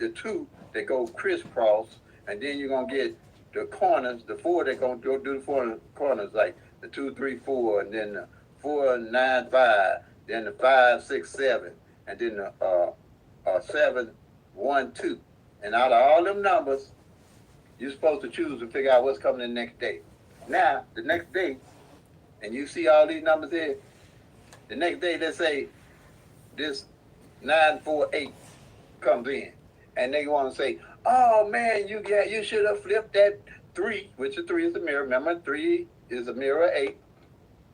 2 that go crisscross. And then you're going to get the corners, the 4 that going to do the 4 corners, like the 2, 3, 4, and then the 4, 9, 5, then the 5, 6, 7, and then the 7, 1, 2. And out of all them numbers, you're supposed to choose and figure out what's coming the next day. Now, the next day, and you see all these numbers here, the next day, let's say this 948 comes in, and they want to say, oh man, you should have flipped that 3, which the 3 is a mirror. Remember, 3 is a mirror of 8,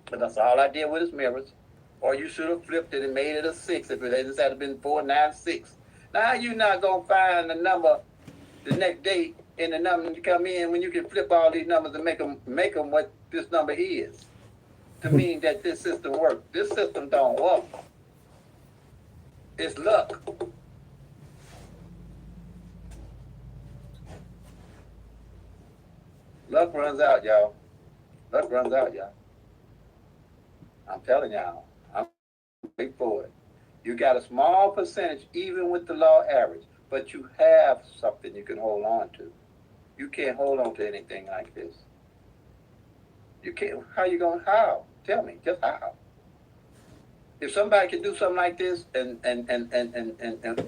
but that's all I did with his mirrors. Or you should have flipped it and made it a 6 if it just had been 4, 9, 6. Now you're not gonna find the number the next day in the number you come in when you can flip all these numbers and make them what this number is. To mean that this system works. This system don't work. It's luck. Luck runs out, y'all. Luck runs out, y'all. I'm telling y'all. I'm big for it. You got a small percentage, even with the law average, but you have something you can hold on to. You can't hold on to anything like this. You can't. How? Tell me, just how? If somebody could do something like this, and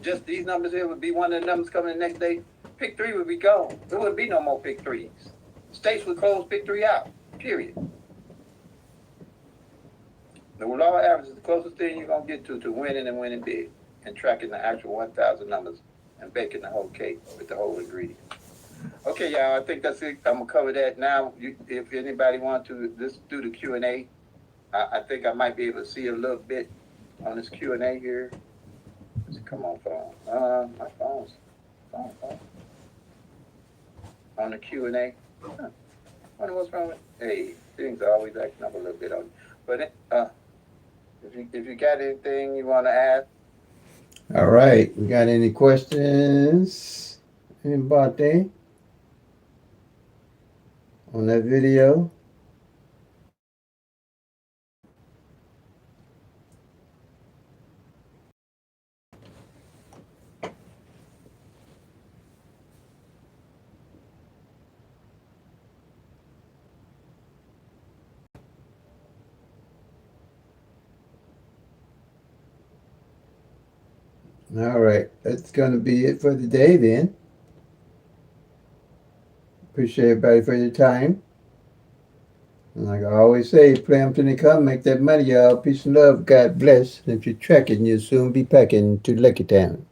just these numbers here would be one of the numbers coming the next day, PICK-3 would be gone. There wouldn't be no more PICK-3s. States would close PICK-3 out, period. The law average is the closest thing you're going to get to winning and winning big, and tracking the actual 1,000 numbers and baking the whole cake with the whole ingredient. Okay, y'all, I think that's it. I'm going to cover that now. If anybody wants to, let's do the Q&A. I think I might be able to see a little bit on this Q&A here. Come on, phone. My phone. On the Q&A. Huh. Wonder what's wrong with. Hey, things are always acting up a little bit on you. But if you got anything you want to add. All right. We got any questions? Anybody on that video? All right. That's going to be it for the day then. Appreciate everybody for your time. Like I always say, play 'em till they come, make that money, y'all. Peace and love, God bless. If you're trekking, you'll soon be packing to Lucky Town.